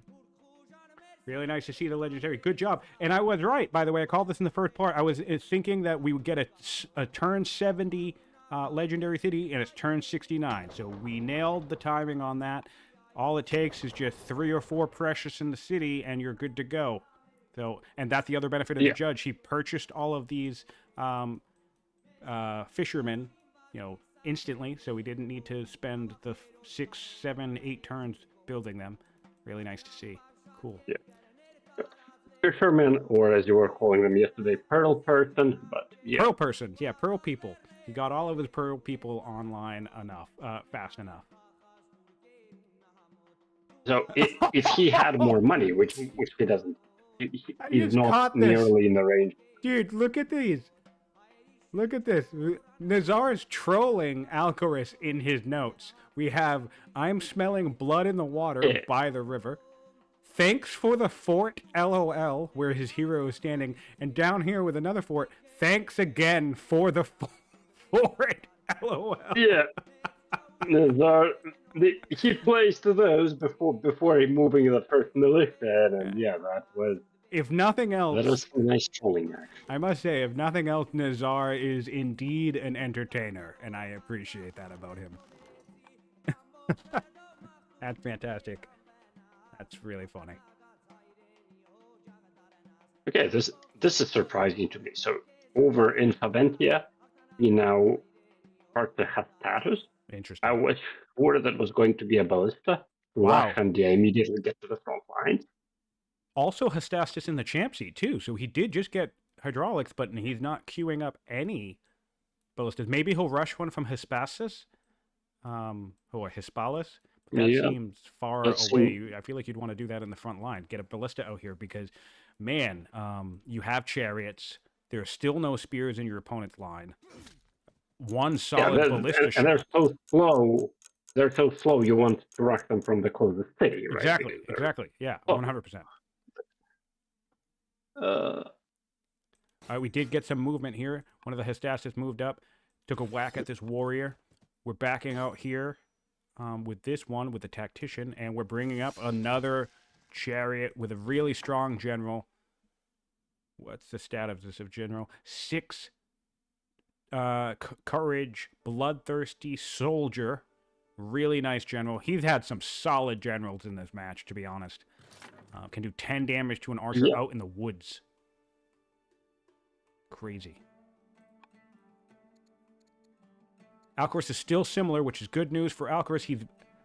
Really nice to see the legendary. Good job. And I was right, by the way. I called this in the first part. I was thinking that we would get a turn 70 legendary city, and it's turn 69. So we nailed the timing on that. All it takes is just 3 or 4 precious in the city, and you're good to go. So, and that's the other benefit of the judge. He purchased all of these fishermen, instantly, so we didn't need to spend the 6, 7, 8 turns building them. Really nice to see. Cool. Yeah. Fisherman, or as you were calling them yesterday, Pearl Person, but yeah. Pearl persons, yeah, Pearl people. He got all of his Pearl people online fast enough. So if he had more money, which he doesn't, he's not nearly in the range. Dude, look at these. Look at this. Nizar is trolling Alcaras in his notes. We have, I'm smelling blood in the water by the river. Thanks for the fort, LOL, where his hero is standing. And down here with another fort, thanks again for the fort, LOL. Yeah. Nizar, he placed those before moving the first militia, and yeah, that was. If nothing else, that was a nice trolling act. I must say, if nothing else, Nizar is indeed an entertainer, and I appreciate that about him. That's fantastic. That's really funny. Okay, this is surprising to me. So over in Faventia, he now starts to have status. Interesting. I was sure that was going to be a ballista. Wow. And yeah, immediately get to the front lines. Also, Hystastus in the champ seat too, so he did just get hydraulics, but he's not queuing up any ballistas. Maybe he'll rush one from Hyspasus, or Hispalis. That seems far away. I feel like you'd want to do that in the front line. Get a ballista out here because, man, you have chariots. There are still no spears in your opponent's line. One solid ballista shot. And they're so slow. They're so slow. You want to rush them from the closest city, right? Exactly. Yeah, 100%. All right, we did get some movement here. One of the Hystastus moved up, took a whack at this warrior. We're backing out here with this one, with the tactician, and we're bringing up another chariot with a really strong general. What's the stat of this general? 6 courage, bloodthirsty soldier. Really nice general. He's had some solid generals in this match, to be honest. Can do 10 damage to an archer out in the woods. Crazy. Alcaras is still similar, which is good news for Alcaras. He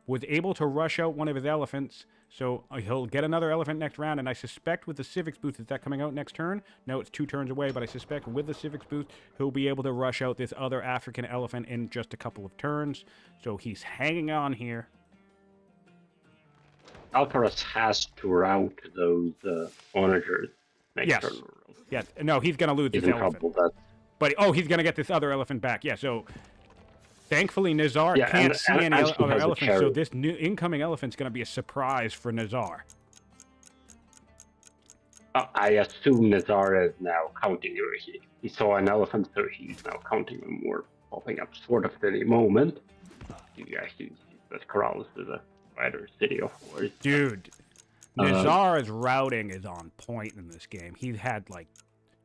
was able to rush out one of his elephants, so he'll get another elephant next round, and I suspect with the Civics boost, is that coming out next turn? No, it's 2 turns away, but I suspect with the Civics boost, he'll be able to rush out this other African elephant in just a couple of turns. So he's hanging on here. Alcaras has to route those onagers next turn. Yes. No, he's going to lose this elephant. But, he's going to get this other elephant back. Yeah, so thankfully Nizar can't see any other elephants, so this new incoming elephant's going to be a surprise for Nizar. I assume Nizar is now counting. He saw an elephant, so he's now counting them more, popping up sort of at any moment. Yeah, that corrals to the wider city, of course. Dude, Nizar's routing is on point in this game. He's had like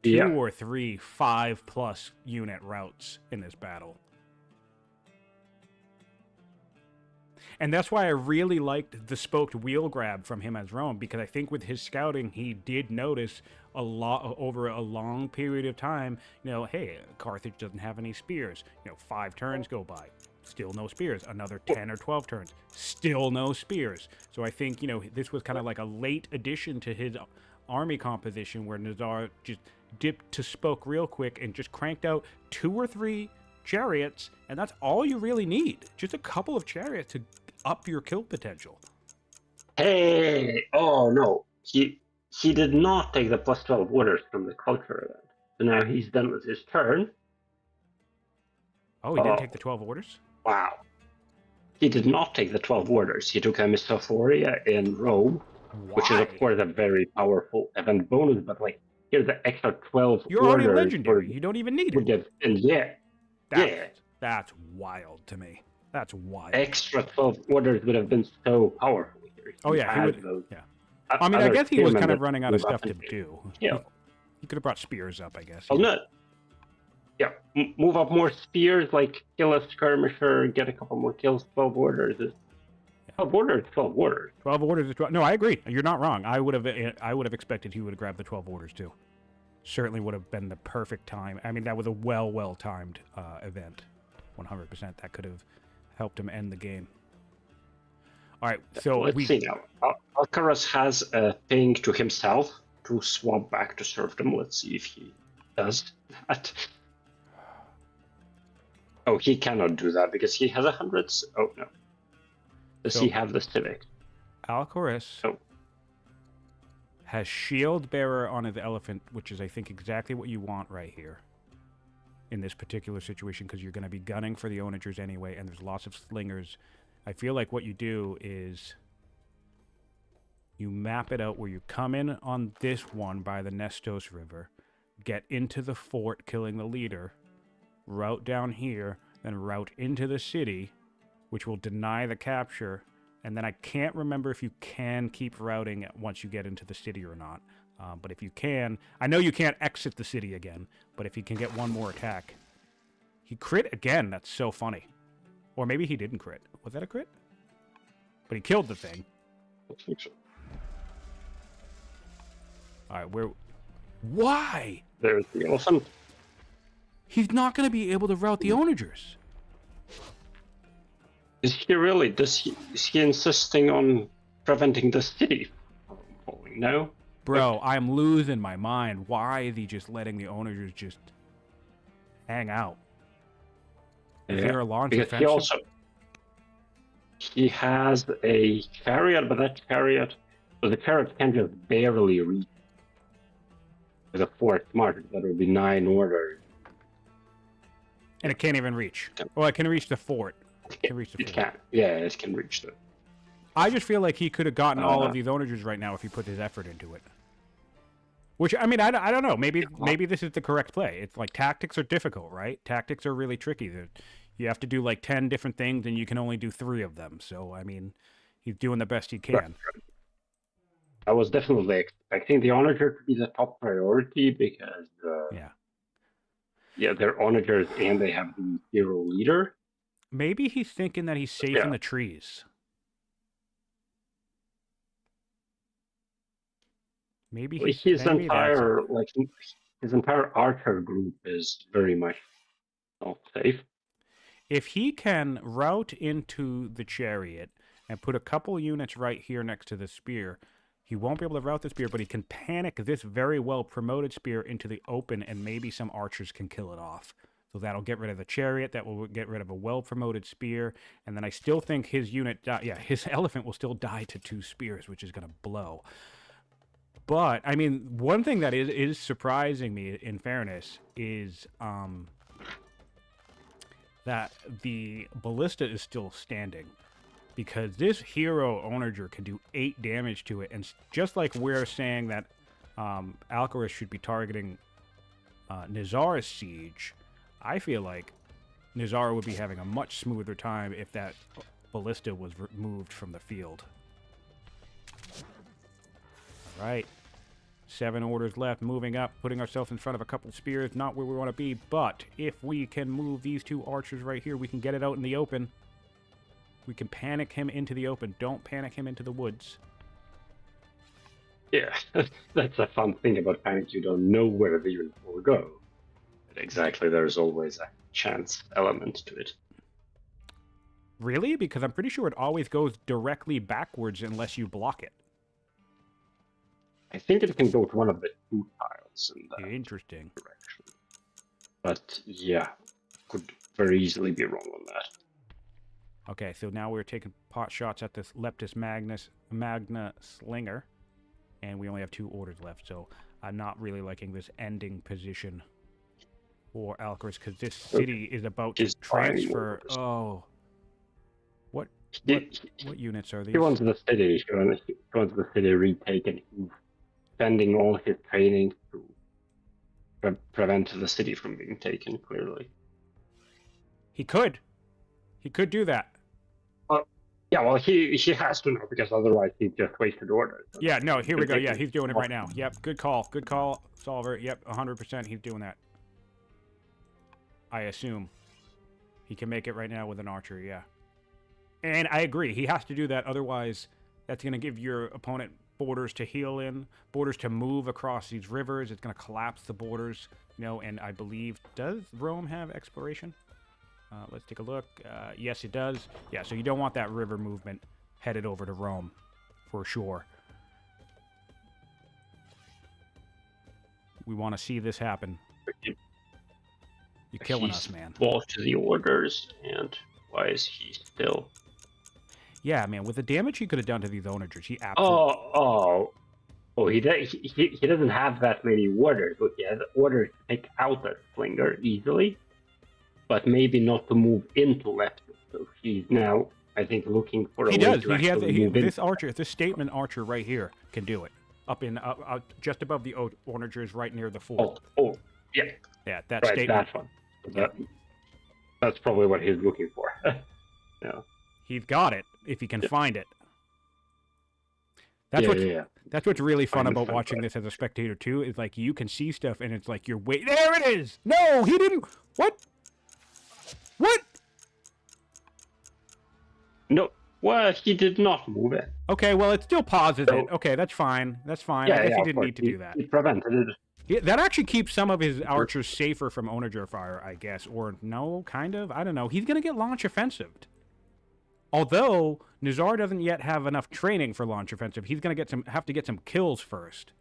2 or 3 5+ unit routes in this battle. And that's why I really liked the spoked wheel grab from him as Rome, because I think with his scouting, he did notice a lot over a long period of time, hey, Carthage doesn't have any spears. 5 turns go by, still no spears. Another 10 or 12 turns, still no spears. So I think, this was kind of like a late addition to his army composition where Nizar just dipped to spoke real quick and just cranked out 2 or 3 chariots, and that's all you really need. Just a couple of chariots to up your kill potential. Hey, oh no, he did not take the +12 orders from the culture event. So now he's done with his turn. Oh, he didn't take the 12 orders? Wow. He did not take the 12 orders. He took a Mistophoria in Rome, which is of course a very powerful event bonus, but like here's the extra 12 You're already legendary. You don't even need it. And that's wild to me. That's wild. Extra 12 orders would have been so powerful here. He would. I mean, I guess he was kind of running out of stuff to do. Yeah. He could have brought spears up, I guess. Well, no. Yeah, move up more spears, like kill a skirmisher, get a couple more kills. 12 orders is 12 orders. 12 orders. 12 orders is 12. No, I agree. You're not wrong. I would have expected he would have grabbed the 12 orders too. Certainly would have been the perfect time. I mean, that was a well timed event. 100%. That could have helped him end the game. All right, so Let's see now. Alcaras has a thing to himself to swap back to serfdom. Let's see if he does that. Oh, he cannot do that because he has 100. Oh, no. Does he have the civic? Alcaras has shield bearer on his elephant, which is, I think, exactly what you want right here in this particular situation, because you're going to be gunning for the onagers anyway, and there's lots of slingers. I feel like what you do is you map it out where you come in on this one by the Nestos River, get into the fort, killing the leader, route down here, then route into the city, which will deny the capture, and then I can't remember if you can keep routing once you get into the city or not. But if you can, I know you can't exit the city again, but if you can get one more attack. He crit again, that's so funny. Or maybe he didn't crit. Was that a crit? But he killed the thing. I think so. Alright, where... Why? There's the elephant. He's not going to be able to route the onagers. Is he really? Is he insisting on preventing the city from falling? No? Bro, I'm losing my mind. Why is he just letting the onagers just hang out? Is there a launch offensive? He has a chariot, but the chariot can just barely reach with a fourth mark. That would be 9 order. And it can't even reach. Well, it can reach the fort. It can. Yeah, it can reach them. I just feel like he could have gotten all of these onagers right now if he put his effort into it. Which, I mean, I don't know. Maybe this is the correct play. It's like tactics are difficult, right? Tactics are really tricky. You have to do like 10 different things, and you can only do 3 of them. So, I mean, he's doing the best he can. Right. I was definitely expecting the onager to be the top priority because, they're onagers and they have the hero leader. Maybe he's thinking that he's safe in the trees. Maybe his entire archer group is very much not safe. If he can route into the chariot and put a couple units right here next to the spear, he won't be able to route the spear, but he can panic this very well promoted spear into the open, and maybe some archers can kill it off. So that'll get rid of the chariot, that will get rid of a well-promoted spear, and then I still think his unit, his elephant will still die to 2 spears, which is going to blow. But, I mean, one thing that is surprising me, in fairness, is that the ballista is still standing. Because this hero onager can do 8 damage to it, and just like we're saying that Alcaras should be targeting Nizar's siege, I feel like Nizar would be having a much smoother time if that ballista was removed from the field. All right. 7 orders left, moving up, putting ourselves in front of a couple spears, not where we want to be, but if we can move these 2 archers right here, we can get it out in the open. We can panic him into the open. Don't panic him into the woods. Yeah, that's a fun thing about panic. You don't know where the unit will go. But exactly, there's always a chance element to it. Really? Because I'm pretty sure it always goes directly backwards unless you block it. I think it can go to one of the 2 tiles in that Interesting direction. But yeah, could very easily be wrong on that. Okay, so now we're taking pot shots at this Leptis Magna Slinger, and we only have 2 orders left, so I'm not really liking this ending position for Alcaras, because this city is about to transfer... Oh. What units are these? He wants the city. He wants the city retaken. He's spending all his training to prevent the city from being taken, clearly. He could do that. Yeah, well, he has to know, because otherwise he's just wasted orders. Yeah, no, here we go. Yeah, he's doing it right now. Yep, good call, Solver. Yep, 100% he's doing that. I assume. He can make it right now with an archer, yeah. And I agree, he has to do that, otherwise that's going to give your opponent borders to heal in, borders to move across these rivers. It's going to collapse the borders, and I believe, does Rome have exploration? Let's take a look. Yes, it does. Yeah, so you don't want that river movement headed over to Rome, for sure. We want to see this happen. You're killing us, man. Bought the orders, and why is he still? Yeah, man, with the damage he could have done to these onagers, he absolutely... He doesn't have that many orders, but he has orders to take out that slinger easily, but maybe not to move into left. So he's now, I think, looking for a way to actually move in. This archer, this statement archer right here can do it. Up in, just above the onagers, right near the fort. Yeah. Yeah, that right, statement. That one. That's probably what he's looking for. Yeah. He's got it if he can find it. That's That's what's really fun about watching this as a spectator too. Is like you can see stuff and it's like you're wait. There it is. No, he didn't. What? What? No. Well, he did not move it. Okay, well it still pauses it. Okay, that's fine. That's fine. I guess he didn't need to do that. He prevented it. Yeah, that actually keeps some of his archers safer from onager fire, I guess. Or no, kind of. I don't know. He's gonna get launch offensived. Although Nizar doesn't yet have enough training for launch offensive, he's gonna have to get some kills first.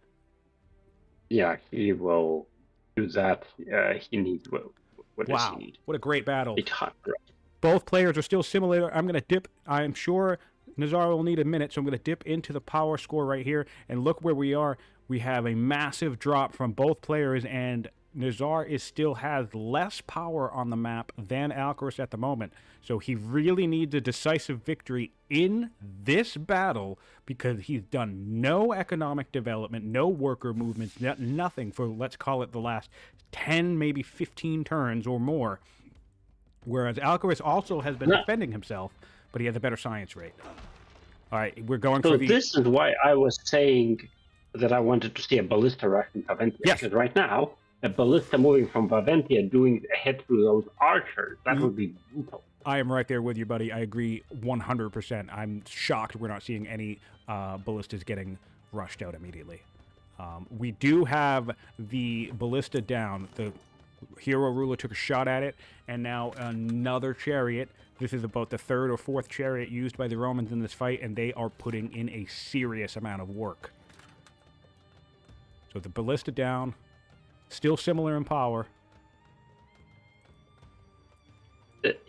Yeah, he will do that. He needs what does he need? What a great battle! 800. Both players are still similar. I'm gonna dip. I'm sure Nizar will need a minute, so I'm gonna dip into the power score right here and look where we are. We have a massive drop from both players, and Nizar still has less power on the map than Alcaras at the moment. So he really needs a decisive victory in this battle because he's done no economic development, no worker movements, nothing for, let's call it, the last 10, maybe 15 turns or more. Whereas Alcaras also has been defending himself, but he has a better science rate. All right, we're going for the... So this is why I was saying that I wanted to see a ballista rush in Vaventia. Yes. Because right now, a ballista moving from Vaventia doing a hit through those archers, that would be brutal. I am right there with you, buddy. I agree 100%. I'm shocked we're not seeing any ballistas getting rushed out immediately. We do have the ballista down. The hero ruler took a shot at it, and now another chariot. This is about the third or fourth chariot used by the Romans in this fight, and they are putting in a serious amount of work. So the ballista down, still similar in power.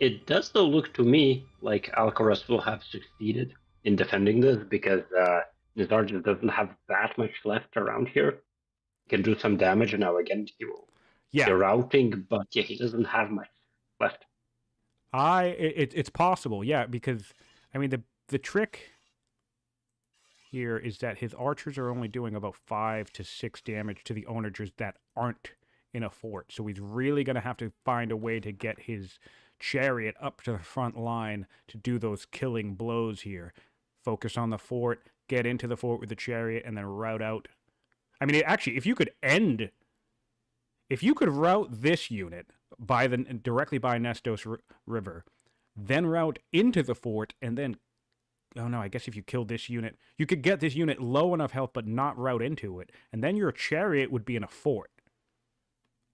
It does though look to me like Alcaraz will have succeeded in defending this because Nizar just doesn't have that much left around here. He can do some damage, and now again he will. Yeah, routing, but yeah, he doesn't have much left. It's possible, yeah, because I mean the trick here is that his archers are only doing about 5 to 6 damage to the onagers that aren't in a fort. So he's really going to have to find a way to get his chariot up to the front line to do those killing blows here. Focus on the fort, get into the fort with the chariot, and then route out. I mean, actually, if you could route this unit directly by Nestos River, then route into the fort, and then, oh no, I guess if you killed this unit, you could get this unit low enough health but not route into it, and then your chariot would be in a fort.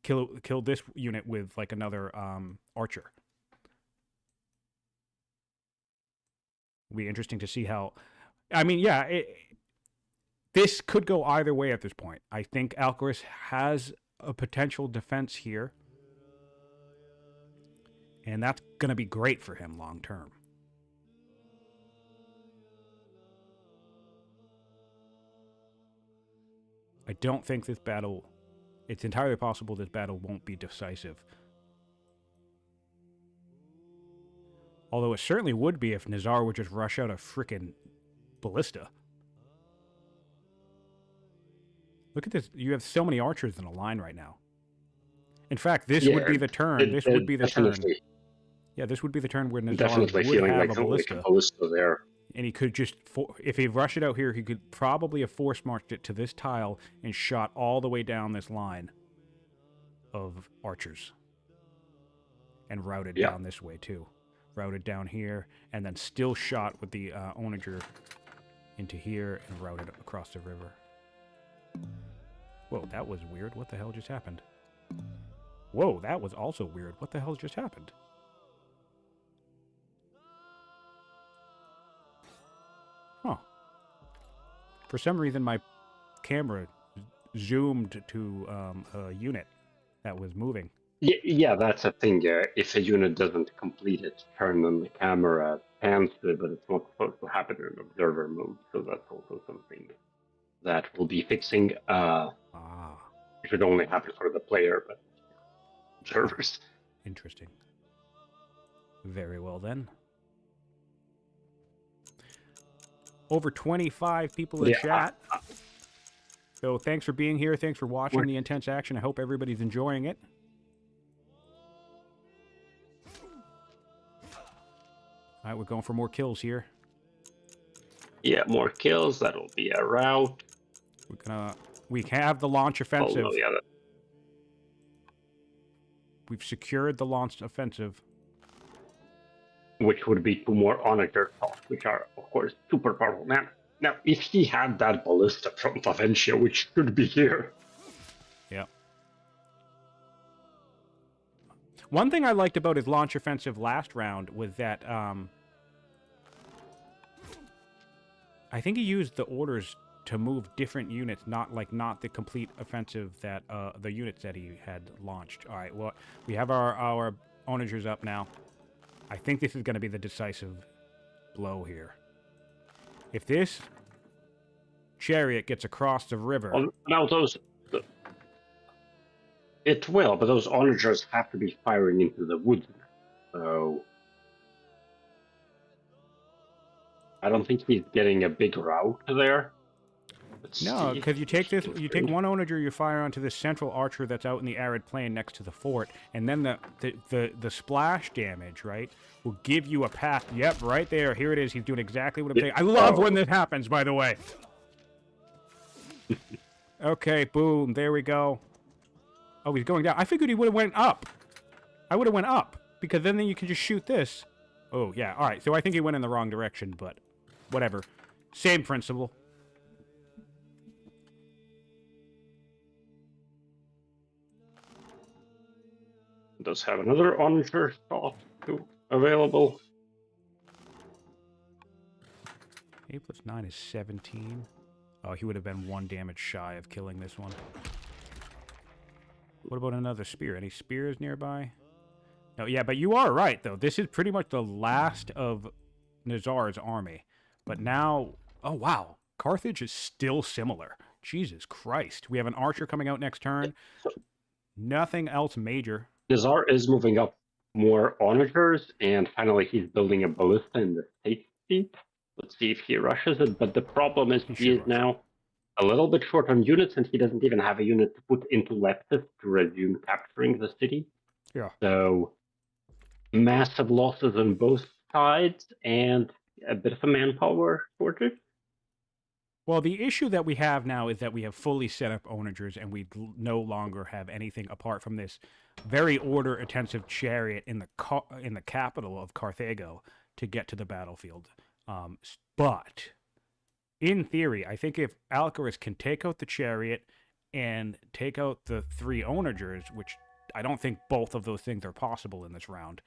Kill this unit with like another archer. It'll be interesting to see how. I mean, yeah, this could go either way at this point. I think Alcaraz has a potential defense here, and that's going to be great for him long term. I don't think this battle... It's entirely possible this battle won't be decisive. Although it certainly would be if Nizar would just rush out a frickin' ballista. Look at this. You have so many archers in a line right now. In fact, this would be the turn. This would be the turn. Yeah, this would be the turn where Nizar would have a ballista. There. And he could just, if he rushed it out here, he could probably have force-marched it to this tile and shot all the way down this line of archers. And routed down this way, too. Routed down here, and then still shot with the onager into here and routed across the river. Whoa, that was weird. What the hell just happened? Whoa, that was also weird. What the hell just happened? For some reason, my camera zoomed to a unit that was moving. Yeah, that's a thing. If a unit doesn't complete its turn, then the camera pans to it, but it's not supposed to happen in observer mode. So that's also something that we'll be fixing. It should only happen for the player, but observers. Interesting. Very well then. Over 25 people in chat. So thanks for being here. Thanks for watching the intense action. I hope everybody's enjoying it. All right, we're going for more kills here. Yeah, more kills. That'll be a rout. We have the launch offensive. Oh, no, yeah, We've secured the launch offensive. Which would be 2 more onager thoughts, which are, of course, super powerful. Now, if he had that ballista from Paventia, which should be here. Yeah. One thing I liked about his launch offensive last round was that I think he used the orders to move different units, not the complete offensive that the units that he had launched. All right, well, we have our onagers up now. I think this is going to be the decisive blow here. If this chariot gets across the river... Well, now it will, but those onagers have to be firing into the woods. So... I don't think he's getting a big rout there. No, because you take one onager, you fire onto this central archer that's out in the arid plain next to the fort, and then the splash damage, right, will give you a path. Yep, right there. Here it is. He's doing exactly what I'm saying. I love when this happens, by the way. Okay, boom. There we go. Oh, he's going down. I figured he would have went up. I would have went up, because then you can just shoot this. Oh, yeah. All right, so I think he went in the wrong direction, but whatever. Same principle. Does have another onager thought available. 8 plus 9 is 17. Oh, he would have been 1 damage shy of killing this one. What about another spear? Any spears nearby? No, yeah, but you are right, though. This is pretty much the last of Nizar's army. But now... Oh, wow. Carthage is still similar. Jesus Christ. We have an archer coming out next turn. Nothing else major. Nizar is moving up more onagers, and finally he's building a ballista in the state seat. Let's see if he rushes it, but the problem is he is now a little bit short on units, and he doesn't even have a unit to put into Leptis to resume capturing the city. Yeah. So, massive losses on both sides, and a bit of a manpower shortage. Well, the issue that we have now is that we have fully set up onagers, and we no longer have anything apart from this very order-intensive chariot in the capital of Carthago to get to the battlefield. But in theory, I think if Alcaras can take out the chariot and take out the 3 onagers, which I don't think both of those things are possible in this round,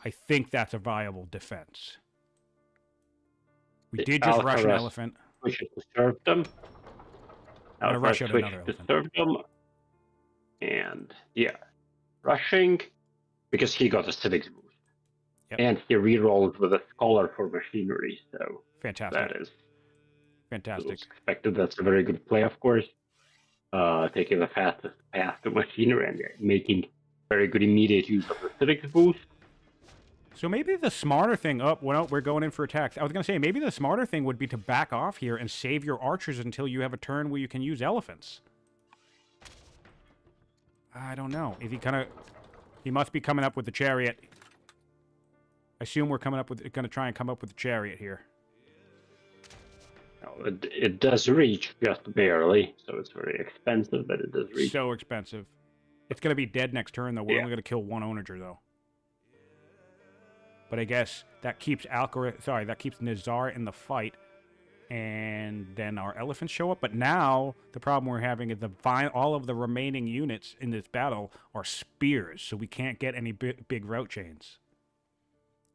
I think that's a viable defense. We did just rush an elephant. Wishes to serve them. I'm gonna rush out another to elephant. serve them. And yeah, rushing because he got a civics boost. Yep. And he rerolled with a scholar for machinery, so fantastic. That is fantastic. Expected. That's a very good play, of course. Taking the fastest path to machinery and making very good immediate use of the civics boost. So maybe the smarter thing... Oh, well, we're going in for attacks. I was going to say, maybe the smarter thing would be to back off here and save your archers until you have a turn where you can use elephants. I don't know. If he must be coming up with the chariot. I assume we're going to try and come up with the chariot here. No, it does reach just barely, so it's very expensive, but it does reach. So expensive. It's going to be dead next turn, though. We're only going to kill 1 onager, though. But I guess that keeps that keeps Nizar in the fight, and then our elephants show up. But now the problem we're having is all of the remaining units in this battle are spears, so we can't get any big route chains.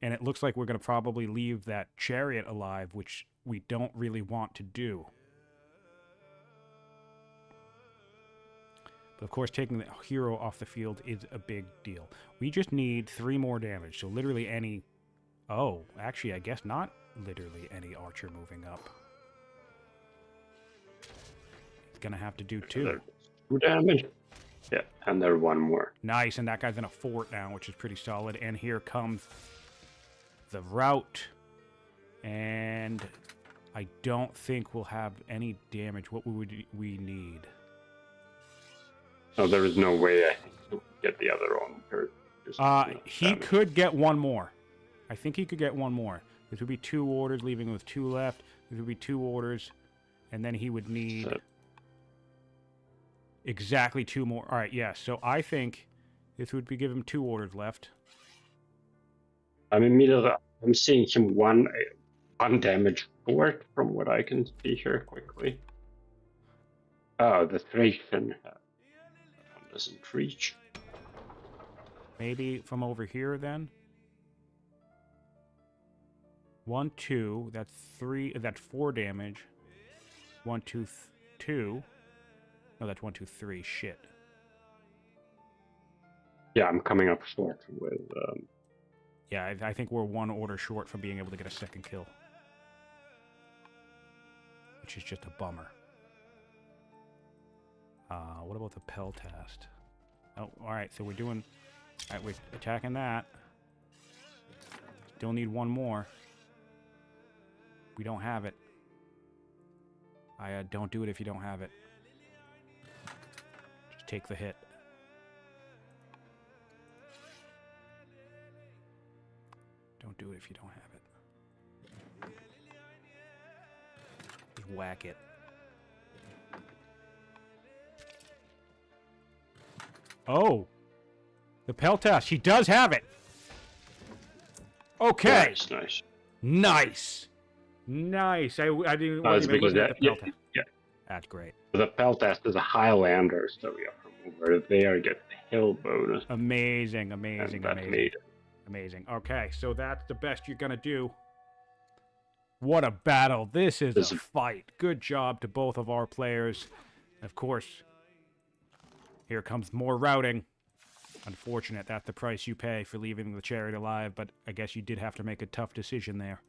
And it looks like we're going to probably leave that chariot alive, which we don't really want to do. But of course, taking the hero off the field is a big deal. We just need 3 more damage, so literally any... Oh, actually, I guess not literally any archer moving up. It's gonna have to do 2. There's 2 damage. Yeah, and there's 1 more. Nice, and that guy's in a fort now, which is pretty solid. And here comes the route. And I don't think we'll have any damage. What would we need? No, there is no way I think to get the other on hurt. He could get 1 more. I think he could get 1 more. This would be 2 orders, leaving with 2 left. This would be 2 orders, and then he would need exactly 2 more. All right, yeah. So I think this would be give him 2 orders left. I'm seeing him one damage short from what I can see here quickly. Oh, the Thracian doesn't reach. Maybe from over here then. 1, 2. That's 3. That's 4 damage. 1, 2, 2. No, that's 1, 2, 3. Shit. Yeah, I'm coming up short with. Yeah, I think we're 1 order short from being able to get a second kill, which is just a bummer. What about the Peltast? Oh, all right. So we're doing. All right, we're attacking that. Still need 1 more. We don't have it. Don't do it if you don't have it. Just take the hit. Don't do it if you don't have it. Just whack it. Oh! The Peltast, he does have it! Okay! Nice. Nice! Nice! I didn't It's even because look at the Peltast. yeah. That's great. The Peltast is a Highlander, so yeah, from over there get the hill bonus. Amazing. Made it. Amazing. Okay, so that's the best you're gonna do. What a battle. This is a fight. Good job to both of our players. Of course, here comes more routing. Unfortunate, that's the price you pay for leaving the chariot alive, but I guess you did have to make a tough decision there.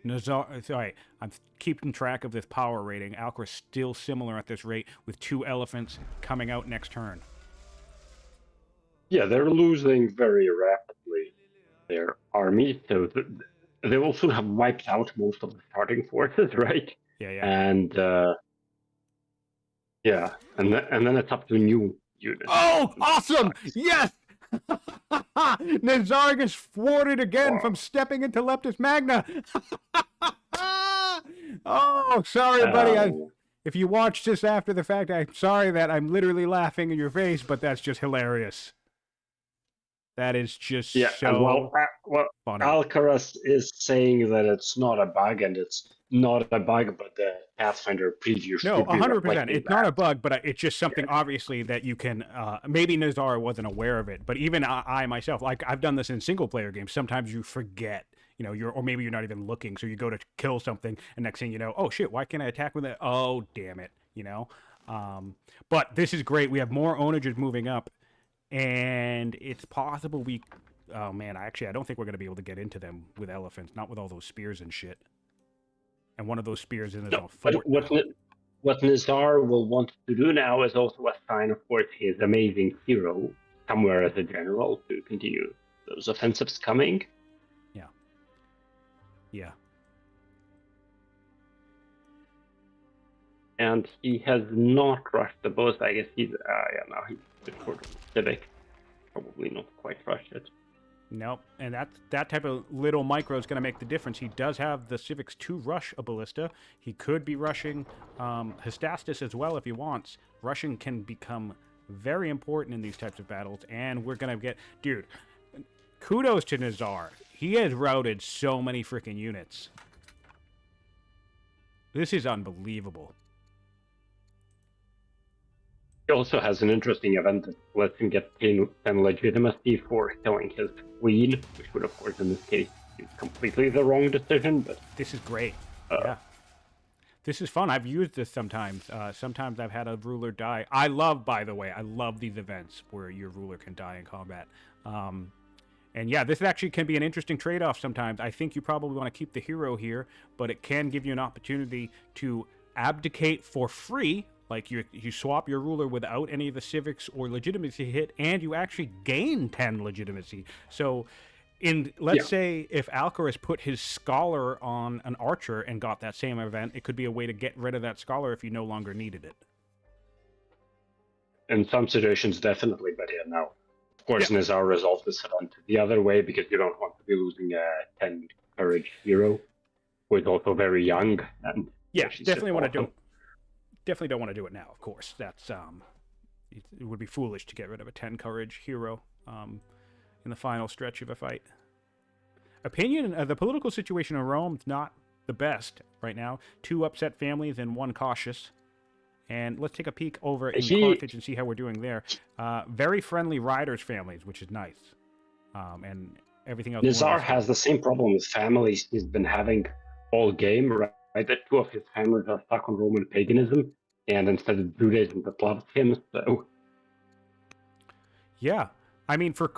Nizar, sorry, I'm keeping track of this power rating. Alcaras still similar at this rate, with 2 elephants coming out next turn. Yeah, they're losing very rapidly their army, so they will soon have wiped out most of the starting forces, right? Yeah. And yeah, and then it's up to new units. Oh, awesome! Yes! Nizar gets thwarted again from stepping into Leptis Magna. Oh, sorry, buddy. If you watched this after the fact, I'm sorry that I'm literally laughing in your face, but that's just hilarious. That is just so funny. Alcaras is saying that it's not a bug, and it's not a bug, but the Pathfinder preview should No, be 100%. It's that. not a bug, but it's just something obviously that you can. Maybe Nizar wasn't aware of it, but even I myself, like I've done this in single player games. Sometimes you forget, or maybe you're not even looking, so you go to kill something, and next thing you know, oh shit, why can't I attack with it? Oh damn it, But this is great. We have more onages moving up. And it's possible we... Oh, man, I don't think we're going to be able to get into them with elephants. Not with all those spears and shit. And one of those spears in a fort. What Nizar will want to do now is also assign, of course, his amazing hero somewhere as a general to continue those offensives coming. Yeah. And he has not rushed the boss. I guess he's sort of civic. Probably not quite rushed it. Nope. And that type of little micro is going to make the difference. He does have the civics to rush a ballista. He could be rushing Hystastis as well if he wants. Rushing can become very important in these types of battles. And we're going to get... Dude, kudos to Nizar. He has routed so many freaking units. This is unbelievable. He also has an interesting event that lets him get 10 legitimacy for killing his queen, which would, of course, in this case, be completely the wrong decision, but... This is great. Yeah. This is fun. I've used this sometimes. Sometimes I've had a ruler die. I love, by the way, I love these events where your ruler can die in combat. And yeah, this actually can be an interesting trade-off sometimes. I think you probably want to keep the hero here, but it can give you an opportunity to abdicate for free. Like you swap your ruler without any of the civics or legitimacy hit, and you actually gain 10 legitimacy. So let's say if Alcaras put his scholar on an archer and got that same event, it could be a way to get rid of that scholar if you no longer needed it. In some situations, definitely, but yeah, now, of course, Nizar resolved this event the other way because you don't want to be losing a 10 courage hero who is also very young. And yeah, definitely want to do it. Definitely don't want to do it now, of course. That's it would be foolish to get rid of a 10 courage hero in the final stretch of a fight. Opinion, the political situation in Rome is not the best right now. 2 upset families and 1 cautious. And let's take a peek over in Carthage and see how we're doing there. Very friendly riders families, which is nice. And everything else. Nizar has the same problem with families he's been having all game, right? That 2 of his families are stuck on Roman paganism, and instead of Judaism that loves him, so... Yeah. I mean, for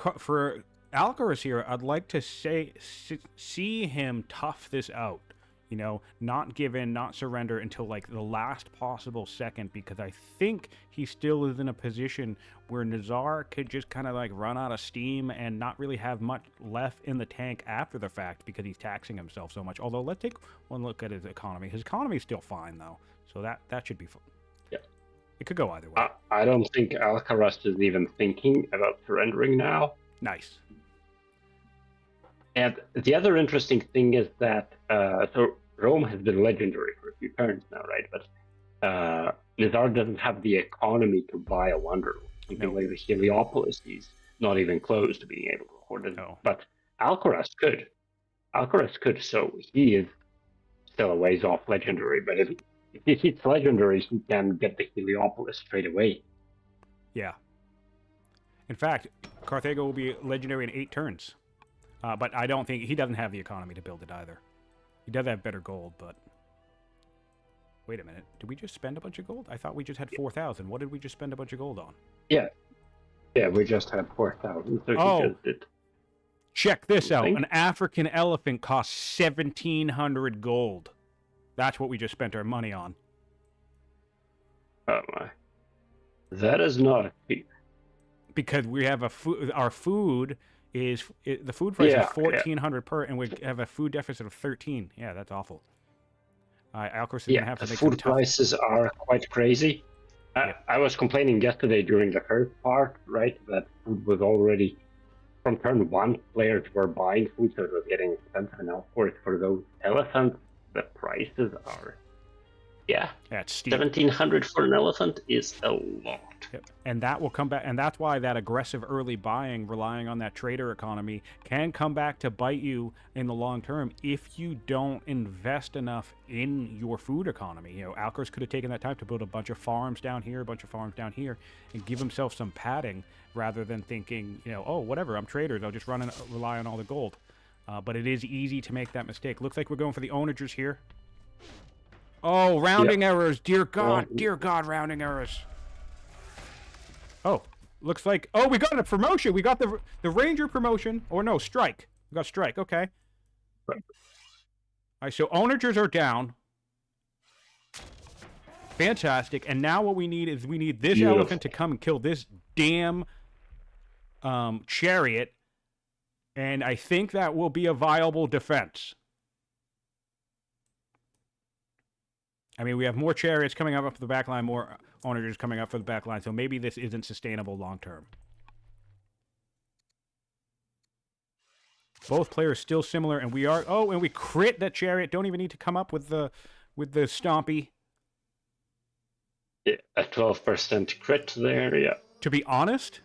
Alcaras here, I'd like to see him tough this out. You know, not give in, not surrender until like the last possible second, because I think he still is in a position where Nizar could just kind of like run out of steam and not really have much left in the tank after the fact because he's taxing himself so much. Although, let's take one look at his economy. His economy is still fine, though, so that should be fun. Yeah. It could go either way. I don't think Alcaraz is even thinking about surrendering now. Nice. And the other interesting thing is that so Rome has been legendary for a few turns now, right? But Nizar doesn't have the economy to buy a wonder. Something like the Heliopolis, he's not even close to being able to afford it. No. But Alcaraz could. So he is still a ways off legendary. But if he hits legendary, he can get the Heliopolis straight away. Yeah. In fact, Carthago will be legendary in 8 turns. But I don't think... He doesn't have the economy to build it either. He does have better gold, but... Wait a minute. Did we just spend a bunch of gold? I thought we just had 4,000. What did we just spend a bunch of gold on? Yeah. Yeah, we just had 4,000. So oh! Just did. Check this out. An African elephant costs 1,700 gold. That's what we just spent our money on. Oh my. That is not cheap. Because we have our food... the food price is 1,400 per, and we have a food deficit of 13. Yeah, that's awful. Alcaraz is gonna have to make food prices are quite crazy. I was complaining yesterday during the first part, right, that food was already from turn 1. Players were buying food, so it was getting expensive. And now, of course, for those elephants, the prices are it's steep. 1,700 for an elephant is a lot. Yep. And that will come back, and that's why that aggressive early buying, relying on that trader economy, can come back to bite you in the long term if you don't invest enough in your food economy. You know, Alcaraz could have taken that time to build a bunch of farms down here, a bunch of farms down here, and give himself some padding rather than thinking, you know, oh, whatever, I'm traders, I'll just rely on all the gold. But it is easy to make that mistake. Looks like we're going for the onagers here. Oh, rounding errors. Dear God, rounding errors. Oh, looks like... Oh, we got a promotion. We got the Ranger promotion. Or no, Strike. We got Strike. Okay. All right, so onagers are down. Fantastic. And now what we need is this elephant to come and kill this damn chariot. And I think that will be a viable defense. I mean, we have more chariots coming up the back line, more onagers coming up for the back line, so maybe this isn't sustainable long term. Both players still similar, and we are... Oh, and we crit that chariot. Don't even need to come up with the stompy. Yeah, a 12% crit there, yeah. To be honest,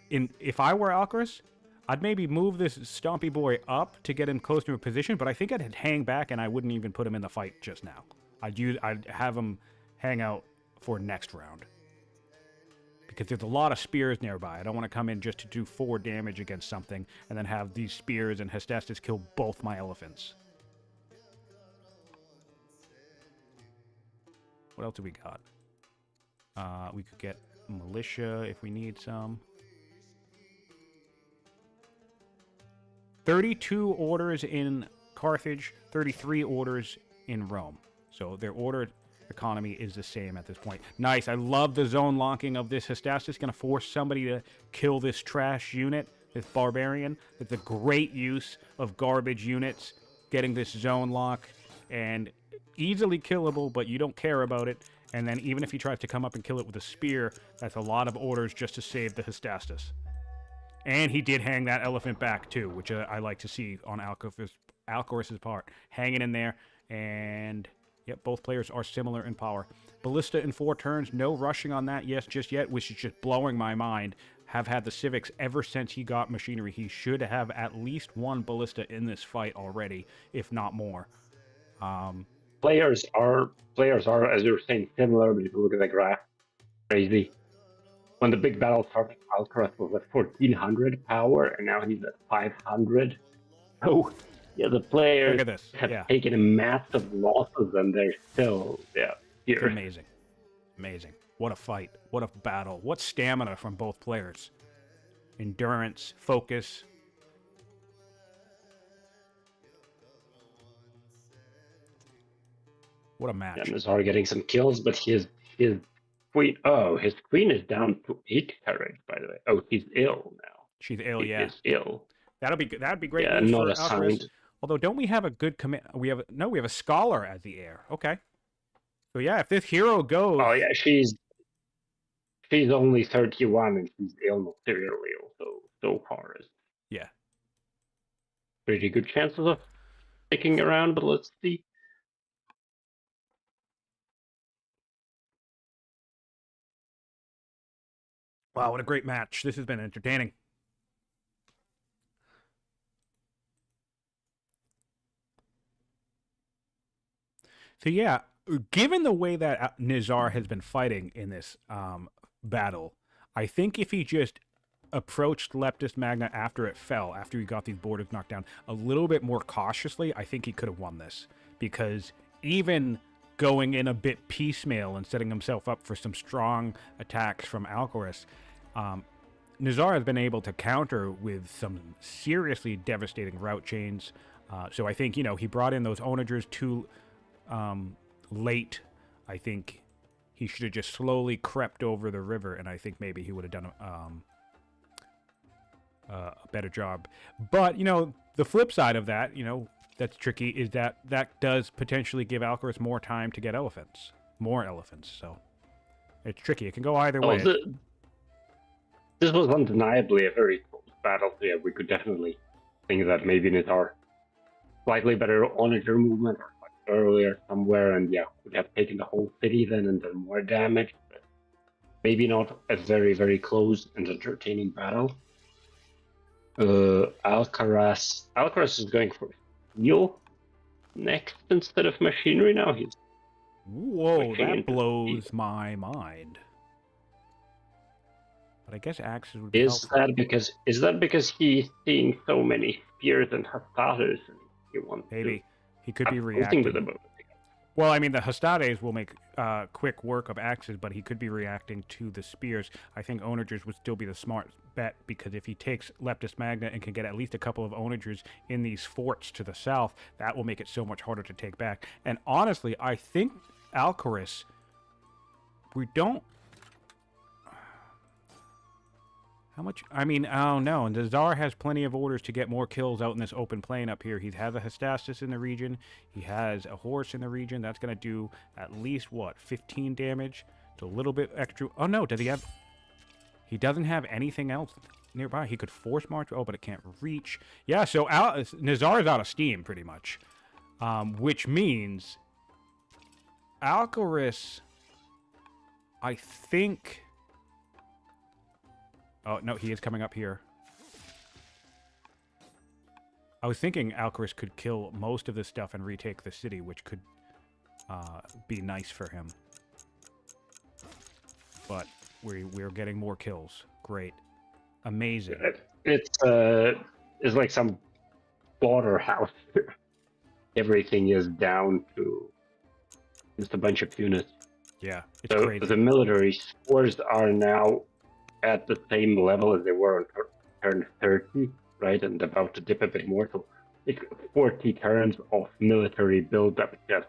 if I were Alcaraz, I'd maybe move this stompy boy up to get him close to a position, but I think I'd hang back and I wouldn't even put him in the fight just now. I'd have him hang out for next round. Because there's a lot of spears nearby. I don't want to come in just to do 4 damage against something and then have these spears and Hestastus kill both my elephants. What else do we got? We could get militia if we need some. 32 orders in Carthage, 33 orders in Rome. So their order economy is the same at this point. Nice. I love the zone locking of this. Hystastis is going to force somebody to kill this trash unit, this barbarian. It's a great use of garbage units, getting this zone lock, and easily killable, but you don't care about it. And then even if he tries to come up and kill it with a spear, that's a lot of orders just to save the Hystastis. And he did hang that elephant back too, which I like to see on Alcaras' part. Hanging in there, and yep, both players are similar in power. Ballista in 4 turns, no rushing on that just yet, which is just blowing my mind. Have had the civics ever since he got machinery. He should have at least 1 ballista in this fight already, if not more. Players are, as you were saying, similar, but if you look at the graph, crazy. When the big battle started, Alcaraz was at 1400 power, and now he's at 500. Oh, yeah, the players Look at this. have taken a massive losses, and they're still, here. Amazing. Amazing. What a fight. What a battle. What stamina from both players. Endurance, focus. What a match. Yeah, Nizar getting some kills, but his queen, his queen is down to 8 courage, by the way. Oh, she's ill now. She's ill, She is ill. That'd be great Yeah, news not for assigned. Alcaraz. Although, don't we have a good command? We have a scholar as the heir. Okay. So yeah, if this hero goes, Oh yeah, she's only 31 and she's ill, not severely ill. So far is yeah. pretty good chances of sticking around. But let's see. Wow, what a great match! This has been entertaining. So yeah, given the way that Nizar has been fighting in this battle, I think if he just approached Leptis Magna after it fell, after he got these borders knocked down, a little bit more cautiously, I think he could have won this. Because even going in a bit piecemeal and setting himself up for some strong attacks from Alcaraz, Nizar has been able to counter with some seriously devastating route chains. So I think, he brought in those onagers too late. I think he should have just slowly crept over the river, and I think maybe he would have done a better job. But, the flip side of that, that's tricky, is that does potentially give Alcaraz more time to get more elephants. So it's tricky. It can go either way. This was undeniably a very close battle. Yeah, we could definitely think that maybe Nizar slightly better onager movement or much earlier somewhere, and would have taken the whole city then and done more damage. But maybe not a very, very close and entertaining battle. Alcaraz is going for steel next instead of machinery now. Whoa, that blows my mind. But I guess axes would be helpful. Is that because he's seeing so many spears and Hastades and he wants maybe he could be to reacting to the boat? Well, I mean, the Hastades will make quick work of axes, but he could be reacting to the spears. I think onagers would still be the smart bet, because if he takes Leptis Magna and can get at least a couple of onagers in these forts to the south, that will make it so much harder to take back. And honestly, I think Alcaraz, we don't... How much? I mean, oh no. And Nizar has plenty of orders to get more kills out in this open plain up here. He has a Hystastis in the region. He has a horse in the region. That's going to do at least, 15 damage? It's a little bit extra. Oh no, does he have... He doesn't have anything else nearby. He could force march. Oh, but it can't reach. Yeah, so Nizar is out of steam, pretty much. Which means Alcaraz, I think... Oh, no, he is coming up here. I was thinking Alcaraz could kill most of this stuff and retake the city, which could be nice for him. But we're getting more kills. Great. Amazing. It's like some slaughterhouse. Everything is down to just a bunch of units. Yeah, it's So crazy. the military scores are now at the same level as they were on turn 30, right? And about to dip a bit more. So like 40 turns of military buildup just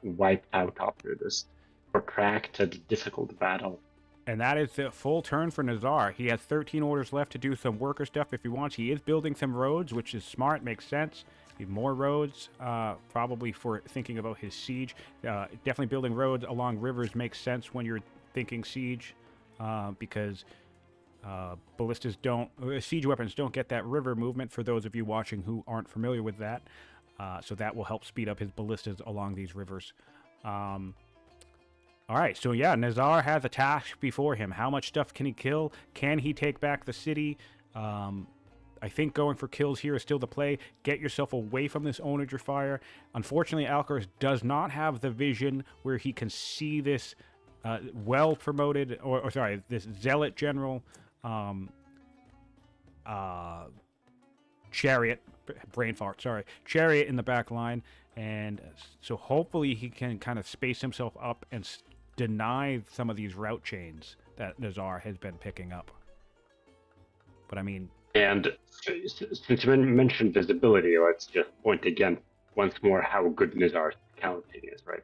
wiped out after this protracted, difficult battle. And that is the full turn for Nizar. He has 13 orders left to do some worker stuff if he wants. He is building some roads, which is smart, makes sense. Need more roads, probably for thinking about his siege. Definitely building roads along rivers makes sense when you're thinking siege, because ballistas don't, siege weapons don't get that river movement. For those of you watching who aren't familiar with that, so that will help speed up his ballistas along these rivers. All right, so yeah, Nizar has a task before him. How much stuff can he kill? Can he take back the city? I think going for kills here is still the play. Get yourself away from this onager fire. Unfortunately, Alcaras does not have the vision where he can see this well-promoted, or sorry, this zealot general chariot, brain fart, sorry, chariot in the back line. And so hopefully he can kind of space himself up and deny some of these route chains that Nizar has been picking up. But I mean... And since you mentioned visibility, let's just point again, once more, how good Nizar's scouting is, right?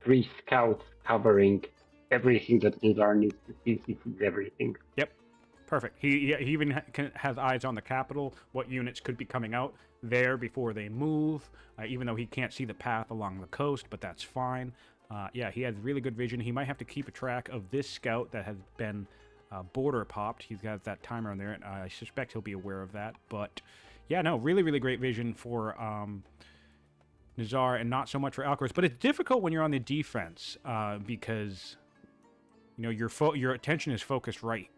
3 scouts covering everything that Nizar needs to see. He sees everything. Yep. Perfect. He even has eyes on the capital, what units could be coming out there before they move, even though he can't see the path along the coast, but that's fine. Yeah, he has really good vision. He might have to keep a track of this scout that has been border popped. He's got that timer on there, and I suspect he'll be aware of that. But yeah, no, really, really great vision for Nizar, and not so much for Alcaraz. But it's difficult when you're on the defense because you know your attention is focused right,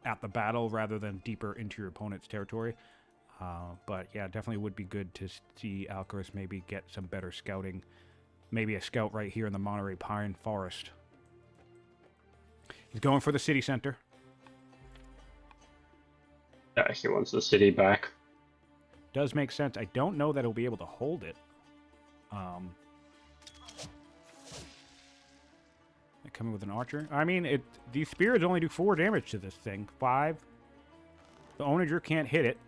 at the battle rather than deeper into your opponent's territory. But yeah, definitely would be good to see Alcaraz maybe get some better scouting. Maybe a scout right here in the Monterey Pine Forest. He's going for the city center. Yeah, he wants the city back. Does make sense. I don't know that he'll be able to hold it. Coming with an archer. I mean, these spears only do 4 damage to this thing. 5. The onager can't hit it.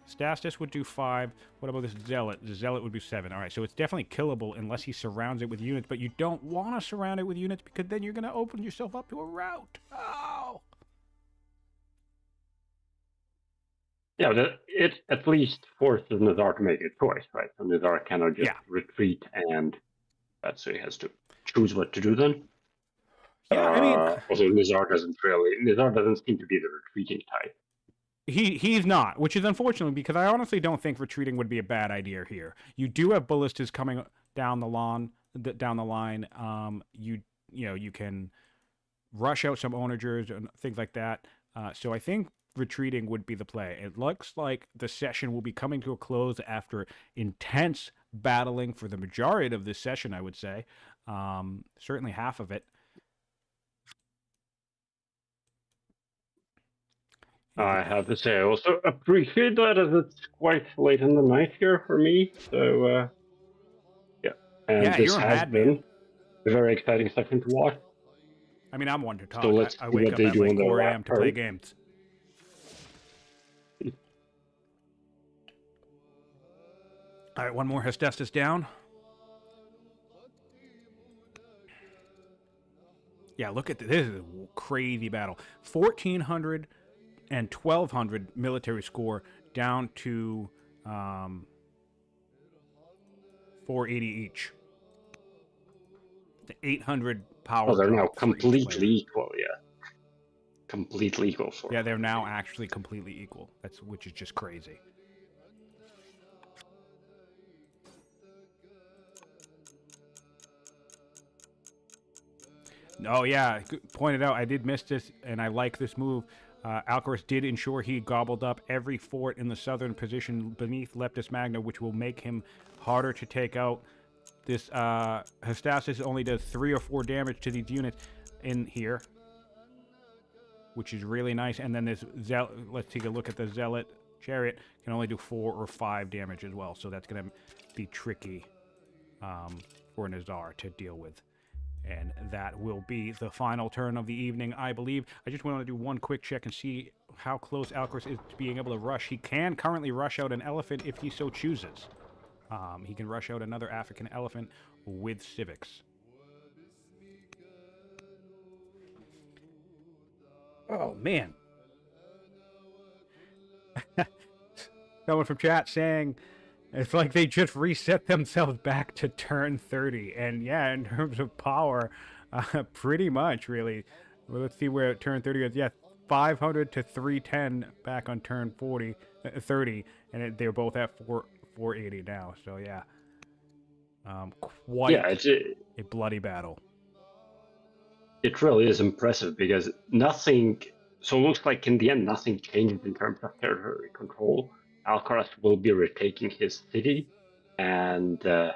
Stastus would do 5. What about this zealot? The zealot would do 7. All right, so it's definitely killable unless he surrounds it with units, but you don't want to surround it with units because then you're going to open yourself up to a rout. Oh! Yeah, it at least forces Nizar to make a choice, right? So Nizar cannot just retreat, and so he has to choose what to do then. Yeah, I mean... Also, Nizar doesn't seem to be the retreating type. He's not, which is unfortunate because I honestly don't think retreating would be a bad idea here. You do have ballistas coming down the line. You can rush out some onagers and things like that. So I think retreating would be the play. It looks like the session will be coming to a close after intense battling for the majority of this session, I would say. Certainly half of it. I have to say, I also appreciate that, as it's quite late in the night here for me. So, yeah. And this has been a very exciting session to watch. I mean, I'm one to talk. So let's I see wake what up they at do like on the 4 a.m. last to play turn. games. All right, one more Hestastus down. Yeah, look at this. This is a crazy battle. 1,400 and 1,200 military score down to 480 each. The 800 power. Oh, they're now completely equal, yeah. Completely equal for. Yeah, they're now actually completely equal. Which is just crazy. Oh yeah, pointed out. I did miss this, and I like this move. Alcaraz did ensure he gobbled up every fort in the southern position beneath Leptis Magna, which will make him harder to take out. This Hestastus only does 3 or 4 damage to these units in here, which is really nice. And then this Zealot, let's take a look at the Zealot Chariot, can only do 4 or 5 damage as well. So that's going to be tricky for Nizar to deal with. And that will be the final turn of the evening, I believe. I just want to do one quick check and see how close Alcaras is to being able to rush. He can currently rush out an elephant if he so chooses. He can rush out another African elephant with civics. Oh, man. Someone from chat saying it's like they just reset themselves back to turn 30. And yeah, in terms of power, pretty much, really. Well, let's see where turn 30 is. Yeah, 500 to 310 back on turn 30. And they're both at 480 now. So yeah, quite a bloody battle. It really is impressive because nothing. So it looks like in the end, nothing changed in terms of territory control. Alcaraz will be retaking his city, and the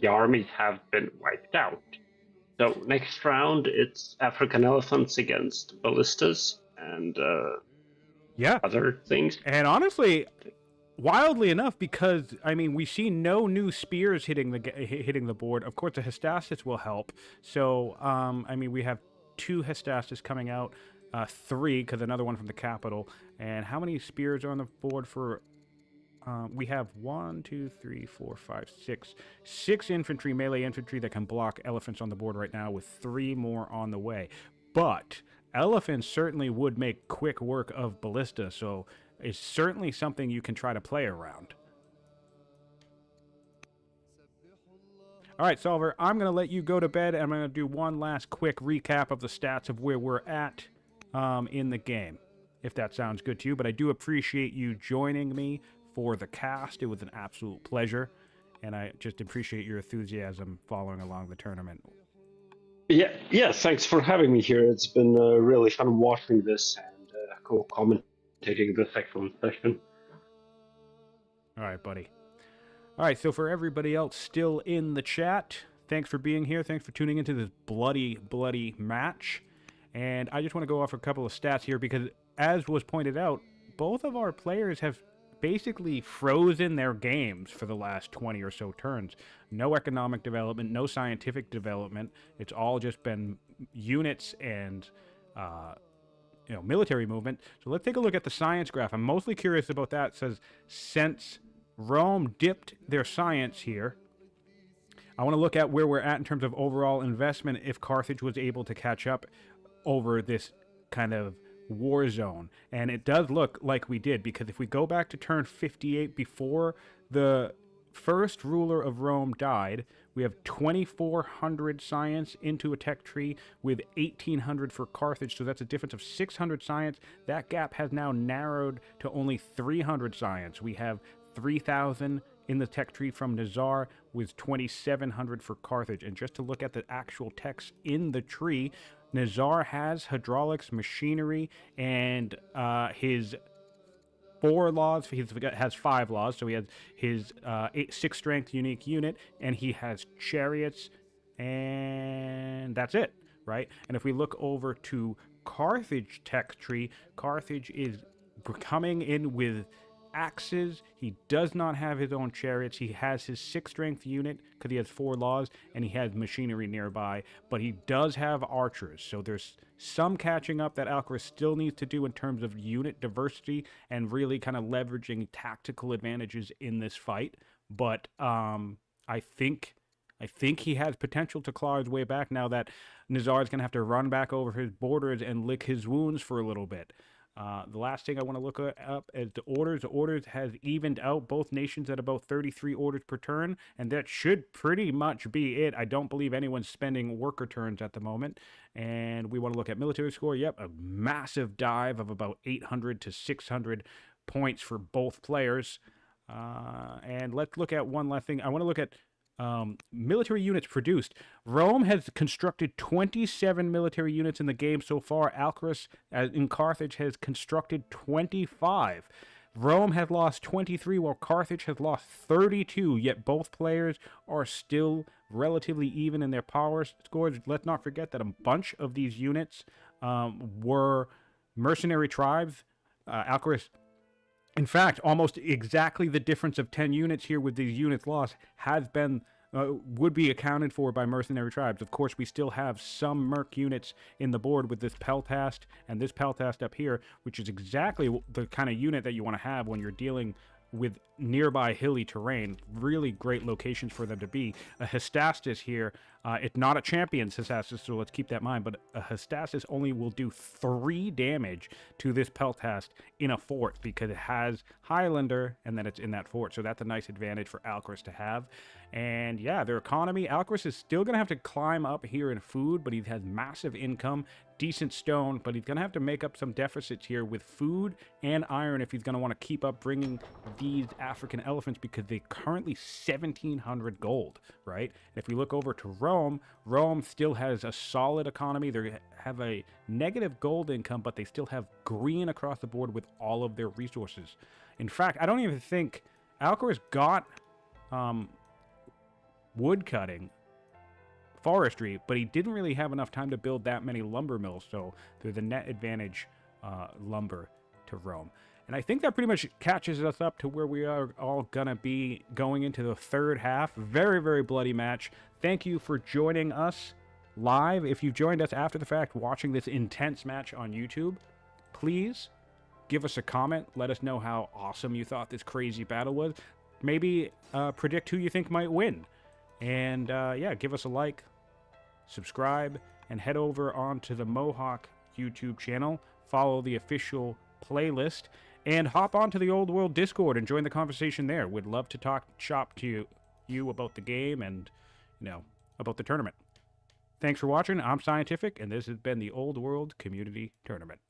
armies have been wiped out. So next round, it's African elephants against ballistas and other things. And honestly, wildly enough, because I mean, we see no new spears hitting the board. Of course, the Hestasis will help. So, I mean, we have 2 Hestasis coming out, 3 because another one from the capital. And how many spears are on the board for? We have 1, 2, 3, 4, 5, 6. 6 infantry, melee infantry that can block elephants on the board right now, with 3 more on the way. But elephants certainly would make quick work of ballista, so it's certainly something you can try to play around. All right, Solver, I'm going to let you go to bed, and I'm going to do one last quick recap of the stats of where we're at in the game, if that sounds good to you. But I do appreciate you joining me for the cast. It was an absolute pleasure, and I just appreciate your enthusiasm following along the tournament. Yeah, thanks for having me here. It's been really fun watching this and commentating this excellent session. All right, buddy. All right, so for everybody else still in the chat, thanks for being here. Thanks for tuning into this bloody, bloody match. And I just want to go off a couple of stats here because, as was pointed out, both of our players have basically frozen their games for the last 20 or so turns. No economic development, no scientific development. It's all just been units and military movement. So let's take a look at the science graph. I'm mostly curious about that. It says since Rome dipped their science here, I want to look at where we're at in terms of overall investment if Carthage was able to catch up over this kind of war zone. And it does look like we did, because if we go back to turn 58, before the first ruler of Rome died, we have 2,400 science into a tech tree with 1,800 for Carthage, so that's a difference of 600 science. That gap has now narrowed to only 300 science. We have 3,000 in the tech tree from Nizar with 2,700 for Carthage. And just to look at the actual techs in the tree, Nizar has hydraulics, machinery, and his 4 laws. He has 5 laws, so he has his 6 strength unique unit, and he has chariots, and that's it, right? And if we look over to Carthage tech tree, Carthage is coming in with axes. He does not have his own chariots. He has his 6 strength unit because he has 4 laws, and he has machinery nearby, but he does have archers. So there's some catching up that Alcaraz still needs to do in terms of unit diversity and really kind of leveraging tactical advantages in this fight. But I think he has potential to claw his way back now that Nizar is going to have to run back over his borders and lick his wounds for a little bit. The last thing I want to look up is the orders. The orders has evened out both nations at about 33 orders per turn, and that should pretty much be it. I don't believe anyone's spending worker turns at the moment. And we want to look at military score. Yep, a massive dive of about 800 to 600 points for both players. And let's look at one last thing. I want to look at military units produced. Rome has constructed 27 military units in the game so far. Alcaraz in Carthage has constructed 25. Rome has lost 23 while Carthage has lost 32, yet both players are still relatively even in their power scores. Let's not forget that a bunch of these units were mercenary tribes. Alcaraz, in fact, almost exactly the difference of 10 units here with these units lost has been would be accounted for by mercenary tribes. Of course, we still have some merc units in the board with this Peltast and this Peltast up here, which is exactly the kind of unit that you want to have when you're dealing with nearby hilly terrain. Really great locations for them to be. A Hystastis here, it's not a champion's Hystastis, so let's keep that in mind, but a Hystastis only will do 3 damage to this Peltast in a fort because it has Highlander and then it's in that fort. So that's a nice advantage for Alcaras to have. And yeah, their economy, Alcaras is still going to have to climb up here in food, but he has massive income, decent stone, but he's going to have to make up some deficits here with food and iron if he's going to want to keep up bringing these African elephants, because they're currently 1,700 gold, right? And if we look over to Rome, Rome still has a solid economy. They have a negative gold income, but they still have green across the board with all of their resources. In fact, I don't even think Alcaraz got wood cutting, forestry, but he didn't really have enough time to build that many lumber mills, so there's a net advantage lumber to Rome. And I think that pretty much catches us up to where we are all gonna be going into the third half. Very, very bloody match. Thank you for joining us live. If you joined us after the fact watching this intense match on YouTube, please give us a comment. Let us know how awesome you thought this crazy battle was. Maybe predict who you think might win. And yeah, give us a like, subscribe, and head over onto the Mohawk YouTube channel. Follow the official playlist, and hop onto the Old World Discord and join the conversation there. We'd love to talk shop to you about the game and, you know, about the tournament. Thanks for watching. I'm Siontific, and this has been the Old World Community Tournament.